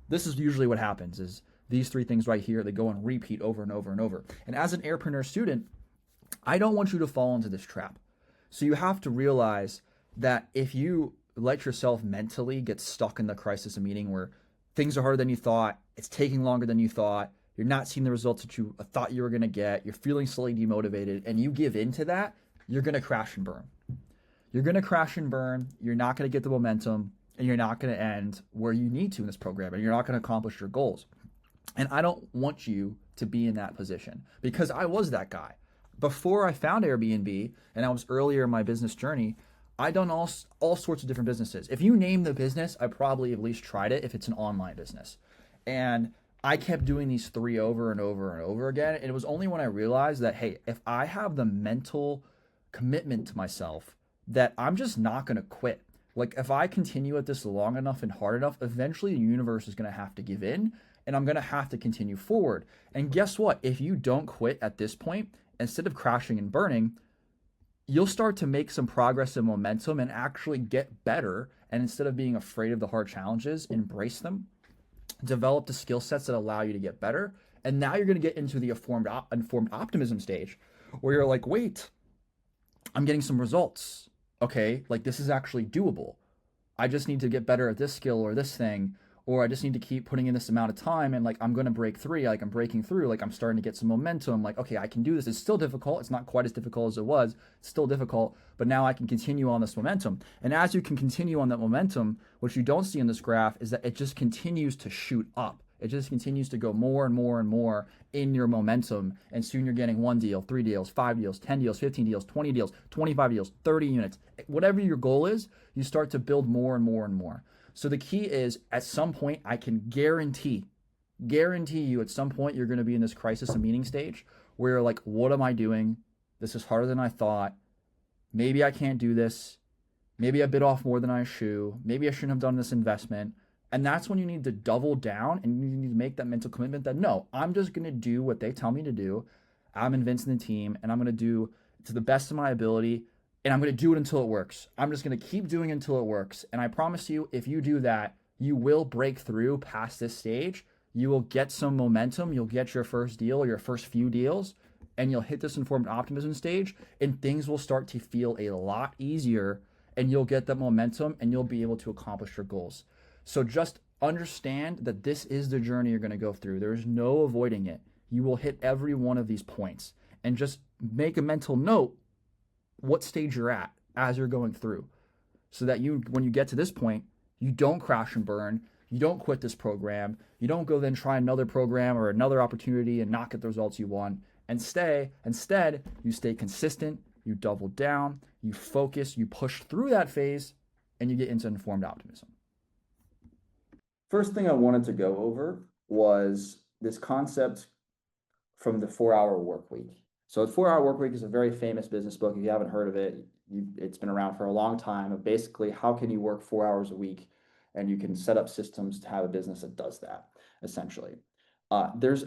this is usually what happens is these 3 things right here, they go and repeat over and over and over. And as an Airpreneur student, I don't want you to fall into this trap. So you have to realize that if you let yourself mentally get stuck in the crisis of meaning where things are harder than you thought, it's taking longer than you thought, you're not seeing the results that you thought you were going to get, you're feeling slightly demotivated, and you give into that, you're going to crash and burn. You're going to crash and burn, you're not going to get the momentum, and you're not going to end where you need to in this program, and you're not going to accomplish your goals. And I don't want you to be in that position because I was that guy. Before I found Airbnb, and I was earlier in my business journey, I done all sorts of different businesses. If you name the business, I probably at least tried it if it's an online business. And I kept doing these 3 over and over and over again. And it was only when I realized that, hey, if I have the mental commitment to myself that I'm just not going to quit. Like if I continue at this long enough and hard enough, eventually the universe is going to have to give in and I'm going to have to continue forward. And guess what? If you don't quit at this point, instead of crashing and burning, you'll start to make some progress and momentum and actually get better. And instead of being afraid of the hard challenges, embrace them. Develop the skill sets that allow you to get better. And now you're going to get into the informed optimism stage where you're like, wait, I'm getting some results. Okay, like this is actually doable. I just need to get better at this skill or this thing, or I just need to keep putting in this amount of time and like I'm going to break 3, like I'm breaking through, like I'm starting to get some momentum, like okay, I can do this. It's still difficult. It's not quite as difficult as it was. It's still difficult, but now I can continue on this momentum. And as you can continue on that momentum, what you don't see in this graph is that it just continues to shoot up. It just continues to go more and more and more in your momentum. And soon you're getting 1 deal, 3 deals, 5 deals, 10 deals, 15 deals, 20 deals, 25 deals, 30 units. Whatever your goal is, you start to build more and more and more. So the key is at some point, I can guarantee you at some point you're going to be in this crisis and meaning stage where you're like, what am I doing? This is harder than I thought. Maybe I can't do this. Maybe I bit off more than I should. Maybe I shouldn't have done this investment. And that's when you need to double down and you need to make that mental commitment that no, I'm just going to do what they tell me to do. I'm invincing the team and I'm going to do to the best of my ability and I'm going to do it until it works. I'm just going to keep doing it until it works. And I promise you, if you do that, you will break through past this stage. You will get some momentum. You'll get your first deal, your first few deals, and you'll hit this informed optimism stage and things will start to feel a lot easier and you'll get that momentum and you'll be able to accomplish your goals. So just understand that this is the journey you're going to go through. There is no avoiding it. You will hit every one of these points and just make a mental note what stage you're at as you're going through so that you, when you get to this point, you don't crash and burn. You don't quit this program. You don't go then try another program or another opportunity and not get the results you want. Instead, you stay consistent, you double down, you focus, you push through that phase, and you get into informed optimism. First thing I wanted to go over was this concept from the 4-Hour Work Week. So the 4-Hour Work Week is a very famous business book. If you haven't heard of it, it's been around for a long time. Of basically, how can you work 4 hours a week and you can set up systems to have a business that does that, essentially. There's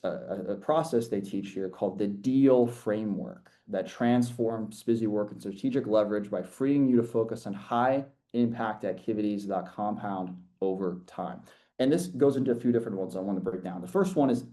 a process they teach here called the deal framework that transforms busy work and strategic leverage by freeing you to focus on high impact activities that compound over time. And this goes into a few different ones I want to break down. The first one is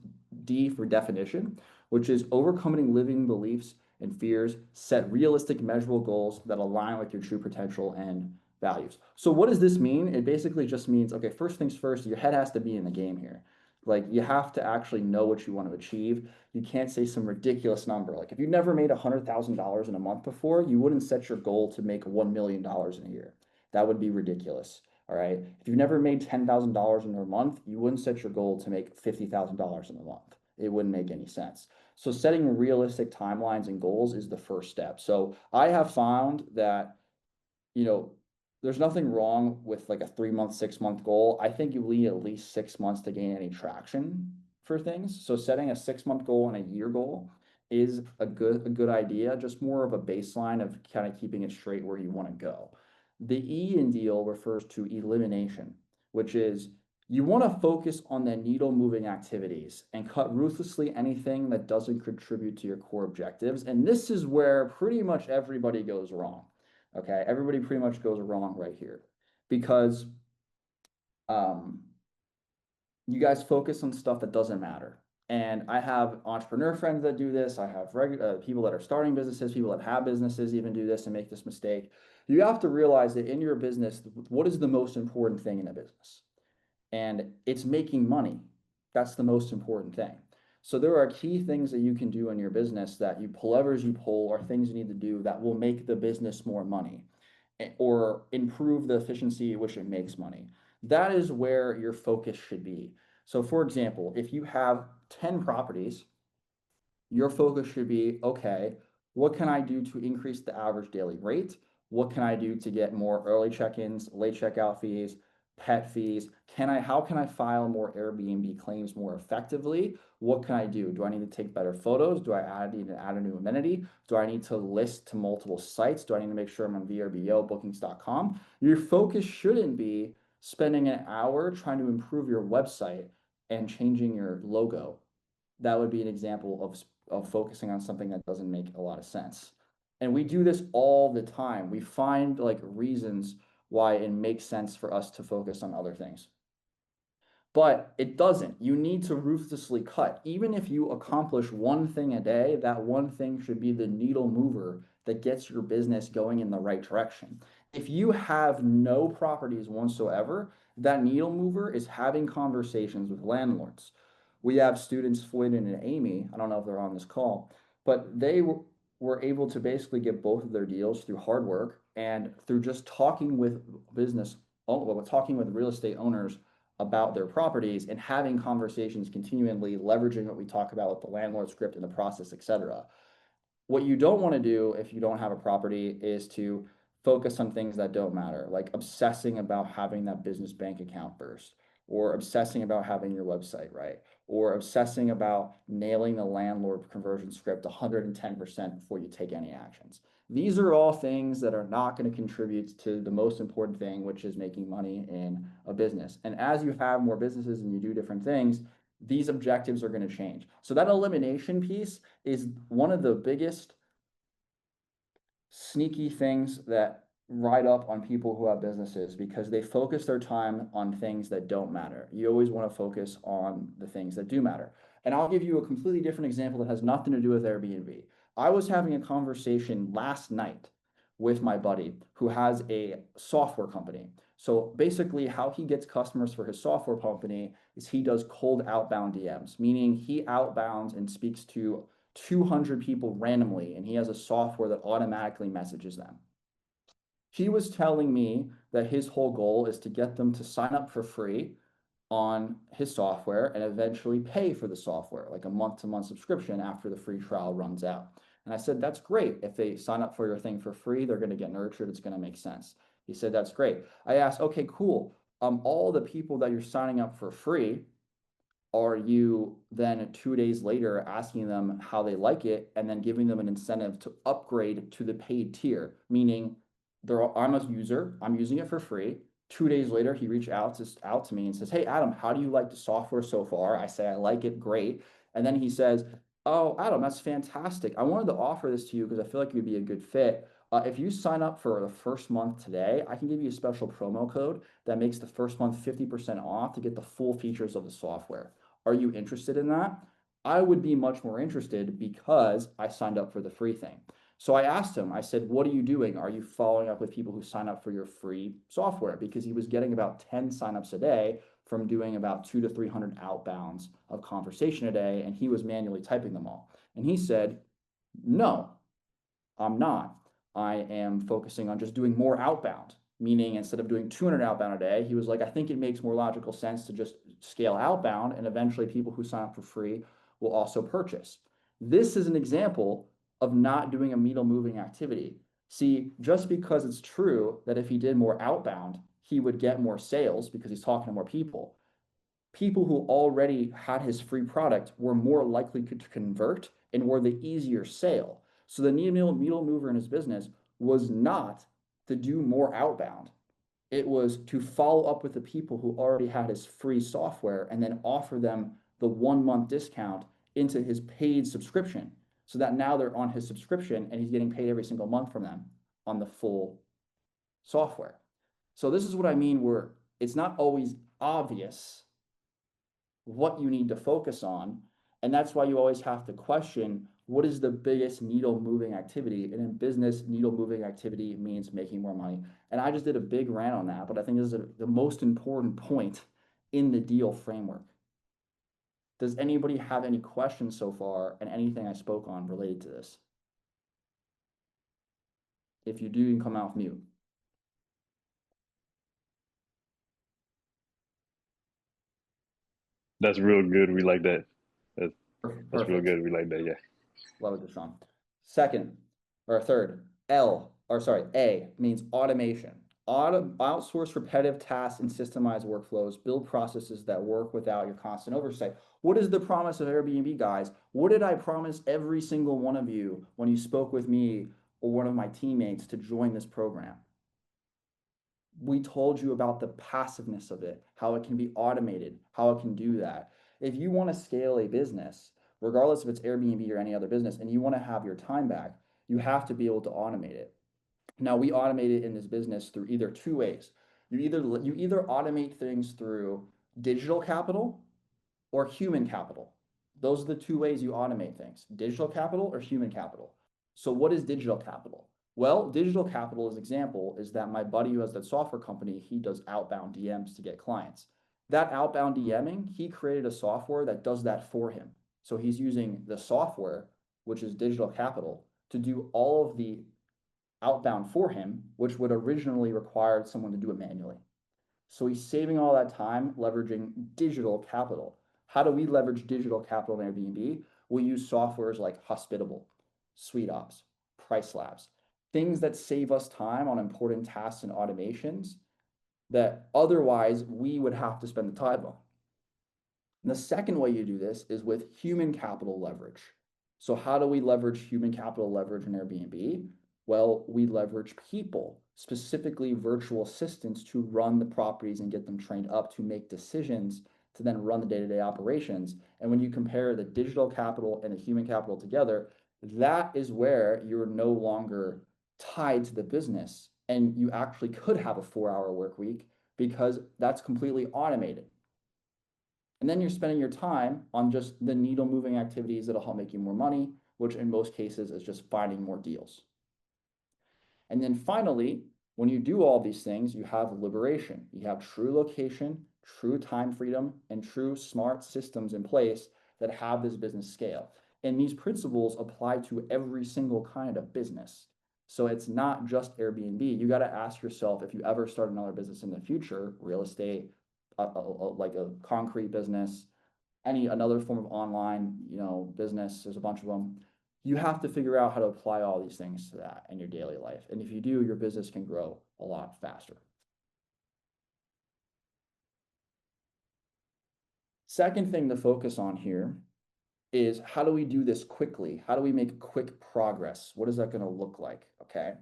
D for definition, which is overcoming limiting beliefs and fears, set realistic measurable goals that align with your true potential and values. So what does this mean? It basically just means, okay, first things first, your head has to be in the game here. Like you have to actually know what you want to achieve. You can't say some ridiculous number. Like if you never made $100,000 in a month before, you wouldn't set your goal to make $1 million in a year. That would be ridiculous. All right. If you've never made $10,000 in a month, you wouldn't set your goal to make $50,000 in a month. It wouldn't make any sense. So setting realistic timelines and goals is the first step. So I have found that, there's nothing wrong with like a 3-month, 6-month goal. I think you need at least 6 months to gain any traction for things. So setting a 6-month goal and a year goal is a good idea, just more of a baseline of kind of keeping it straight where you want to go. The E in deal refers to elimination, which is you want to focus on the needle moving activities and cut ruthlessly anything that doesn't contribute to your core objectives. And this is where pretty much everybody goes wrong. Okay, everybody pretty much goes wrong right here because you guys focus on stuff that doesn't matter. And I have entrepreneur friends that do this. I have people that are starting businesses, people that have businesses even do this and make this mistake. You have to realize that in your business, what is the most important thing in a business? And it's making money. That's the most important thing. So there are key things that you can do in your business that you pull levers you pull or things you need to do that will make the business more money or improve the efficiency at which it makes money. That is where your focus should be. So for example, if you have 10 properties, your focus should be, okay, what can I do to increase the average daily rate? What can I do to get more early check-ins, late checkout fees, pet fees? How can I file more Airbnb claims more effectively? What can I do? Do I need to take better photos? Do I need to add a new amenity? Do I need to list to multiple sites? Do I need to make sure I'm on VRBO, bookings.com? Your focus shouldn't be spending an hour trying to improve your website and changing your logo. That would be an example of focusing on something that doesn't make a lot of sense. And we do this all the time. We find like reasons why it makes sense for us to focus on other things. But it doesn't. You need to ruthlessly cut. Even if you accomplish one thing a day, that one thing should be the needle mover that gets your business going in the right direction. If you have no properties whatsoever, that needle mover is having conversations with landlords. We have students, Floyd and Amy, I don't know if they're on this call, but were able to basically get both of their deals through hard work and through just talking with talking with real estate owners about their properties and having conversations continually, leveraging what we talk about with the landlord script and the process, etc. What you don't want to do if you don't have a property is to focus on things that don't matter, like obsessing about having that business bank account first, or obsessing about having your website right, or obsessing about nailing the landlord conversion script 110% before you take any actions. These are all things that are not going to contribute to the most important thing, which is making money in a business. And as you have more businesses and you do different things, these objectives are going to change. So that elimination piece is one of the biggest sneaky things that ride up on people who have businesses because they focus their time on things that don't matter. You always want to focus on the things that do matter. And I'll give you a completely different example that has nothing to do with Airbnb. I was having a conversation last night with my buddy who has a software company. So basically, how he gets customers for his software company is he does cold outbound DMs, meaning he outbounds and speaks to 200 people randomly, and he has a software that automatically messages them. He was telling me that his whole goal is to get them to sign up for free on his software and eventually pay for the software, like a month-to-month subscription after the free trial runs out. And I said, that's great. If they sign up for your thing for free, they're going to get nurtured. It's going to make sense. He said, that's great. I asked, okay, cool. All the people that you're signing up for free, are you then 2 days later asking them how they like it and then giving them an incentive to upgrade to the paid tier? Meaning, I'm a user, I'm using it for free. 2 days later, he reached out to me and says, "Hey, Adam, how do you like the software so far?" I say, "I like it great." And then he says, "Oh, Adam, that's fantastic. I wanted to offer this to you because I feel like you'd be a good fit. If you sign up for the first month today, I can give you a special promo code that makes the first month 50% off to get the full features of the software. Are you interested in that?" I would be much more interested because I signed up for the free thing. So I asked him, I said, "What are you doing? Are you following up with people who sign up for your free software?" Because he was getting about 10 signups a day from doing about 200 to 300 outbounds of conversation a day, and he was manually typing them all. And he said, "No, I'm not. I am focusing on just doing more outbound, meaning instead of doing 200 outbound a day, he was like, I think it makes more logical sense to just scale outbound and eventually people who sign up for free will also purchase." This is an example of not doing a needle moving activity. See, just because it's true that if he did more outbound, he would get more sales because he's talking to more people, people who already had his free product were more likely to convert and were the easier sale. So the needle mover in his business was not to do more outbound. It was to follow up with the people who already had his free software and then offer them the 1 month discount into his paid subscription so that now they're on his subscription and he's getting paid every single month from them on the full software. So this is what I mean where it's not always obvious what you need to focus on. And that's why you always have to question what is the biggest needle moving activity. And in business, needle moving activity means making more money. And I just did a big rant on that, but I think this is the most important point in the deal framework. Does anybody have any questions so far and anything I spoke on related to this? If you do, you can come off mute. That's real good. We like that. That's that's real Perfect. good. We like that. Yeah. Love it, Deshaun. Second, or third, A means automation. Outsource repetitive tasks and systemize workflows, build processes that work without your constant oversight. What is the promise of Airbnb, guys? What did I promise every single one of you when you spoke with me or one of my teammates to join this program? We told you about the passiveness of it, how it can be automated, how it can do that. If you want to scale a business, regardless if it's Airbnb or any other business, and you want to have your time back, you have to be able to automate it. Now we automate it in this business through either two ways. You either automate things through digital capital or human capital. Those are the two ways you automate things, digital capital or human capital. So what is digital capital? Well, digital capital, as an example, is that my buddy who has that software company, he does outbound DMs to get clients. That outbound DMing, he created a software that does that for him. So he's using the software, which is digital capital, to do all of the outbound for him, which would originally require someone to do it manually. So he's saving all that time leveraging digital capital. How do we leverage digital capital in Airbnb? We use softwares like Hospitable, SuiteOps, Price Labs, things that save us time on important tasks and automations that otherwise we would have to spend the time on. And the second way you do this is with human capital leverage. So how do we leverage human capital leverage in Airbnb? Well, we leverage people, specifically virtual assistants, to run the properties and get them trained up to make decisions to then run the day-to-day operations. And when you compare the digital capital and the human capital together, that is where you're no longer tied to the business. And you actually could have a 4-hour work week because that's completely automated. And then you're spending your time on just the needle moving activities that'll help make you more money, which in most cases is just finding more deals. And then finally, when you do all these things, you have liberation. You have true location, true time freedom, and true smart systems in place that have this business scale. And these principles apply to every single kind of business. So it's not just Airbnb. You got to ask yourself, if you ever start another business in the future, real estate, like a concrete business, another form of online, business, there's a bunch of them. You have to figure out how to apply all these things to that in your daily life. And if you do, your business can grow a lot faster. Second thing to focus on here is, how do we do this quickly? How do we make quick progress? What is that going to look like? Okay.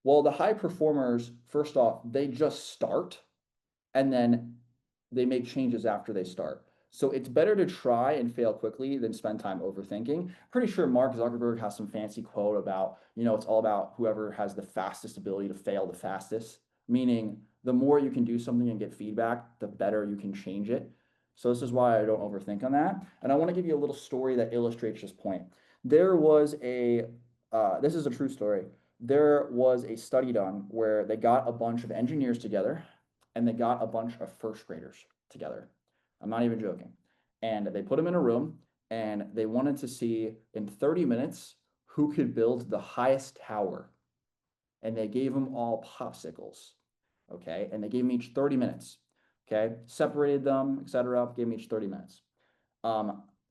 Well, the high performers, first off, they just start and then they make changes after they start. So it's better to try and fail quickly than spend time overthinking. Pretty sure Mark Zuckerberg has some fancy quote about, it's all about whoever has the fastest ability to fail the fastest, meaning the more you can do something and get feedback, the better you can change it. So this is why I don't overthink on that. And I want to give you a little story that illustrates this point. There was this is a true story. There was a study done where they got a bunch of engineers together and they got a bunch of first graders together. I'm not even joking. And they put them in a room and they wanted to see in 30 minutes who could build the highest tower. And they gave them all popsicles. Okay. And they gave them each 30 minutes. Okay. Separated them, etc. Gave them each 30 minutes.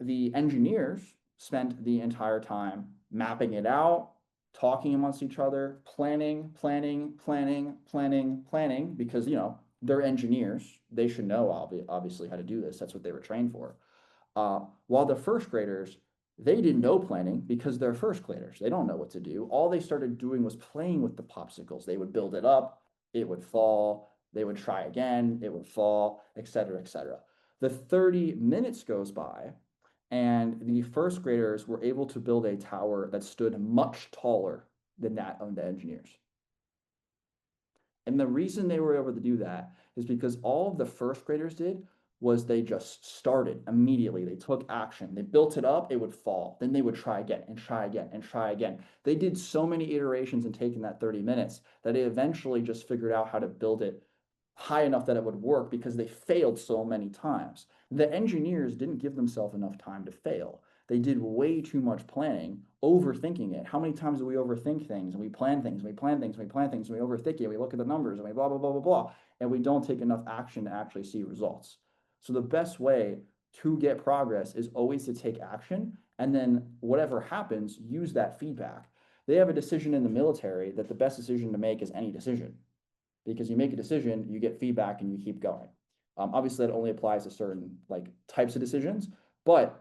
The engineers spent the entire time mapping it out, talking amongst each other, planning, because, they're engineers. They should know, obviously, how to do this. That's what they were trained for. While the first graders, they didn't know planning because they're first graders. They don't know what to do. All they started doing was playing with the popsicles. They would build it up, it would fall, they would try again, it would fall, etc., etc. The 30 minutes goes by, and the first graders were able to build a tower that stood much taller than that of the engineers. And the reason they were able to do that is because all of the first graders did was they just started immediately. They took action. They built it up, it would fall. Then they would try again and try again and try again. They did so many iterations in taking that 30 minutes that they eventually just figured out how to build it high enough that it would work because they failed so many times. The engineers didn't give themselves enough time to fail. They did way too much planning, overthinking it. How many times do we overthink things and we plan things and we plan things and we plan things and we overthink it, we look at the numbers and we blah, blah, blah, blah, blah, and we don't take enough action to actually see results. So the best way to get progress is always to take action, and then whatever happens, use that feedback. They have a decision in the military that the best decision to make is any decision, because you make a decision, you get feedback, and you keep going. Obviously, that only applies to certain types of decisions, but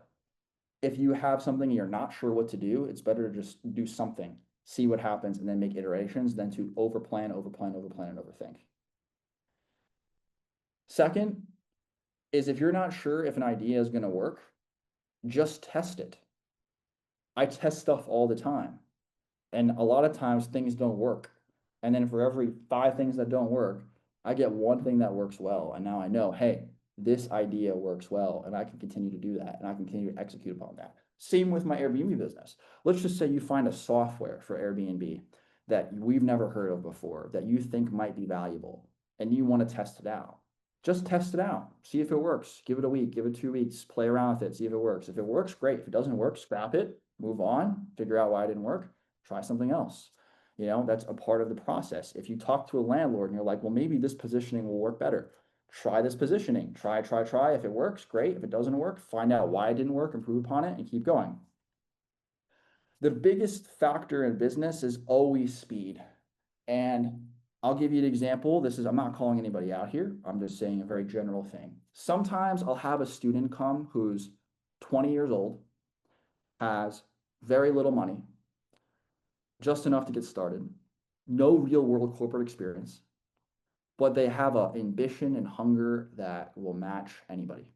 if you have something and you're not sure what to do, it's better to just do something, see what happens, and then make iterations than to overplan, and overthink. Second is, if you're not sure if an idea is going to work, just test it. I test stuff all the time, and a lot of times things don't work. And then for every 5 things that don't work, I get one thing that works well. And now I know, hey, this idea works well, and I can continue to do that, and I can continue to execute upon that. Same with my Airbnb business. Let's just say you find a software for Airbnb that we've never heard of before that you think might be valuable and you want to test it out, just test it out. See if it works. Give it a week, give it 2 weeks, play around with it, see if it works. If it works, great. If it doesn't work, scrap it, move on, figure out why it didn't work, try something else. That's a part of the process. If you talk to a landlord and you're like, well, maybe this positioning will work better, try this positioning. Try. If it works, great. If it doesn't work, find out why it didn't work, improve upon it, and keep going. The biggest factor in business is always speed. And I'll give you an example. I'm not calling anybody out here. I'm just saying a very general thing. Sometimes I'll have a student come who's 20 years old, has very little money, just enough to get started, no real world corporate experience, but they have an ambition and hunger that will match anybody.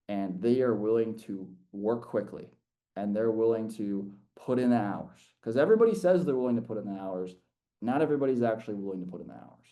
And they are willing to work quickly and they're willing to put in the hours, because everybody says they're willing to put in the hours. Not everybody's actually willing to put in the hours.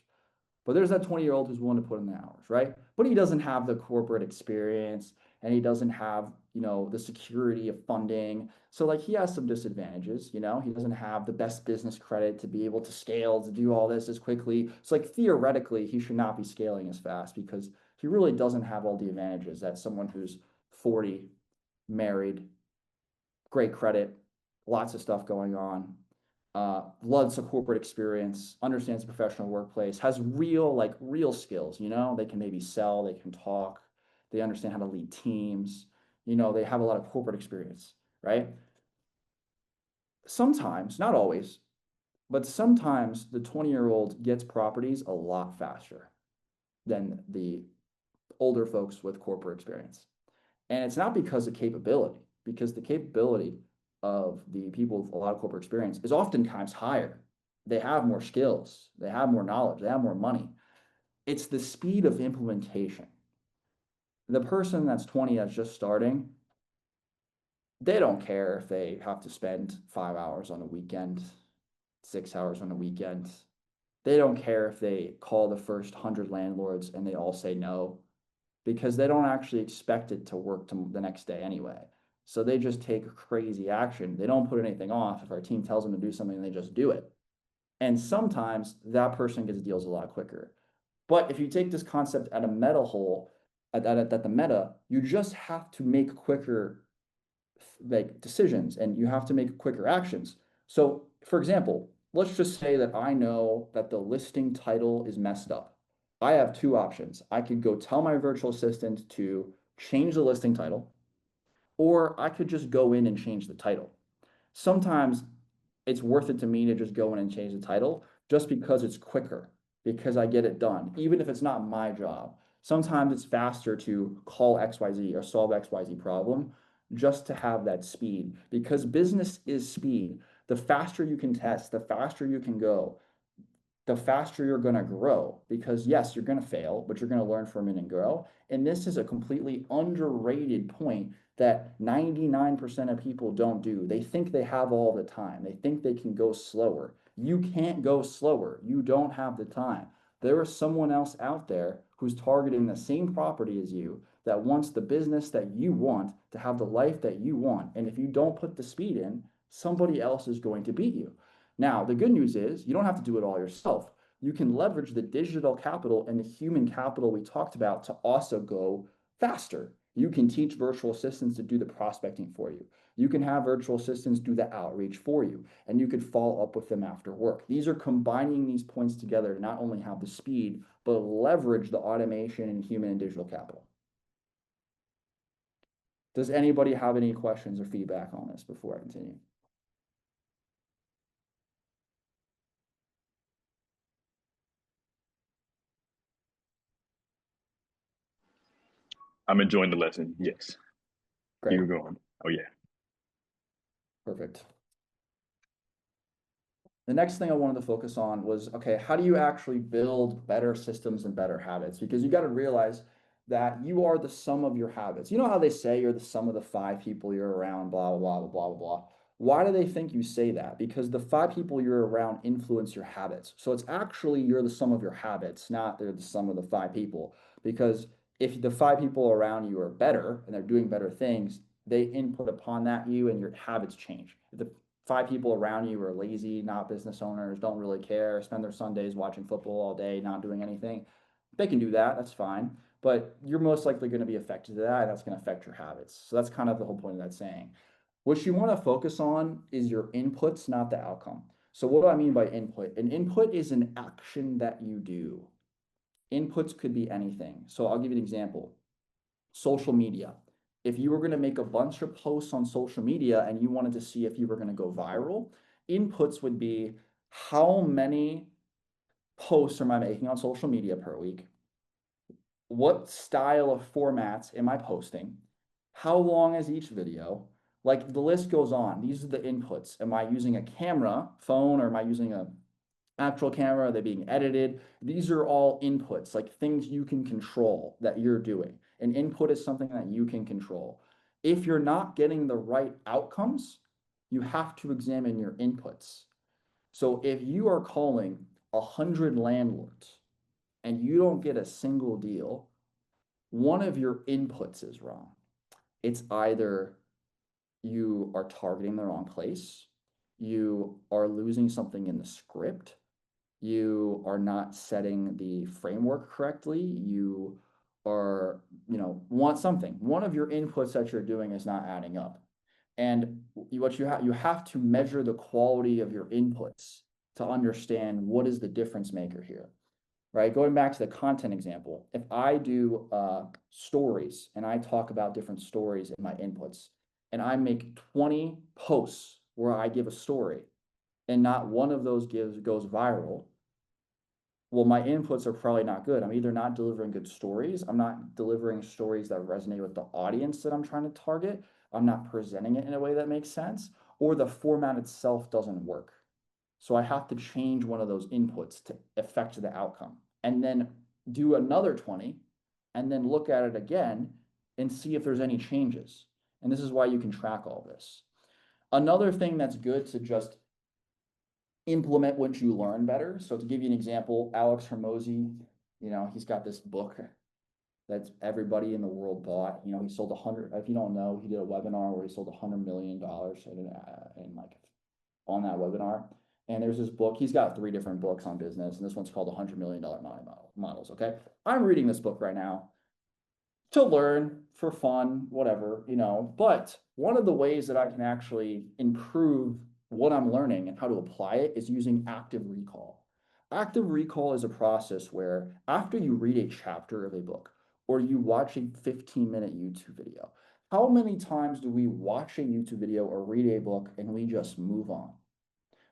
But there's that 20-year-old who's willing to put in the hours, right? But he doesn't have the corporate experience and he doesn't have, the security of funding. So like he has some disadvantages, he doesn't have the best business credit to be able to scale, to do all this as quickly. So like theoretically, he should not be scaling as fast because he really doesn't have all the advantages that someone who's 40, married, great credit, lots of stuff going on, loves a corporate experience, understands the professional workplace, has real skills. They can maybe sell, they can talk, they understand how to lead teams, they have a lot of corporate experience, right? Sometimes, not always, but sometimes the 20-year-old gets properties a lot faster than the older folks with corporate experience. And it's not because of capability, because the capability of the people with a lot of corporate experience is oftentimes higher. They have more skills, they have more knowledge, they have more money. It's the speed of implementation. The person that's 20 that's just starting, they don't care if they have to spend 5 hours on a weekend, 6 hours on a weekend. They don't care if they call the first 100 landlords and they all say no, because they don't actually expect it to work the next day anyway. So they just take crazy action. They don't put anything off. If our team tells them to do something, they just do it. And sometimes that person gets deals a lot quicker. But if you take this concept at a meta whole, at the meta, you just have to make quicker decisions and you have to make quicker actions. So for example, let's just say that I know that the listing title is messed up. I have two options. I could go tell my virtual assistant to change the listing title, or I could just go in and change the title. Sometimes it's worth it to me to just go in and change the title just because it's quicker, because I get it done, even if it's not my job. Sometimes it's faster to call XYZ or solve XYZ problem just to have that speed, because business is speed. The faster you can test, the faster you can go, the faster you're going to grow, because yes, you're going to fail, but you're going to learn from it and grow. And this is a completely underrated point that 99% of people don't do. They think they have all the time. They think they can go slower. You can't go slower. You don't have the time. There is someone else out there who's targeting the same property as you, that wants the business that you want, to have the life that you want. And if you don't put the speed in, somebody else is going to beat you. Now, the good news is you don't have to do it all yourself. You can leverage the digital capital and the human capital we talked about to also go faster. You can teach virtual assistants to do the prospecting for you. You can have virtual assistants do the outreach for you, and you could follow up with them after work. These are combining these points together to not only have the speed, but leverage the automation and human and digital capital. Does anybody have any questions or feedback on this before I continue? I'm enjoying the lesson. Yes. Great. Keep going. Oh yeah. Perfect. The next thing I wanted to focus on was, okay, how do you actually build better systems and better habits? Because you got to realize that you are the sum of your habits. You know how they say you're the sum of the 5 people you're around, blah, blah, blah, blah, blah, blah. Why do they think you say that? Because the 5 people you're around influence your habits. So it's actually you're the sum of your habits, not they're the sum of the 5 people. Because if the 5 people around you are better and they're doing better things, they input upon that you and your habits change. 5 people around you are lazy, not business owners, don't really care, spend their Sundays watching football all day, not doing anything. They can do that, that's fine. But you're most likely going to be affected to that, and that's going to affect your habits. So that's kind of the whole point of that saying. What you want to focus on is your inputs, not the outcome. So what do I mean by input? An input is an action that you do. Inputs could be anything. So I'll give you an example. Social media. If you were going to make a bunch of posts on social media and you wanted to see if you were going to go viral, inputs would be how many posts am I making on social media per week? What style of formats am I posting? How long is each video? Like the list goes on. These are the inputs. Am I using a camera, phone, or am I using a actual camera? Are they being edited? These are all inputs, like things you can control that you're doing. An input is something that you can control. If you're not getting the right outcomes, you have to examine your inputs. So if you are calling 100 landlords and you don't get a single deal, one of your inputs is wrong. It's either you are targeting the wrong place, you are losing something in the script, you are not setting the framework correctly, you are, want something. One of your inputs that you're doing is not adding up. And what you have to measure the quality of your inputs to understand what is the difference maker here, right? Going back to the content example, if I do stories and I talk about different stories in my inputs, and I make 20 posts where I give a story, and not one of those goes viral, well, my inputs are probably not good. I'm either not delivering good stories, I'm not delivering stories that resonate with the audience that I'm trying to target, I'm not presenting it in a way that makes sense, or the format itself doesn't work. So I have to change one of those inputs to affect the outcome, and then do another 20, and then look at it again and see if there's any changes. And this is why you can track all this. Another thing that's good to just implement once you learn better. So to give you an example, Alex Hermosi, he's got this book that everybody in the world bought. He sold 100, if you don't know, he did a webinar where he sold $100 million in like on that webinar. And there's this book, he's got 3 different books on business, and this one's called $100 million models. Okay. I'm reading this book right now to learn for fun, whatever, but one of the ways that I can actually improve what I'm learning and how to apply it is using active recall. Active recall is a process where after you read a chapter of a book or you watch a 15-minute YouTube video, how many times do we watch a YouTube video or read a book and we just move on?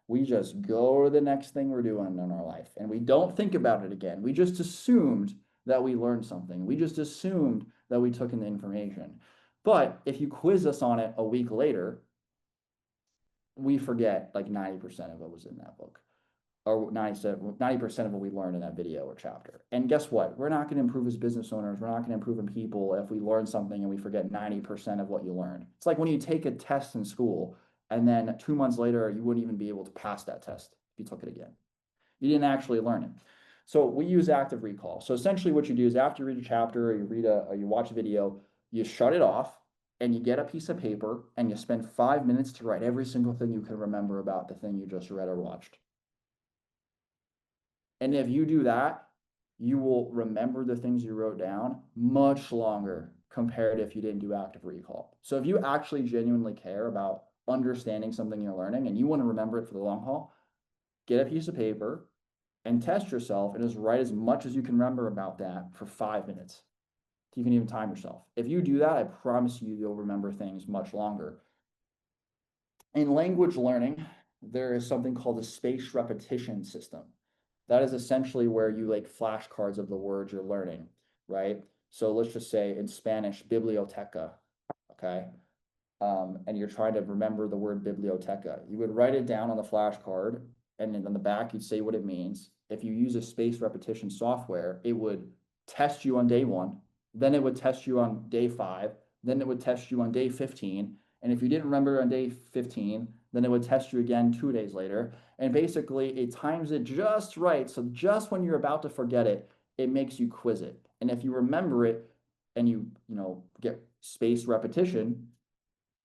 We just go to the next thing we're doing in our life and we don't think about it again. We just assumed that we learned something. We just assumed that we took in the information. But if you quiz us on it a week later, we forget like 90% of what was in that book, or 90% of what we learned in that video or chapter. And guess what? We're not going to improve as business owners. We're not going to improve in people if we learn something and we forget 90% of what you learned. It's like when you take a test in school and then 2 months later, you wouldn't even be able to pass that test if you took it again. You didn't actually learn it. So we use active recall. So essentially what you do is after you read a chapter or you watch a video, you shut it off and you get a piece of paper and you spend 5 minutes to write every single thing you can remember about the thing you just read or watched. And if you do that, you will remember the things you wrote down much longer compared if you didn't do active recall. So if you actually genuinely care about understanding something you're learning and you want to remember it for the long haul, get a piece of paper and test yourself and just write as much as you can remember about that for 5 minutes. You can even time yourself. If you do that, I promise you, you'll remember things much longer. In language learning, there is something called the spaced repetition system. That is essentially where you like flashcards of the words you're learning, right? So let's just say in Spanish, biblioteca, okay? And you're trying to remember the word biblioteca. You would write it down on the flashcard, and then on the back, you'd say what it means. If you use a spaced repetition software, it would test you on day 1, then it would test you on day 5, then it would test you on day 15. And if you didn't remember on day 15, then it would test you again 2 days later. And basically it times it just right. So just when you're about to forget it, it makes you quiz it. And if you remember it and you get spaced repetition,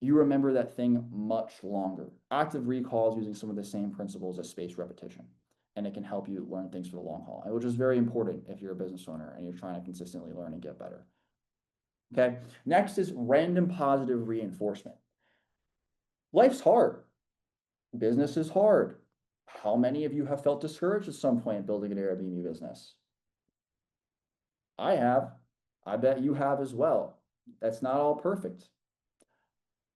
you remember that thing much longer. Active recall is using some of the same principles as spaced repetition, and it can help you learn things for the long haul, which is very important if you're a business owner and you're trying to consistently learn and get better. Okay, next is random positive reinforcement. Life's hard. Business is hard. How many of you have felt discouraged at some point building an Airbnb business? I have. I bet you have as well. That's not all perfect.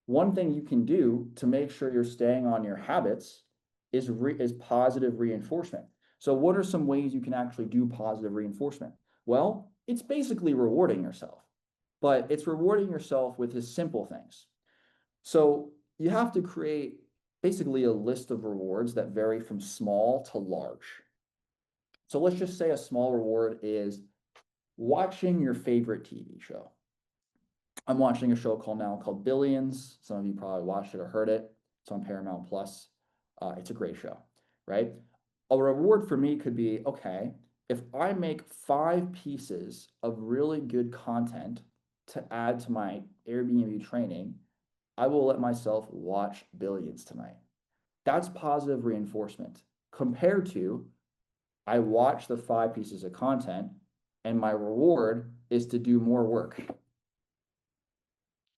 One thing you can do to make sure you're staying on your habits is positive reinforcement. So what are some ways you can actually do positive reinforcement? Well, it's basically rewarding yourself, but it's rewarding yourself with the simple things. So you have to create basically a list of rewards that vary from small to large. So let's just say a small reward is watching your favorite TV show. I'm watching a show called Billions. Some of you probably watched it or heard it. It's on Paramount Plus. It's a great show, right? A reward for me could be, okay, if I make 5 pieces of really good content to add to my Airbnb training, I will let myself watch Billions tonight. That's positive reinforcement compared to I watch the 5 pieces of content and my reward is to do more work.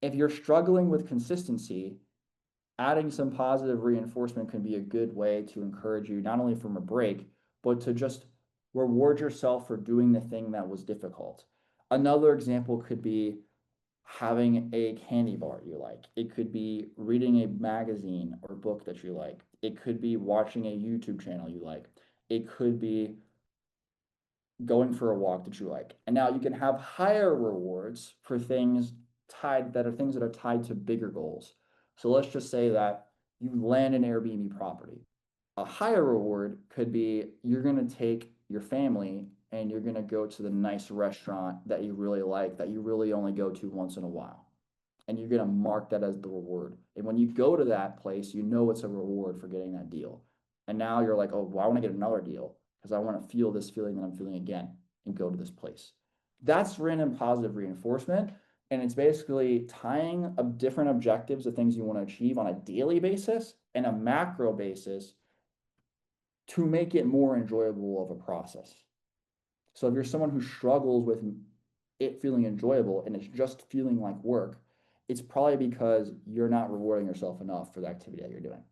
If you're struggling with consistency, adding some positive reinforcement can be a good way to encourage you, not only from a break, but to just reward yourself for doing the thing that was difficult. Another example could be having a candy bar you like. It could be reading a magazine or book that you like. It could be watching a YouTube channel you like. It could be going for a walk that you like. And now you can have higher rewards for things that are tied to bigger goals. So let's just say that you land an Airbnb property. A higher reward could be you're going to take your family and you're going to go to the nice restaurant that you really like, that you really only go to once in a while. And you're going to mark that as the reward. And when you go to that place, you know it's a reward for getting that deal. And now you're like, oh, well, I want to get another deal because I want to feel this feeling that I'm feeling again and go to this place. That's random positive reinforcement. And it's basically tying different objectives of things you want to achieve on a daily basis and a macro basis to make it more enjoyable of a process. So if you're someone who struggles with it feeling enjoyable and it's just feeling like work, it's probably because you're not rewarding yourself enough for the activity that you're doing.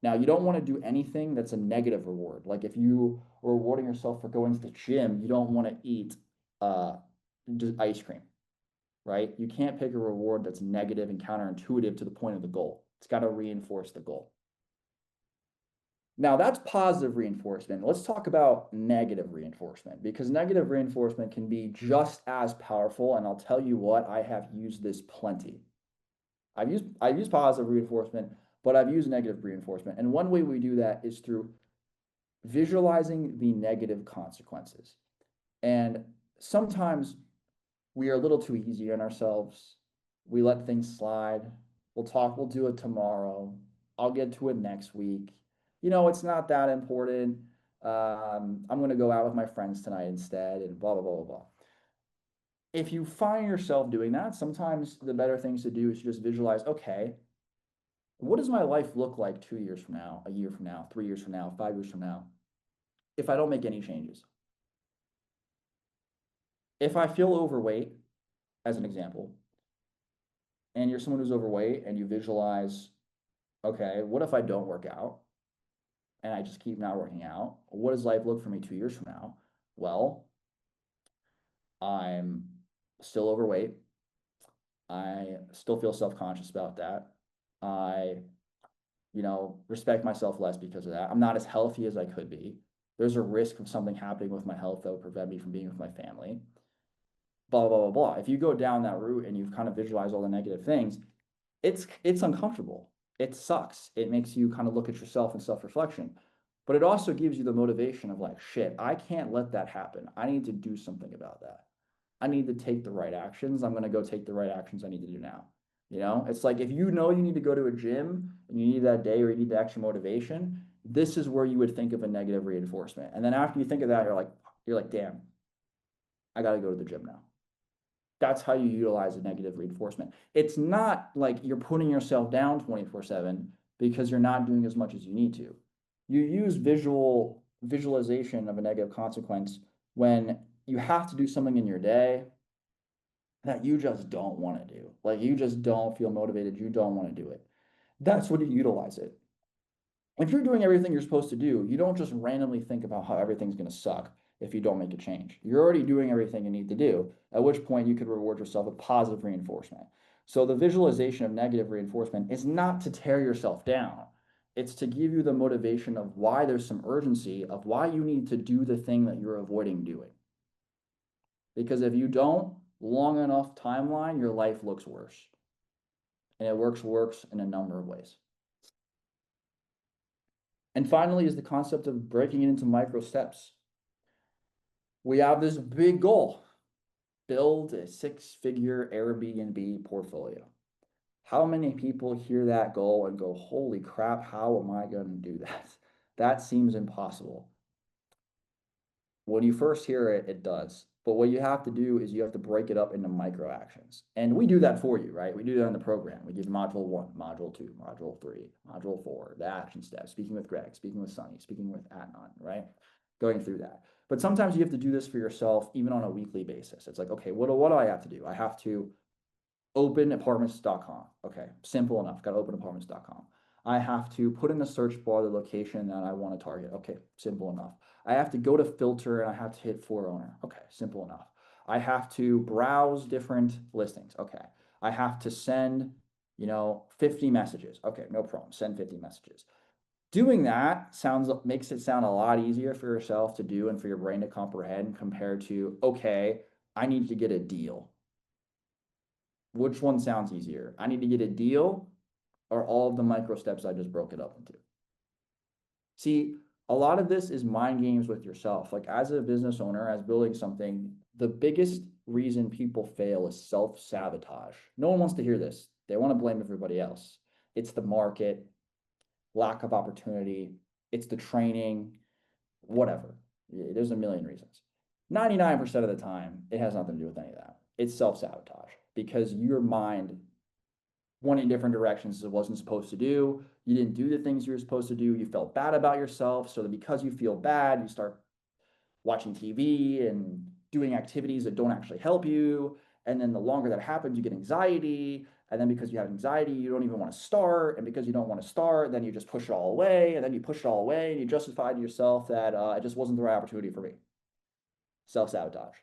Now, you don't want to do anything that's a negative reward. Like if you are rewarding yourself for going to the gym, you don't want to eat just ice cream, right? You can't pick a reward that's negative and counterintuitive to the point of the goal. It's got to reinforce the goal. Now, that's positive reinforcement. Let's talk about negative reinforcement because negative reinforcement can be just as powerful. And I'll tell you what, I have used this plenty. I've used positive reinforcement, but I've used negative reinforcement. And one way we do that is through visualizing the negative consequences. And sometimes we are a little too easy on ourselves. We let things slide. We'll do it tomorrow. I'll get to it next week. It's not that important. I'm going to go out with my friends tonight instead and blah, blah, blah, blah, blah. If you find yourself doing that, sometimes the better things to do is just visualize, okay, what does my life look like 2 years from now, a year from now, 3 years from now, 5 years from now, if I don't make any changes? If I feel overweight, as an example, and you're someone who's overweight and you visualize, okay, what if I don't work out and I just keep not working out? What does life look for me 2 years from now? Well, I'm still overweight. I still feel self-conscious about that. I, respect myself less because of that. I'm not as healthy as I could be. There's a risk of something happening with my health that would prevent me from being with my family. Blah, blah, blah, blah. If you go down that route and you've kind of visualized all the negative things, it's uncomfortable. It sucks. It makes you kind of look at yourself in self-reflection. But it also gives you the motivation of like, shit, I can't let that happen. I need to do something about that. I need to take the right actions. I'm going to go take the right actions I need to do now. It's like if you know you need to go to a gym and you need that day or you need the extra motivation, this is where you would think of a negative reinforcement. And then after you think of that, you're like, damn, I got to go to the gym now. That's how you utilize a negative reinforcement. It's not like you're putting yourself down 24/7 because you're not doing as much as you need to. You use visualization of a negative consequence when you have to do something in your day that you just don't want to do. Like you just don't feel motivated, you don't want to do it. That's when you utilize it. If you're doing everything you're supposed to do, you don't just randomly think about how everything's going to suck if you don't make a change. You're already doing everything you need to do, at which point you could reward yourself with positive reinforcement. So the visualization of negative reinforcement is not to tear yourself down. It's to give you the motivation of why there's some urgency, of why you need to do the thing that you're avoiding doing. Because if you don't, long enough timeline, your life looks worse. And it works in a number of ways. And finally is the concept of breaking it into micro steps. We have this big goal, build a 6-figure Airbnb portfolio. How many people hear that goal and go, holy crap, how am I going to do that? That seems impossible. When you first hear it, it does. But what you have to do is you have to break it up into micro actions. And we do that for you, right? We do that in the program. We give module 1, module 2, module 3, module 4, the action steps, speaking with Greg, speaking with Sunny, speaking with Adnan, right? Going through that. But sometimes you have to do this for yourself, even on a weekly basis. It's like, okay, what do I have to do? I have to open apartments.com. Okay, simple enough. Got to open apartments.com. I have to put in the search bar the location that I want to target. Okay, simple enough. I have to go to filter and I have to hit for owner. Okay, simple enough. I have to browse different listings. Okay. I have to send, 50 messages. Okay, no problem. Send 50 messages. Doing that makes it sound a lot easier for yourself to do and for your brain to comprehend compared to, okay, I need to get a deal. Which one sounds easier? I need to get a deal or all of the micro steps I just broke it up into? See, a lot of this is mind games with yourself. Like as a business owner, as building something, the biggest reason people fail is self-sabotage. No one wants to hear this. They want to blame everybody else. It's the market, lack of opportunity, it's the training, whatever. There's a million reasons. 99% of the time, it has nothing to do with any of that. It's self-sabotage because your mind went in different directions it wasn't supposed to do. You didn't do the things you were supposed to do. You felt bad about yourself. So that because you feel bad, you start watching TV and doing activities that don't actually help you. And then the longer that happens, you get anxiety. And then because you have anxiety, you don't even want to start. And because you don't want to start, then you just push it all away. And then you push it all away and you justify to yourself that it just wasn't the right opportunity for me. Self-sabotage.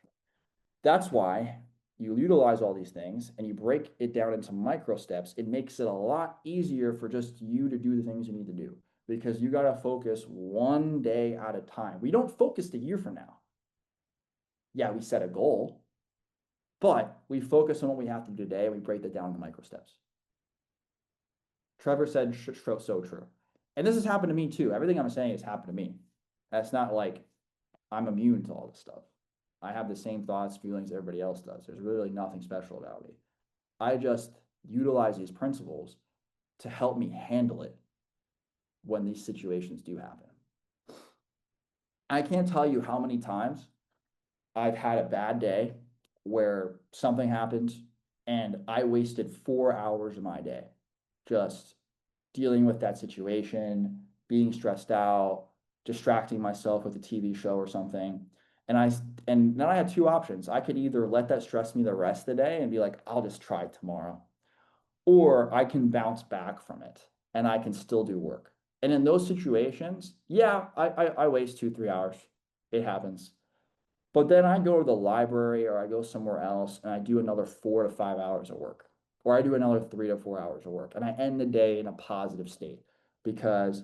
That's why you utilize all these things and you break it down into micro steps. It makes it a lot easier for just you to do the things you need to do because you got to focus one day at a time. We don't focus a year from now. Yeah, we set a goal, but we focus on what we have to do today and we break that down into micro steps. Trevor said so true. And this has happened to me too. Everything I'm saying has happened to me. That's not like I'm immune to all this stuff. I have the same thoughts, feelings everybody else does. There's really nothing special about me. I just utilize these principles to help me handle it when these situations do happen. I can't tell you how many times I've had a bad day where something happened and I wasted 4 hours of my day just dealing with that situation, being stressed out, distracting myself with a TV show or something. And then I had two options. I could either let that stress me the rest of the day and be like, I'll just try tomorrow, or I can bounce back from it and I can still do work. And in those situations, yeah, I waste 2-3 hours. It happens. But then I go to the library or I go somewhere else and I do another 4 to 5 hours of work, or I do another 3 to 4 hours of work, and I end the day in a positive state because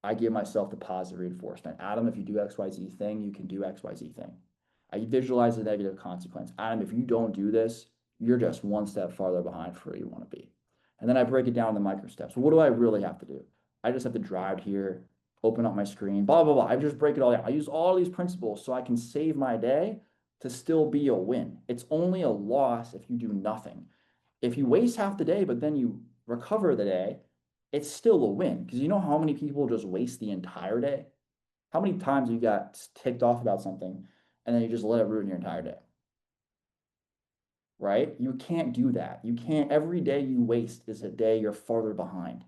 I give myself the positive reinforcement. Adam, if you do XYZ thing, you can do XYZ thing. I visualize the negative consequence. Adam, if you don't do this, you're just one step farther behind for where you want to be. And then I break it down into micro steps. What do I really have to do? I just have to drive here, open up my screen, blah, blah, blah. I just break it all down. I use all these principles so I can save my day to still be a win. It's only a loss if you do nothing. If you waste half the day, but then you recover the day, it's still a win because you know how many people just waste the entire day? How many times you got ticked off about something and then you just let it ruin your entire day? right? You can't do that. You can't, every day you waste is a day you're farther behind.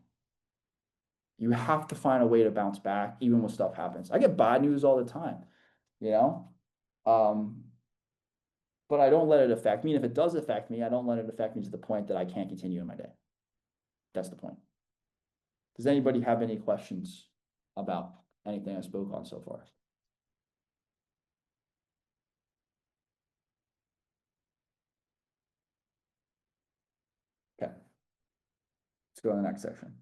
You have to find a way to bounce back even when stuff happens. I get bad news all the time, you know? Um, but I don't let it affect me. And if it does affect me, I don't let it affect me to the point that I can't continue in my day. That's the point. Does anybody have any questions about anything I spoke on so far? Okay, let's go to the next section.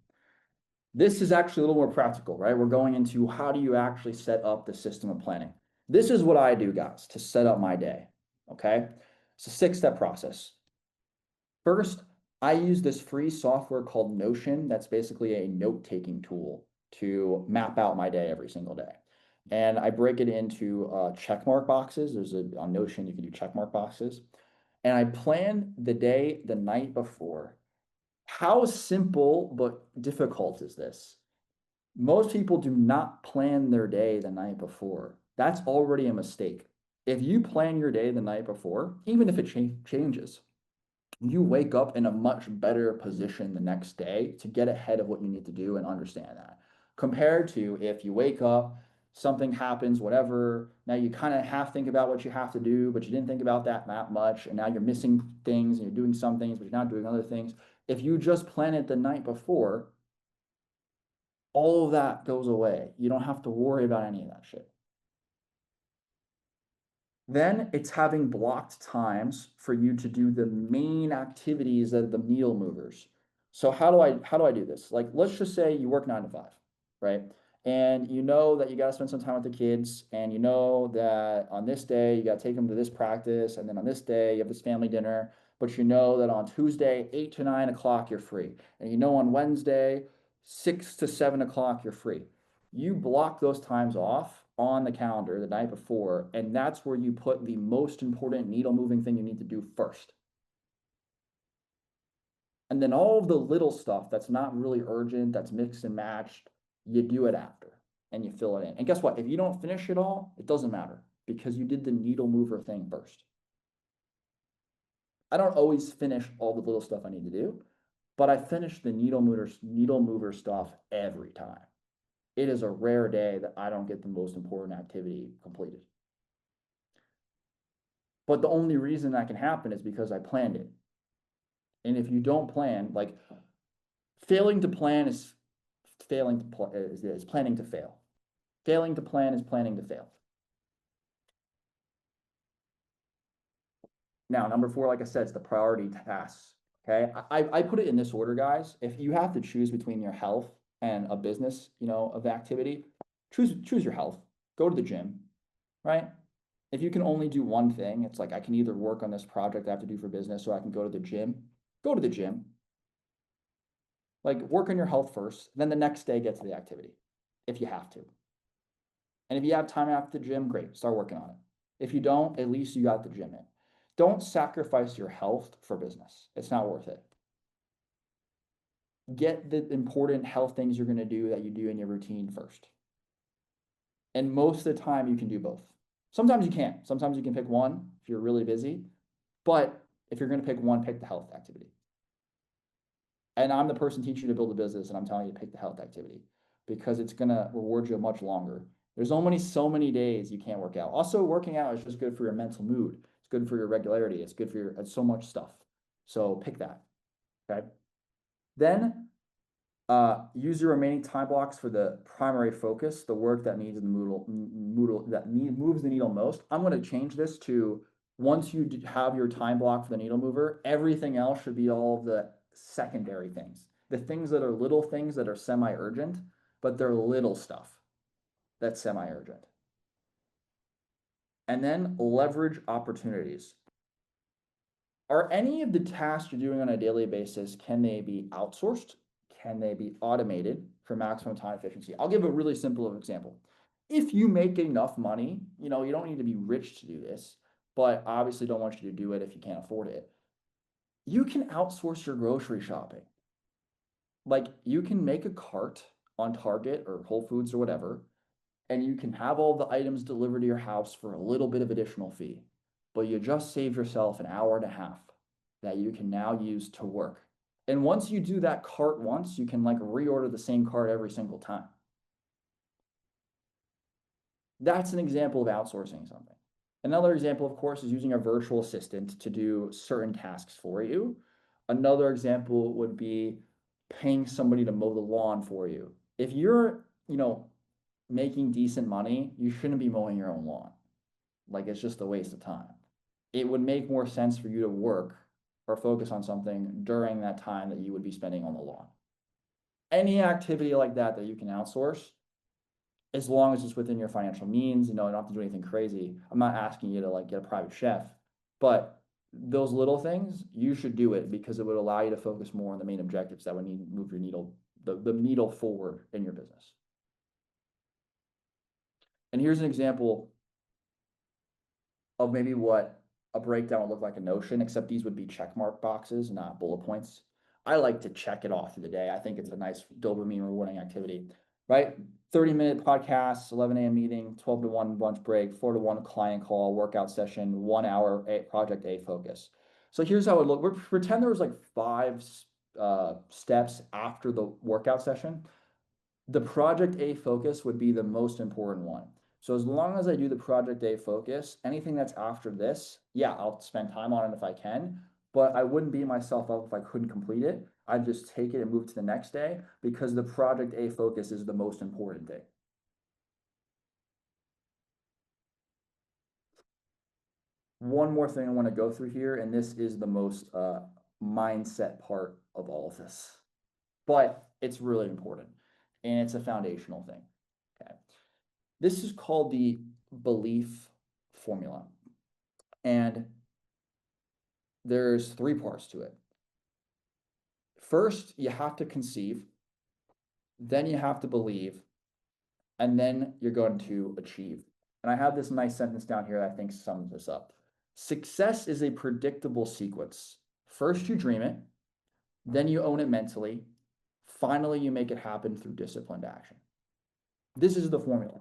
This is actually a little more practical, right? We're going into how do you actually set up the system of planning. This is what I do, guys, to set up my day, okay? It's a 6-step process. First, I use this free software called Notion. That's basically a note-taking tool to map out my day every single day. And I break it into checkmark boxes. On Notion, you can do checkmark boxes. And I plan the day the night before. How simple but difficult is this? Most people do not plan their day the night before. That's already a mistake. If you plan your day the night before, even if it changes, you wake up in a much better position the next day to get ahead of what you need to do and understand that. Compared to if you wake up, something happens, whatever, now you kind of half think about what you have to do, but you didn't think about that much, and now you're missing things and you're doing some things, but you're not doing other things. If you just plan it the night before, all of that goes away. You don't have to worry about any of that shit. Then it's having blocked times for you to do the main activities that are the needle movers. So how do I do this? Like, let's just say you work 9 to 5, right? And you know that you got to spend some time with the kids, and you know that on this day you got to take them to this practice, and then on this day you have this family dinner. But you know that on Tuesday, 8 to 9 o'clock, you're free. And you know on Wednesday, 6 to 7 o'clock, you're free. You block those times off on the calendar the night before, and that's where you put the most important needle moving thing you need to do first. And then all of the little stuff that's not really urgent, that's mixed and matched, you do it after and you fill it in. And guess what? If you don't finish it all, it doesn't matter because you did the needle mover thing first. I don't always finish all the little stuff I need to do, but I finish the needle mover stuff every time. It is a rare day that I don't get the most important activity completed. But the only reason that can happen is because I planned it. And if you don't plan, like failing to plan is planning to fail. Failing to plan is planning to fail. Now, number 4, like I said, it's the priority tasks. Okay, I put it in this order, guys. If you have to choose between your health and a business, of activity, choose your health. Go to the gym, right? If you can only do one thing, it's like I can either work on this project I have to do for business, or I can go to the gym. Go to the gym. Like work on your health first, then the next day get to the activity, if you have to. And if you have time after the gym, great, start working on it. If you don't, at least you got the gym in. Don't sacrifice your health for business. It's not worth it. Get the important health things you're going to do that you do in your routine first. And most of the time you can do both. Sometimes you can't. Sometimes you can pick one if you're really busy. But if you're going to pick one, pick the health activity. And I'm the person teaching you to build a business, and I'm telling you to pick the health activity because it's going to reward you much longer. There's only so many days you can't work out. Also, working out is just good for your mental mood. It's good for your regularity. It's good for so much stuff. So pick that. Okay. Then use your remaining time blocks for the primary focus, the work that needs moves the needle most. I'm going to change this to once you have your time block for the needle mover, everything else should be all of the secondary things. The things that are little things that are semi-urgent, but they're little stuff that's semi-urgent. And then leverage opportunities. Are any of the tasks you're doing on a daily basis, can they be outsourced? Can they be automated for maximum time efficiency? I'll give a really simple example. If you make enough money, you don't need to be rich to do this, but obviously don't want you to do it if you can't afford it. You can outsource your grocery shopping. Like you can make a cart on Target or Whole Foods or whatever, and you can have all the items delivered to your house for a little bit of additional fee, but you just save yourself an hour and a half that you can now use to work. And once you do that cart once, you can like reorder the same cart every single time. That's an example of outsourcing something. Another example, of course, is using a virtual assistant to do certain tasks for you. Another example would be paying somebody to mow the lawn for you. If you're, making decent money, you shouldn't be mowing your own lawn. Like it's just a waste of time. It would make more sense for you to work or focus on something during that time that you would be spending on the lawn. Any activity like that that you can outsource, as long as it's within your financial means, you don't have to do anything crazy. I'm not asking you to like get a private chef, but those little things, you should do it because it would allow you to focus more on the main objectives that would need to move your needle, the needle forward in your business. And here's an example of maybe what a breakdown would look like in Notion, except these would be check mark boxes, not bullet points. I like to check it off through the day. I think it's a nice dopamine rewarding activity, right? 30-minute podcasts, 11 a.m. meeting, 12 to 1 lunch break, 4 to 1 client call, workout session, 1 hour project A focus. So here's how it would look. Pretend there was like 5 steps after the workout session. The project A focus would be the most important one. So as long as I do the project A focus, anything that's after this, yeah, I'll spend time on it if I can, but I wouldn't beat myself up if I couldn't complete it. I'd just take it and move to the next day because the project A focus is the most important thing. One more thing I want to go through here, and this is the most mindset part of all of this, but it's really important and it's a foundational thing. Okay. This is called the belief formula. And there's 3 parts to it. First, you have to conceive, then you have to believe, and then you're going to achieve. And I have this nice sentence down here that I think sums this up. Success is a predictable sequence. First, you dream it, then you own it mentally. Finally, you make it happen through disciplined action. This is the formula.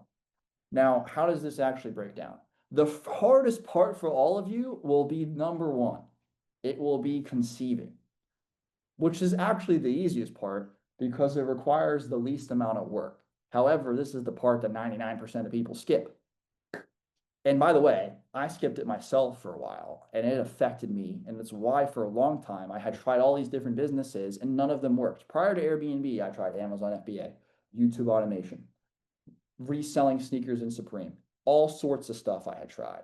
Now, how does this actually break down? The hardest part for all of you will be number 1. It will be conceiving, which is actually the easiest part because it requires the least amount of work. However, this is the part that 99% of people skip. And by the way, I skipped it myself for a while and it affected me. And that's why for a long time I had tried all these different businesses and none of them worked. Prior to Airbnb, I tried Amazon FBA, YouTube automation, reselling sneakers in Supreme, all sorts of stuff I had tried.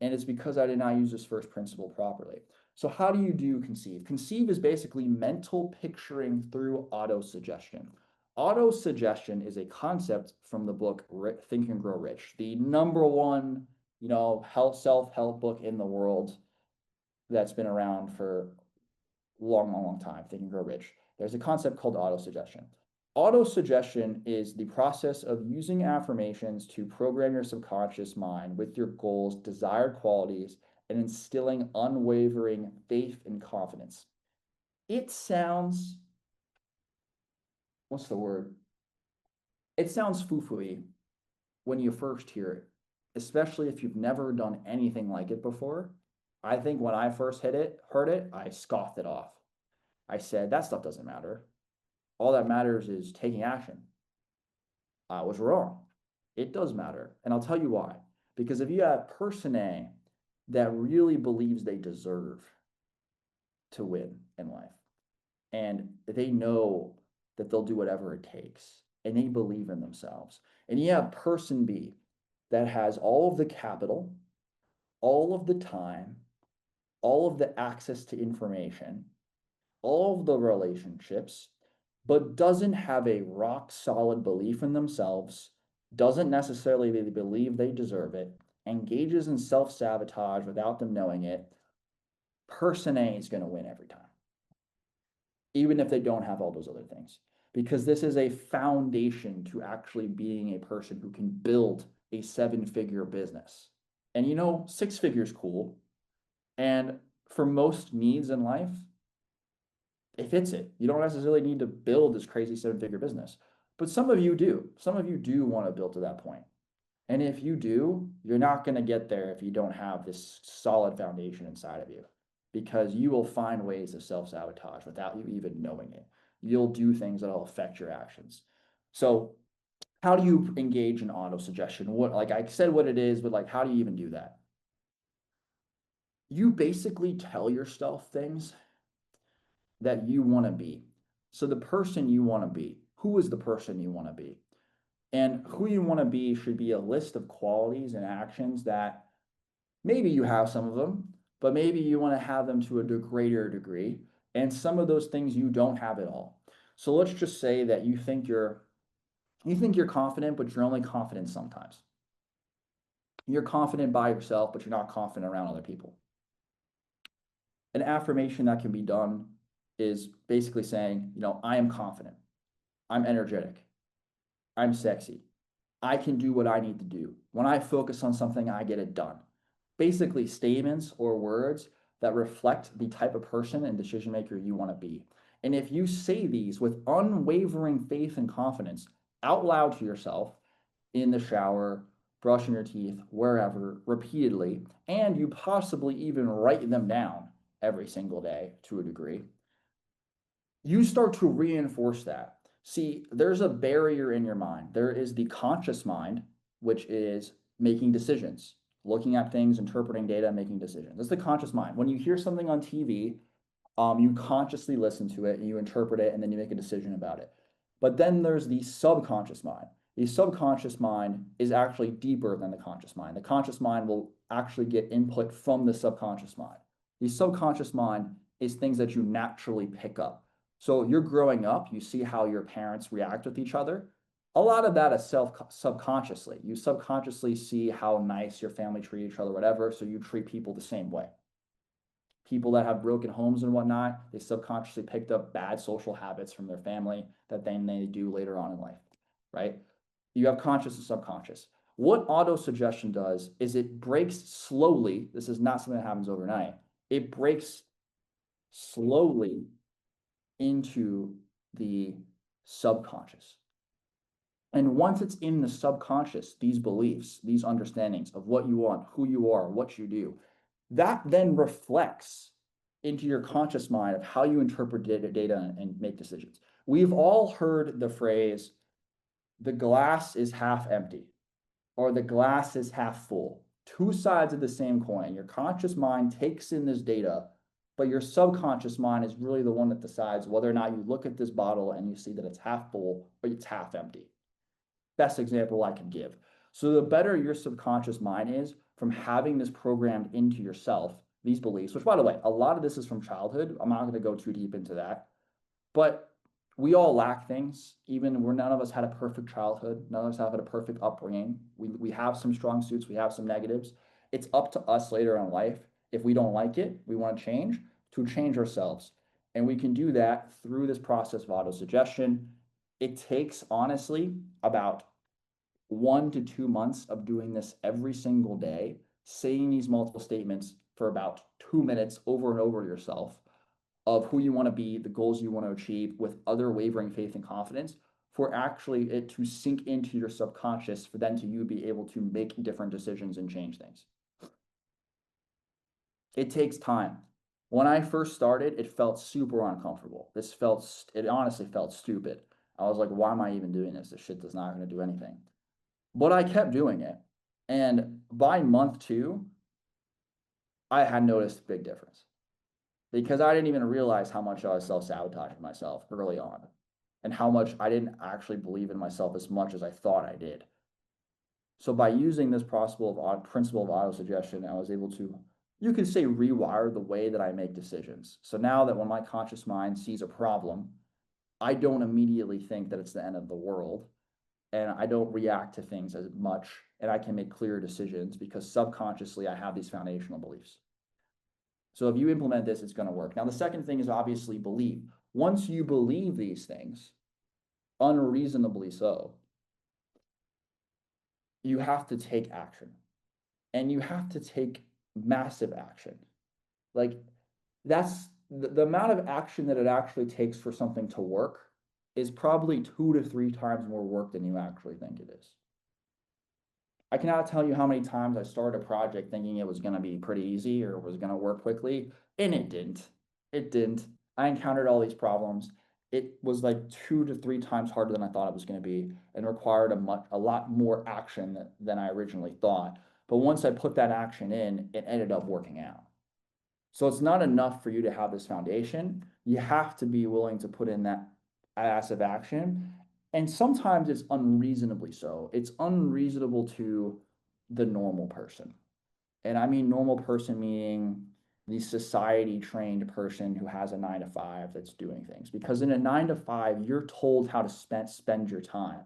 And it's because I did not use this first principle properly. So how do you do conceive? Conceive is basically mental picturing through auto-suggestion. Auto-suggestion is a concept from the book Think and Grow Rich, the number 1, self-help book in the world that's been around for a long time, Think and Grow Rich. There's a concept called auto-suggestion. Auto-suggestion is the process of using affirmations to program your subconscious mind with your goals, desired qualities, and instilling unwavering faith and confidence. It sounds, what's the word? It sounds foo-foo-y when you first hear it, especially if you've never done anything like it before. I think when I first heard it, I scoffed it off. I said, that stuff doesn't matter. All that matters is taking action. I was wrong. It does matter. And I'll tell you why. Because if you have person A that really believes they deserve to win in life, and they know that they'll do whatever it takes, and they believe in themselves, and you have person B that has all of the capital, all of the time, all of the access to information, all of the relationships, but doesn't have a rock solid belief in themselves, doesn't necessarily believe they deserve it, engages in self-sabotage without them knowing it, person A is going to win every time, even if they don't have all those other things, because this is a foundation to actually being a person who can build a 7-figure business. And 6 figures cool. And for most needs in life, it fits it. You don't necessarily need to build this crazy 7-figure business, but some of you do. Some of you do want to build to that point. And if you do, you're not going to get there if you don't have this solid foundation inside of you. because you will find ways to self-sabotage without you even knowing it. You'll do things that'll affect your actions. So how do you engage in auto suggestion? What, like I said what it is, but like how do you even do that? You basically tell yourself things that you want to be. So the person you want to be, who is the person you want to be? And who you want to be should be a list of qualities and actions that maybe you have some of them, but maybe you want to have them to a greater degree. And some of those things you don't have at all. So let's just say that you think you're confident, but you're only confident sometimes. You're confident by yourself, but you're not confident around other people. An affirmation that can be done is basically saying, I am confident. I'm energetic. I'm sexy. I can do what I need to do. When I focus on something, I get it done. Basically, statements or words that reflect the type of person and decision maker you want to be. And if you say these with unwavering faith and confidence out loud to yourself in the shower, brushing your teeth, wherever, repeatedly, and you possibly even write them down every single day to a degree, you start to reinforce that. See, there's a barrier in your mind. There is the conscious mind, which is making decisions, looking at things, interpreting data, making decisions. That's the conscious mind. When you hear something on TV, you consciously listen to it and you interpret it and then you make a decision about it. But then there's the subconscious mind. The subconscious mind is actually deeper than the conscious mind. The conscious mind will actually get input from the subconscious mind. The subconscious mind is things that you naturally pick up. So you're growing up, you see how your parents react with each other. A lot of that is subconsciously. You subconsciously see how nice your family treat each other, whatever, so you treat people the same way. People that have broken homes and whatnot, they subconsciously picked up bad social habits from their family that then they do later on in life, right? You have conscious and subconscious. What auto-suggestion does is it breaks slowly. This is not something that happens overnight. It breaks slowly into the subconscious. And once it's in the subconscious, these beliefs, these understandings of what you want, who you are, what you do, that then reflects into your conscious mind of how you interpret data and make decisions. We've all heard the phrase, the glass is half empty, or the glass is half full. Two sides of the same coin. Your conscious mind takes in this data, but your subconscious mind is really the one that decides whether or not you look at this bottle and you see that it's half full or it's half empty. Best example I can give. So the better your subconscious mind is from having this programmed into yourself, these beliefs, which by the way, a lot of this is from childhood. I'm not going to go too deep into that, but we all lack things. Even where none of us had a perfect childhood, none of us have had a perfect upbringing. We have some strong suits, we have some negatives. It's up to us later in life. If we don't like it, we want to change ourselves. And we can do that through this process of auto-suggestion. It takes, honestly, about 1 to 2 months of doing this every single day, saying these multiple statements for about 2 minutes over and over to yourself of who you want to be, the goals you want to achieve with other wavering faith and confidence, for actually it to sink into your subconscious, for then to you be able to make different decisions and change things. It takes time. When I first started, it felt super uncomfortable. It honestly felt stupid. I was like, why am I even doing this? This shit is not going to do anything. But I kept doing it. And by month 2, I had noticed a big difference because I didn't even realize how much I was self-sabotaging myself early on and how much I didn't actually believe in myself as much as I thought I did. So by using this principle of auto-suggestion, I was able to, you could say, rewire the way that I make decisions. So now that when my conscious mind sees a problem, I don't immediately think that it's the end of the world, and I don't react to things as much, and I can make clearer decisions because subconsciously I have these foundational beliefs. So if you implement this, it's going to work. Now, the second thing is obviously believe. Once you believe these things, unreasonably so, you have to take action, and you have to take massive action. Like, that's the amount of action that it actually takes for something to work is probably 2 to 3 times more work than you actually think it is. I cannot tell you how many times I started a project thinking it was going to be pretty easy or was going to work quickly, and it didn't. It didn't. I encountered all these problems. It was like 2 to 3 times harder than I thought it was going to be, and required a lot more action than I originally thought. But once I put that action in, it ended up working out. So it's not enough for you to have this foundation. You have to be willing to put in that massive action. And sometimes it's unreasonably so. It's unreasonable to the normal person. And I mean normal person meaning the society trained person who has a 9 to 5 that's doing things. Because in a 9 to 5, you're told how to spend your time.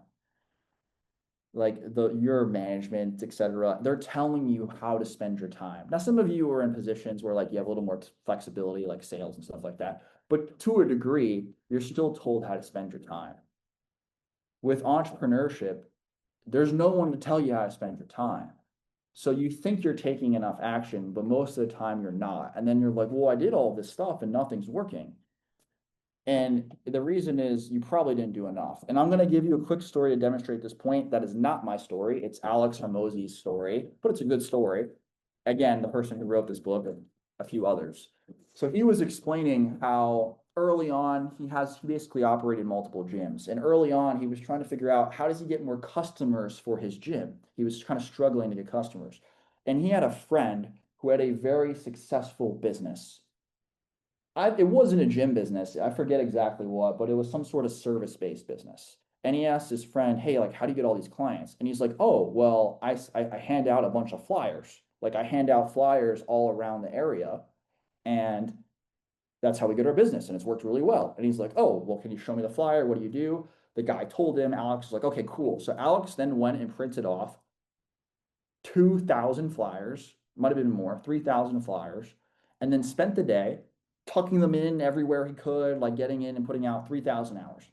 Like your management, etc. They're telling you how to spend your time. Now, some of you are in positions where like you have a little more flexibility, like sales and stuff like that. But to a degree, you're still told how to spend your time. With entrepreneurship, there's no one to tell you how to spend your time. So you think you're taking enough action, but most of the time you're not. And then you're like, well, I did all this stuff and nothing's working. And the reason is you probably didn't do enough. And I'm going to give you a quick story to demonstrate this point. That is not my story. It's Alex Hormozi's story, but it's a good story. Again, the person who wrote this book and a few others. So he was explaining how early on he basically operated multiple gyms. And early on, he was trying to figure out how does he get more customers for his gym? He was kind of struggling to get customers. And he had a friend who had a very successful business. It wasn't a gym business. I forget exactly what, but it was some sort of service-based business. And he asked his friend, hey, like, how do you get all these clients? And he's like, oh, well, I hand out a bunch of flyers. Like, I hand out flyers all around the area, and that's how we get our business. And it's worked really well. And he's like, oh, well, can you show me the flyer? What do you do? The guy told him. Alex was like, okay, cool. So Alex then went and printed off 2,000 flyers, might have been more, 3,000 flyers, and then spent the day tucking them in everywhere he could, like getting in and putting out 3,000 hours.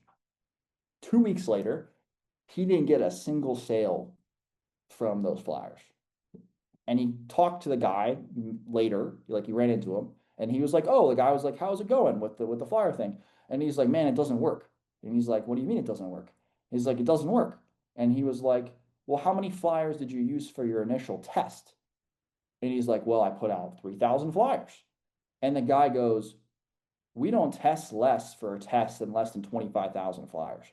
2 weeks later, he didn't get a single sale from those flyers. And he talked to the guy later, like he ran into him, and he was like, oh, the guy was like, how's it going with the flyer thing? And he's like, man, it doesn't work. And he's like, what do you mean it doesn't work? He's like, it doesn't work. And he was like, well, how many flyers did you use for your initial test? And he's like, well, I put out 3,000 flyers. And the guy goes, we don't test less for a test than less than 25,000 flyers.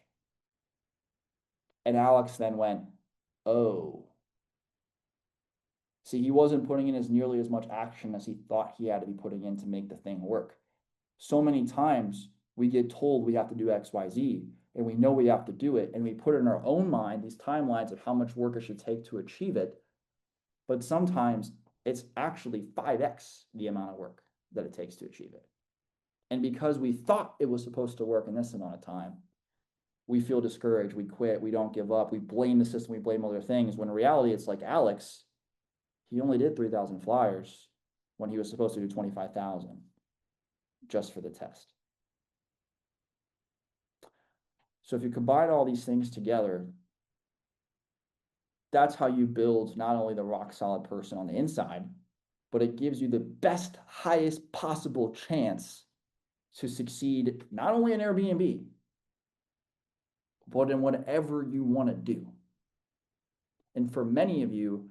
And Alex then went, oh. See, he wasn't putting in as nearly as much action as he thought he had to be putting in to make the thing work. So many times we get told we have to do X, Y, Z, and we know we have to do it, and we put in our own mind these timelines of how much work it should take to achieve it. But sometimes it's actually 5x the amount of work that it takes to achieve it. And because we thought it was supposed to work in this amount of time, we feel discouraged, we quit, we don't give up, we blame the system, we blame other things, when in reality, it's like Alex, he only did 3,000 flyers when he was supposed to do 25,000 just for the test. So if you combine all these things together, that's how you build not only the rock solid person on the inside, but it gives you the best, highest possible chance to succeed, not only in Airbnb, but in whatever you want to do. And for many of you,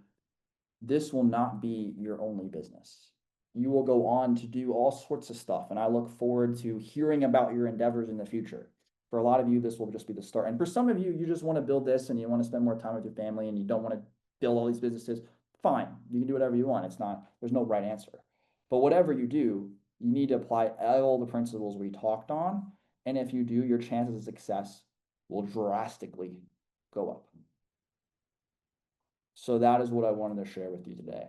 this will not be your only business. You will go on to do all sorts of stuff. And I look forward to hearing about your endeavors in the future. For a lot of you, this will just be the start. And for some of you, you just want to build this and you want to spend more time with your family and you don't want to build all these businesses. Fine. You can do whatever you want. There's no right answer. But whatever you do, you need to apply all the principles we talked on. And if you do, your chances of success will drastically go up. So that is what I wanted to share with you today.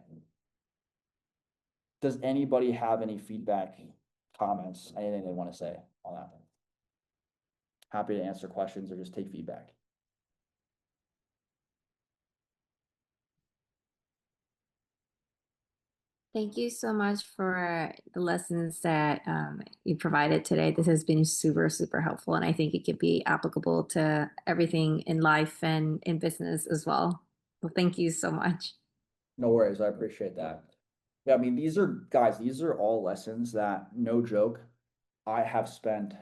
Does anybody have any feedback, comments, anything they want to say on that? Happy to answer questions or just take feedback. Thank you so much for the lessons that you provided today. This has been super, super helpful, and I think it could be applicable to everything in life and in business as well. Well, thank you so much. No worries. I appreciate that. Yeah, I mean, these are all lessons that, no joke, I have spent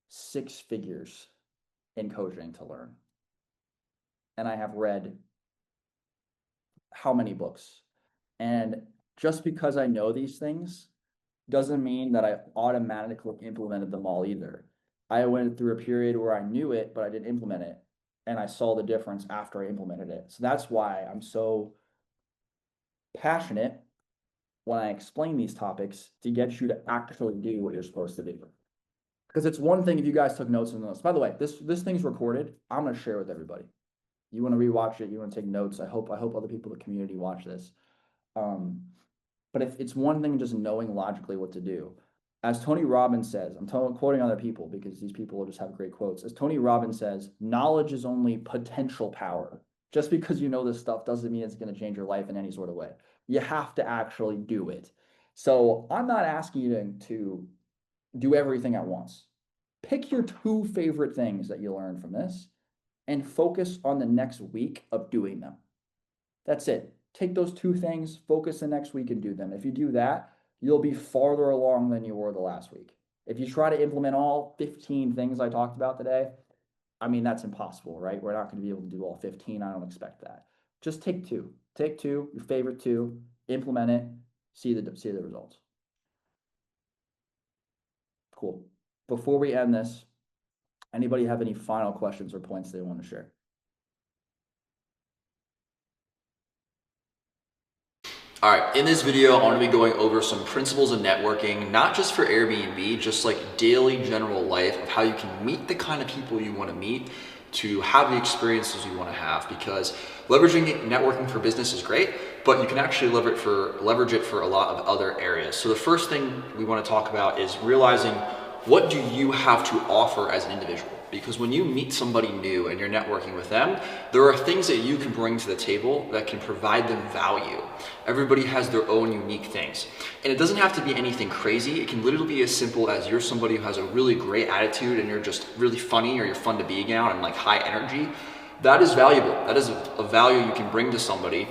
6 figures in coaching to learn. And I have read how many books. And just because I know these things doesn't mean that I automatically implemented them all either. I went through a period where I knew it, but I didn't implement it. And I saw the difference after I implemented it. So that's why I'm so passionate when I explain these topics to get you to actually do what you're supposed to do. Because it's one thing if you guys took notes on this. By the way, this thing's recorded. I'm gonna share with everybody. You want to rewatch it, you want to take notes. I hope other people in the community watch this. But if it's one thing just knowing logically what to do. As Tony Robbins says, I'm quoting other people because these people just have great quotes. As Tony Robbins says, knowledge is only potential power. Just because you know this stuff doesn't mean it's going to change your life in any sort of way. You have to actually do it. So I'm not asking you to do everything at once. Pick your 2 favorite things that you learned from this and focus on the next week of doing them. That's it. Take those 2 things, focus the next week and do them. If you do that, you'll be farther along than you were the last week. If you try to implement all 15 things I talked about today, I mean, that's impossible, right? We're not going to be able to do all 15. I don't expect that. Just take 2. Take 2, your favorite 2, implement it, see the results. Cool. Before we end this, anybody have any final questions or points they want to share? All right, in this video, I want to be going over some principles of networking, not just for Airbnb, just like daily general life of how you can meet the kind of people you want to meet to have the experiences you want to have, because leveraging networking for business is great, but you can actually leverage it for a lot of other areas. So the first thing we want to talk about is realizing what do you have to offer as an individual? Because when you meet somebody new and you're networking with them, there are things that you can bring to the table that can provide them value. Everybody has their own unique things. And it doesn't have to be anything crazy. It can literally be as simple as you're somebody who has a really great attitude and you're just really funny, or you're fun to be around and like high energy. That is valuable. That is a value you can bring to somebody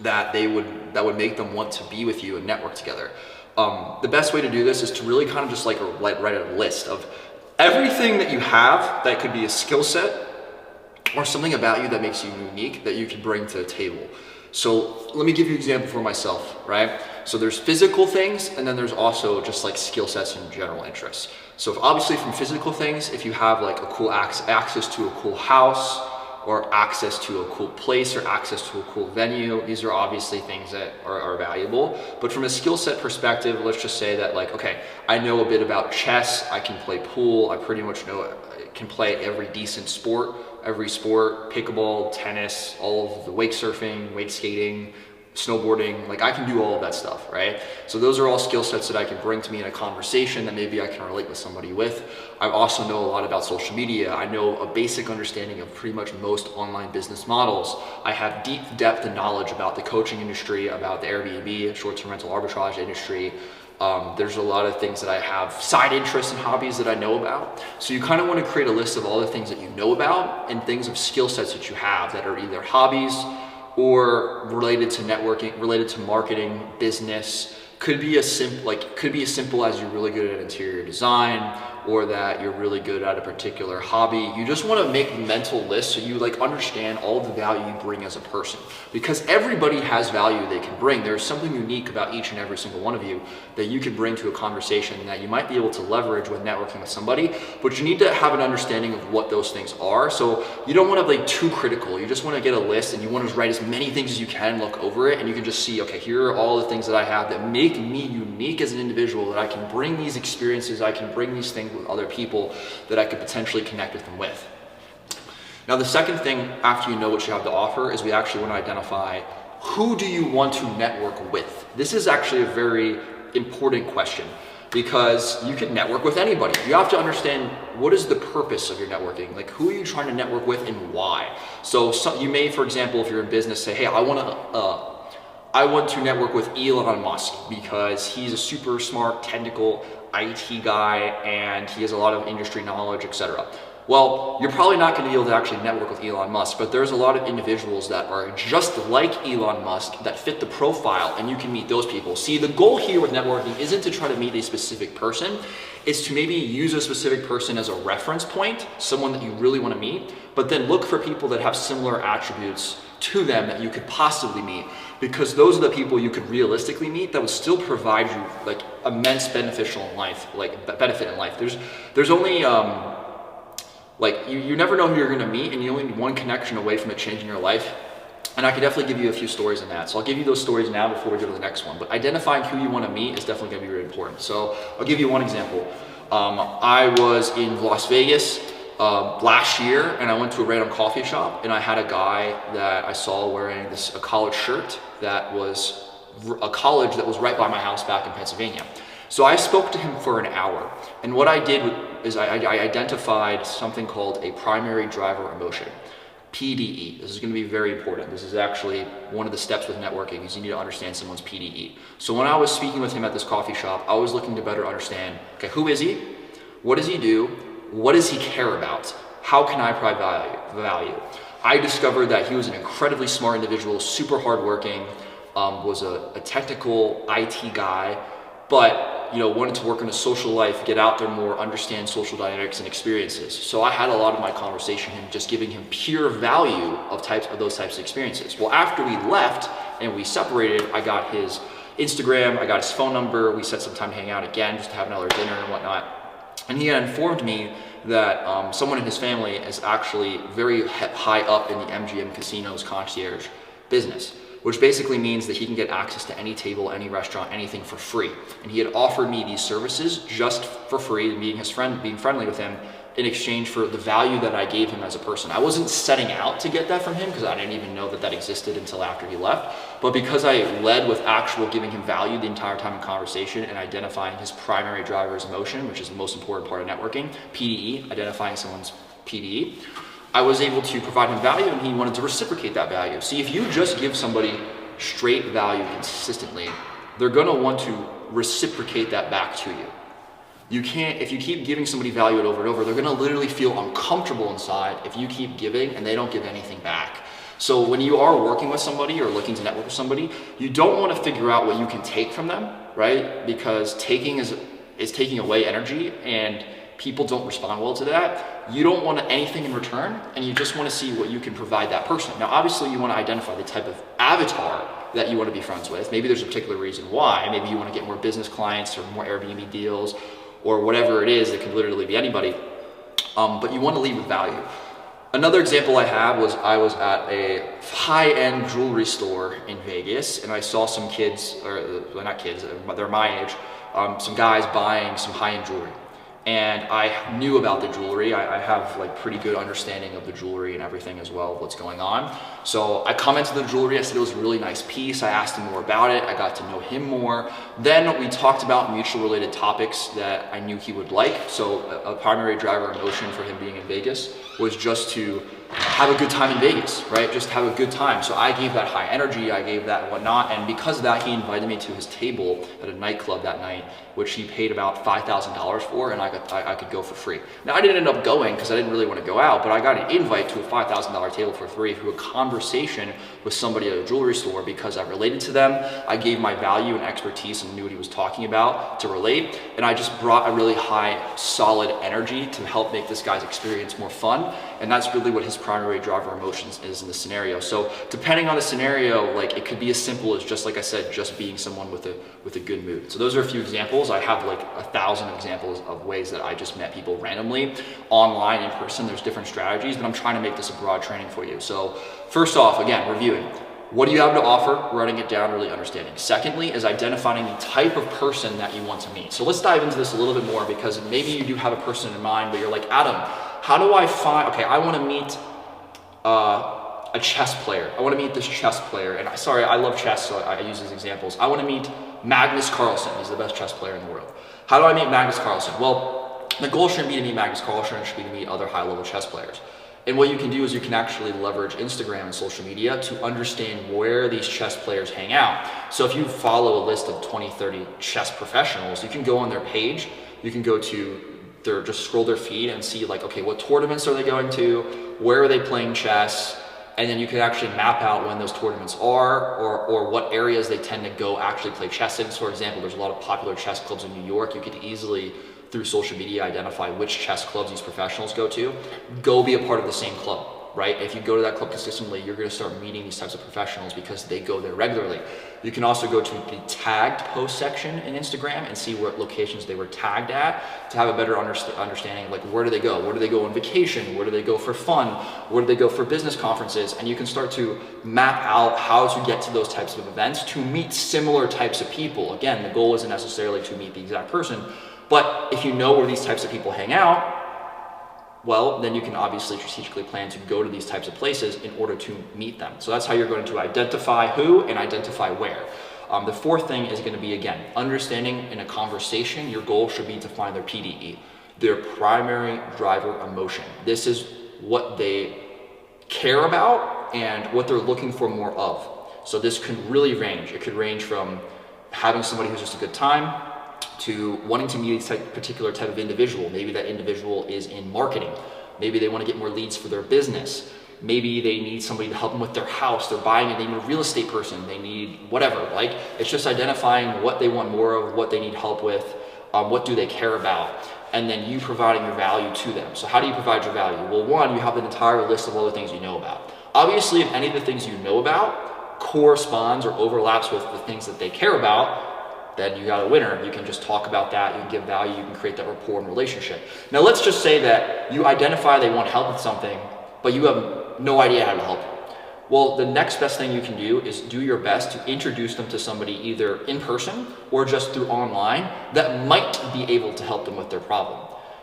that would make them want to be with you and network together. The best way to do this is to really kind of just like write a list of everything that you have that could be a skill set or something about you that makes you unique that you can bring to the table. So let me give you an example for myself, right? So there's physical things, and then there's also just like skill sets and general interests. So obviously from physical things, if you have like a cool access to a cool house, or access to a cool place, or access to a cool venue, these are obviously things that are valuable. But from a skill set perspective, let's just say that like, okay, I know a bit about chess, I can play pool, I pretty much can play every decent sport, pickleball, tennis, all of the wake surfing, wake skating, snowboarding, like I can do all of that stuff, right? So those are all skill sets that I can bring to me in a conversation that maybe I can relate with somebody with. I also know a lot about social media. I know a basic understanding of pretty much most online business models. I have deep depth and knowledge about the coaching industry, about the Airbnb, short-term rental arbitrage industry. There's a lot of things that I have side interests and hobbies that I know about. So you kind of want to create a list of all the things that you know about and things of skill sets that you have that are either hobbies or related to networking, related to marketing, business. Could be as simple as you're really good at interior design, or that you're really good at a particular hobby. You just want to make mental lists so you like understand all the value you bring as a person, because everybody has value they can bring. There's something unique about each and every single one of you that you can bring to a conversation that you might be able to leverage with networking with somebody, but you need to have an understanding of what those things are. So you don't want to be too critical. You just want to get a list and you want to write as many things as you can, look over it, and you can just see, okay, here are all the things that I have that make me unique as an individual, that I can bring these experiences, I can bring these things with other people that I could potentially connect with them with. Now, the second thing after you know what you have to offer is we actually want to identify who do you want to network with. This is actually a very important question, because you can network with anybody. You have to understand what is the purpose of your networking. Like, who are you trying to network with and why? So you may, for example, if you're in business, say, hey, I want to network with Elon Musk because he's a super smart technical IT guy and he has a lot of industry knowledge, etc. Well, you're probably not going to be able to actually network with Elon Musk, but there's a lot of individuals that are just like Elon Musk that fit the profile, and you can meet those people. See, the goal here with networking isn't to try to meet a specific person. It's to maybe use a specific person as a reference point, someone that you really want to meet, but then look for people that have similar attributes to them that you could possibly meet, because those are the people you could realistically meet that would still provide you like immense beneficial in life, like benefit in life. There's only like you never know who you're going to meet, and you only need one connection away from it changing your life. And I could definitely give you a few stories on that. So I'll give you those stories now before we go to the next one. But identifying who you want to meet is definitely going to be really important. So I'll give you one example. I was in Las Vegas last year, and I went to a random coffee shop, and I had a guy that I saw wearing a college shirt that was a college that was right by my house back in Pennsylvania. So I spoke to him for an hour, and what I did is I identified something called a primary driver emotion. PDE. This is going to be very important. This is actually one of the steps with networking, is you need to understand someone's PDE. So when I was speaking with him at this coffee shop, I was looking to better understand, okay, who is he? What does he do? What does he care about? How can I provide value? I discovered that he was an incredibly smart individual, super hardworking, was a technical IT guy, but wanted to work in a social life, get out there more, understand social dynamics and experiences. So I had a lot of my conversation him just giving him pure value of those types of experiences. Well, after we left and we separated, I got his Instagram, I got his phone number, we set some time to hang out again, just to have another dinner and whatnot. And he had informed me that someone in his family is actually very high up in the MGM Casinos concierge business, which basically means that he can get access to any table, any restaurant, anything for free. And he had offered me these services just for free, being friendly with him, in exchange for the value that I gave him as a person. I wasn't setting out to get that from him, because I didn't even know that existed until after he left. But because I led with actual giving him value the entire time in conversation and identifying his primary driver's emotion, which is the most important part of networking, PDE, identifying someone's PDE, I was able to provide him value, and he wanted to reciprocate that value. See, if you just give somebody straight value consistently, they're gonna want to reciprocate that back to you. You can't, if you keep giving somebody value over and over, they're gonna literally feel uncomfortable inside if you keep giving and they don't give anything back. So when you are working with somebody or looking to network with somebody, you don't wanna figure out what you can take from them, right? Because taking is taking away energy, and people don't respond well to that. You don't want anything in return, and you just want to see what you can provide that person. Now, obviously, you want to identify the type of avatar that you want to be friends with. Maybe there's a particular reason why. Maybe you want to get more business clients or more Airbnb deals or whatever it is. It could literally be anybody, but you want to lead with value. Another example I have was I was at a high-end jewelry store in Vegas, and I saw some kids, or well, not kids, they're my age, some guys buying some high-end jewelry. And I knew about the jewelry. I have like pretty good understanding of the jewelry and everything as well, what's going on. So I commented the jewelry, I said it was a really nice piece. I asked him more about it. I got to know him more. Then we talked about mutual related topics that I knew he would like. So a primary driver emotion for him being in Vegas was just to have a good time in Vegas, right? Just have a good time. So I gave that high energy, I gave that whatnot. And because of that, he invited me to his table at a nightclub that night, which he paid about $5,000 for, and I could go for free. Now, I didn't end up going because I didn't really want to go out, but I got an invite to a $5,000 table for free through a conversation with somebody at a jewelry store because I related to them. I gave my value and expertise and knew what he was talking about to relate, and I just brought a really high, solid energy to help make this guy's experience more fun, and that's really what his primary driver emotions is in the scenario. So depending on the scenario, like it could be as simple as, just like I said, just being someone with a good mood. So those are a few examples. I have like 1,000 examples of ways that I just met people randomly, online, in person. There's different strategies, but I'm trying to make this a broad training for you. So first off, again, reviewing. What do you have to offer? Writing it down, really understanding. Secondly is identifying the type of person that you want to meet. So let's dive into this a little bit more, because maybe you do have a person in mind, but you're like, Adam, how do I find, okay, I want to meet a chess player. I want to meet this chess player. And I love chess, so I use these examples. I want to meet Magnus Carlsen. He's the best chess player in the world. How do I meet Magnus Carlsen? Well, the goal shouldn't be to meet Magnus Carlsen. It should be to meet other high-level chess players. And what you can do is you can actually leverage Instagram and social media to understand where these chess players hang out. So if you follow a list of 20, 30 chess professionals, you can go on their page, you can go to just scroll their feed and see like, okay, what tournaments are they going to? Where are they playing chess? And then you can actually map out when those tournaments are, or what areas they tend to go actually play chess in. So for example, there's a lot of popular chess clubs in New York. You could easily, through social media, identify which chess clubs these professionals go to. Go be a part of the same club. right? If you go to that club consistently, you're going to start meeting these types of professionals because they go there regularly. You can also go to the tagged post section in Instagram and see what locations they were tagged at to have a better understanding, like where do they go? Where do they go on vacation? Where do they go for fun? Where do they go for business conferences? And you can start to map out how to get to those types of events to meet similar types of people. Again, the goal isn't necessarily to meet the exact person, but if you know where these types of people hang out, well, then you can obviously strategically plan to go to these types of places in order to meet them. So that's how you're going to identify who and identify where. The fourth thing is going to be, again, understanding in a conversation, your goal should be to find their PDE, their primary driver emotion. This is what they care about and what they're looking for more of. So this can really range. It could range from having somebody who's just a good time to wanting to meet a particular type of individual. Maybe that individual is in marketing. Maybe they want to get more leads for their business. Maybe they need somebody to help them with their house. They're buying it. They need a real estate person. They need whatever. Like, it's just identifying what they want more of, what they need help with, what do they care about, and then you providing your value to them. So how do you provide your value? Well, one, you have an entire list of all the things you know about. Obviously, if any of the things you know about corresponds or overlaps with the things that they care about, then you got a winner. You can just talk about that, you can give value, you can create that rapport and relationship. Now let's just say that you identify they want help with something, but you have no idea how to help. Well, the next best thing you can do is do your best to introduce them to somebody either in person or just through online that might be able to help them with their problem.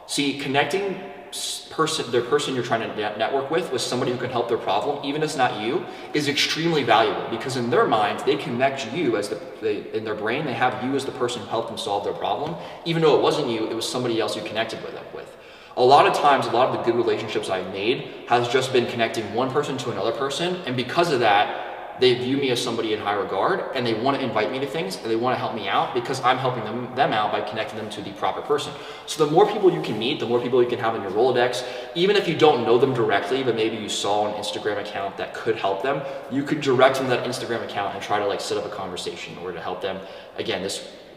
See, connecting the person you're trying to network with somebody who can help their problem, even if it's not you, is extremely valuable, because in their minds, they connect you as in their brain, they have you as the person who helped them solve their problem. Even though it wasn't you, it was somebody else you connected with them with. A lot of times, a lot of the good relationships I've made has just been connecting one person to another person, and because of that, they view me as somebody in high regard, and they want to invite me to things, and they want to help me out because I'm helping them out by connecting them to the proper person. So the more people you can meet, the more people you can have in your Rolodex, even if you don't know them directly, but maybe you saw an Instagram account that could help them, you could direct them to that Instagram account and try to set up a conversation or to help them. Again,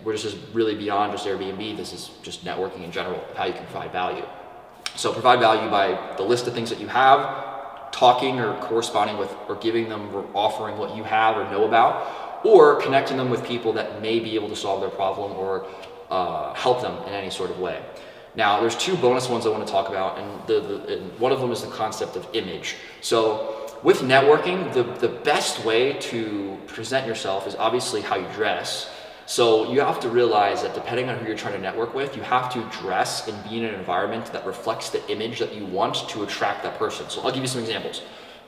we're just really beyond just Airbnb. This is just networking in general, how you can provide value. So provide value by the list of things that you have, talking or corresponding with or giving them or offering what you have or know about, or connecting them with people that may be able to solve their problem or help them in any sort of way. Now, there's two bonus ones I want to talk about, and one of them is the concept of image. So with networking, the best way to present yourself is obviously how you dress. So you have to realize that depending on who you're trying to network with, you have to dress and be in an environment that reflects the image that you want to attract that person. So I'll give you some examples.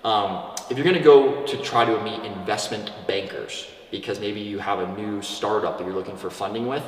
If you're gonna go to try to meet investment bankers, because maybe you have a new startup that you're looking for funding with,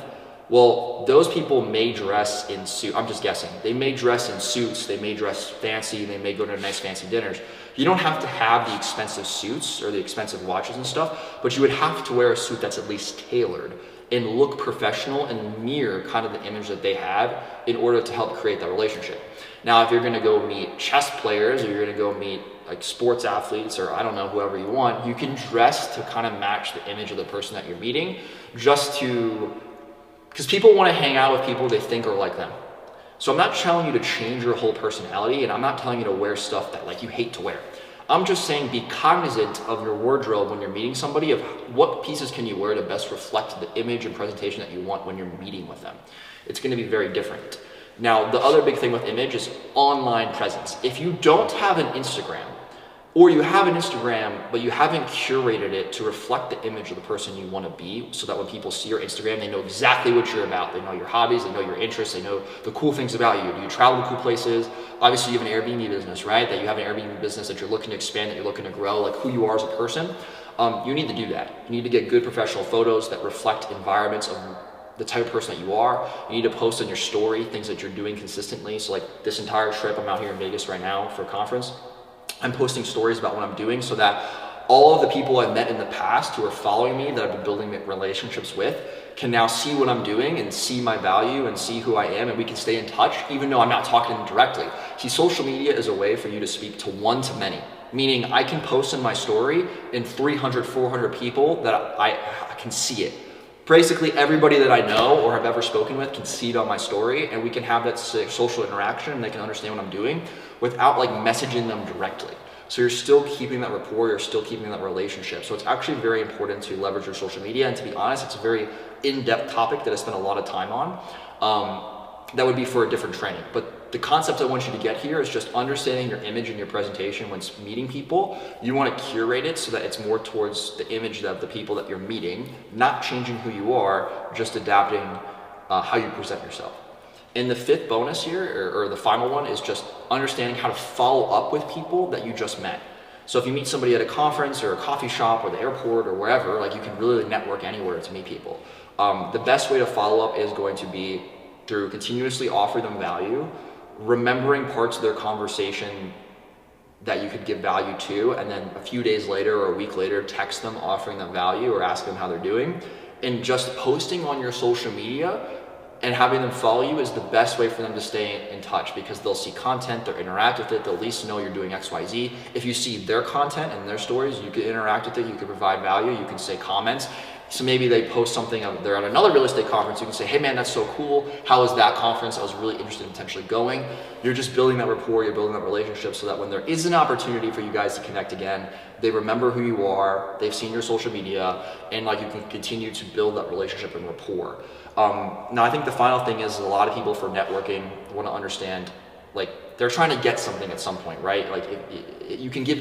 well, those people may dress in suits. I'm just guessing. They may dress in suits, they may dress fancy, they may go to nice fancy dinners. You don't have to have the expensive suits or the expensive watches and stuff, but you would have to wear a suit that's at least tailored and look professional and mirror kind of the image that they have in order to help create that relationship. Now, if you're gonna go meet chess players or you're gonna go meet sports athletes or I don't know, whoever you want, you can dress to kind of match the image of the person that you're meeting, because people want to hang out with people they think are like them. So I'm not telling you to change your whole personality, and I'm not telling you to wear stuff that you hate to wear. I'm just saying be cognizant of your wardrobe when you're meeting somebody, of what pieces can you wear to best reflect the image and presentation that you want when you're meeting with them. It's going to be very different. Now, the other big thing with image is online presence. If you don't have an Instagram, or you have an Instagram, but you haven't curated it to reflect the image of the person you want to be, so that when people see your Instagram, they know exactly what you're about. They know your hobbies, they know your interests, they know the cool things about you. Do you travel to cool places? Obviously, you have an Airbnb business, right? That you have an Airbnb business that you're looking to expand, that you're looking to grow, like who you are as a person. You need to do that. You need to get good professional photos that reflect environments of the type of person that you are. You need to post on your story things that you're doing consistently. So like this entire trip, I'm out here in Vegas right now for a conference. I'm posting stories about what I'm doing so that all of the people I've met in the past who are following me, that I've been building relationships with, can now see what I'm doing and see my value and see who I am, and we can stay in touch even though I'm not talking to them directly. See, social media is a way for you to speak to one to many, meaning I can post in my story and 300, 400 people that I can see it. basically everybody that I know or have ever spoken with can see it on my story, and we can have that social interaction, and they can understand what I'm doing without like messaging them directly. So you're still keeping that rapport, you're still keeping that relationship. So it's actually very important to leverage your social media, and to be honest, it's a very in-depth topic that I spend a lot of time on. That would be for a different training. But the concept I want you to get here is just understanding your image and your presentation when meeting people. You want to curate it so that it's more towards the image of the people that you're meeting, not changing who you are, just adapting how you present yourself. And the fifth bonus here, or the final one, is just understanding how to follow up with people that you just met. So if you meet somebody at a conference or a coffee shop or the airport or wherever, like, you can really network anywhere to meet people. The best way to follow up is going to be through continuously offering them value, remembering parts of their conversation that you could give value to, and then a few days later or a week later, text them offering them value or ask them how they're doing. And just posting on your social media and having them follow you is the best way for them to stay in touch, because they'll see content, they'll interact with it, they'll at least know you're doing XYZ. If you see their content and their stories, you can interact with it, you can provide value, you can say comments. So maybe they post something, they're at another real estate conference, you can say, hey man, that's so cool. How was that conference? I was really interested in potentially going. You're just building that rapport, you're building that relationship, so that when there is an opportunity for you guys to connect again, they remember who you are, they've seen your social media, and like, you can continue to build that relationship and rapport. Now I think the final thing is, a lot of people for networking want to understand, like, they're trying to get something at some point, right? Like, you can give,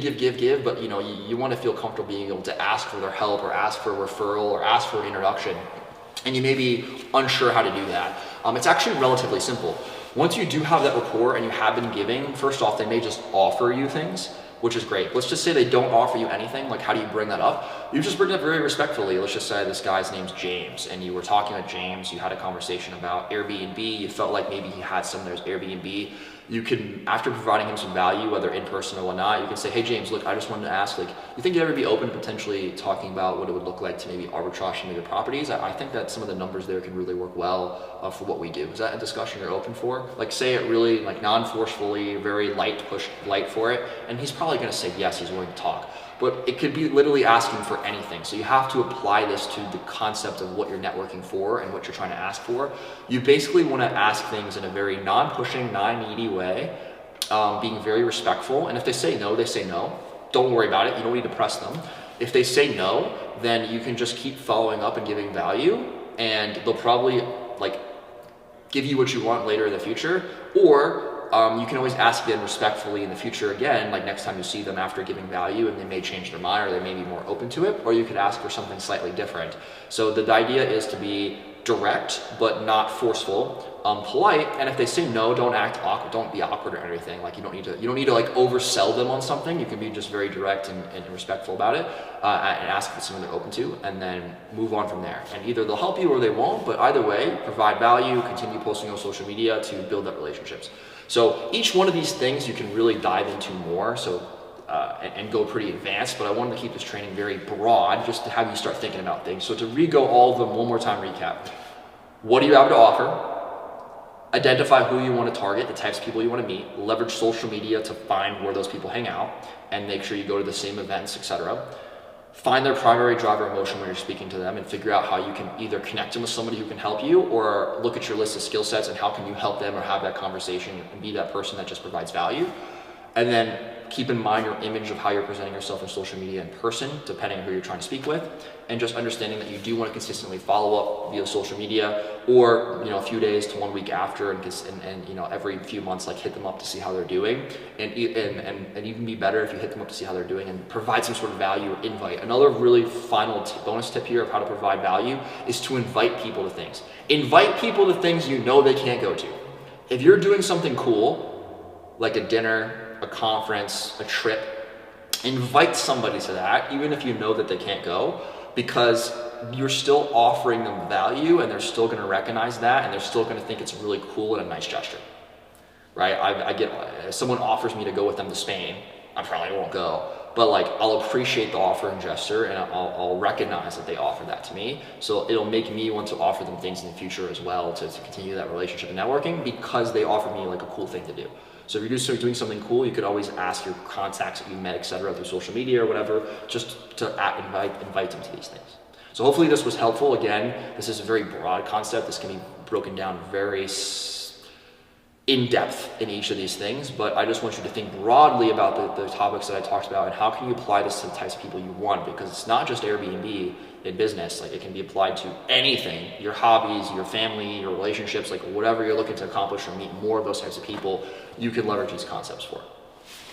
but you want to feel comfortable being able to ask for their help, or ask for a referral, or ask for an introduction, and you may be unsure how to do that. It's actually relatively simple. Once you do have that rapport and you have been giving, first off, they may just offer you things, which is great. Let's just say they don't offer you anything. Like, how do you bring that up? You just bring it up very respectfully. Let's just say this guy's name's James, and you were talking with James, you had a conversation about Airbnb, you felt like maybe he had some of those Airbnb. You can, after providing him some value, whether in person or whatnot, you can say, hey James, look, I just wanted to ask, like, you think you'd ever be open to potentially talking about what it would look like to maybe arbitrage some of your properties? I think that some of the numbers there can really work well for what we do. Is that a discussion you're open for? Like, say it really, like, non-forcefully, very light, push light for it, and he's probably gonna say yes, he's willing to talk. But it could be literally asking for anything. So you have to apply this to the concept of what you're networking for and what you're trying to ask for. You basically want to ask things in a very non-pushing, non-needy way, being very respectful. And if they say no, they say no. Don't worry about it. You don't need to press them. If they say no, then you can just keep following up and giving value, and they'll probably, like, give you what you want later in the future. Or you can always ask again respectfully in the future again, like next time you see them after giving value, and they may change their mind, or they may be more open to it, or you could ask for something slightly different. So the idea is to be direct, but not forceful, polite, and if they say no, don't act awkward, don't be awkward or anything. Like, you don't need to like oversell them on something. You can be just very direct and respectful about it, and ask if it's something they're open to, and then move on from there. And either they'll help you or they won't, but either way, provide value, continue posting on social media to build up relationships. So each one of these things you can really dive into more, so and go pretty advanced, but I wanted to keep this training very broad just to have you start thinking about things. So to re-go all of them one more time, recap. What do you have to offer? Identify who you want to target, the types of people you want to meet, leverage social media to find where those people hang out, and make sure you go to the same events, etc. Find their primary driver emotion when you're speaking to them, and figure out how you can either connect them with somebody who can help you, or look at your list of skill sets and how can you help them, or have that conversation and be that person that just provides value. And then keep in mind your image of how you're presenting yourself on social media in person, depending on who you're trying to speak with, and just understanding that you do want to consistently follow up via social media, or a few days to 1 week after, and every few months, like, hit them up to see how they're doing, and even be better if you hit them up to see how they're doing and provide some sort of value or invite. Another really final bonus tip here of how to provide value is to invite people to things. Invite people to things you know they can't go to. If you're doing something cool, like a dinner, a conference, a trip, invite somebody to that, even if you know that they can't go, because you're still offering them value, and they're still going to recognize that, and they're still going to think it's really cool and a nice gesture, right? I get, if someone offers me to go with them to Spain, I probably won't go, but like, I'll appreciate the offer and gesture, and I'll recognize that they offered that to me. So it'll make me want to offer them things in the future as well, to continue that relationship and networking, because they offered me like a cool thing to do. So if you're doing something cool, you could always ask your contacts that you met, etc., through social media or whatever, just to invite them to these things. So hopefully this was helpful. Again, this is a very broad concept. This can be broken down very in depth in each of these things, but I just want you to think broadly about the topics that I talked about and how can you apply this to the types of people you want, because it's not just Airbnb in business. Like, it can be applied to anything, your hobbies, your family, your relationships, like whatever you're looking to accomplish or meet more of those types of people, you can leverage these concepts for.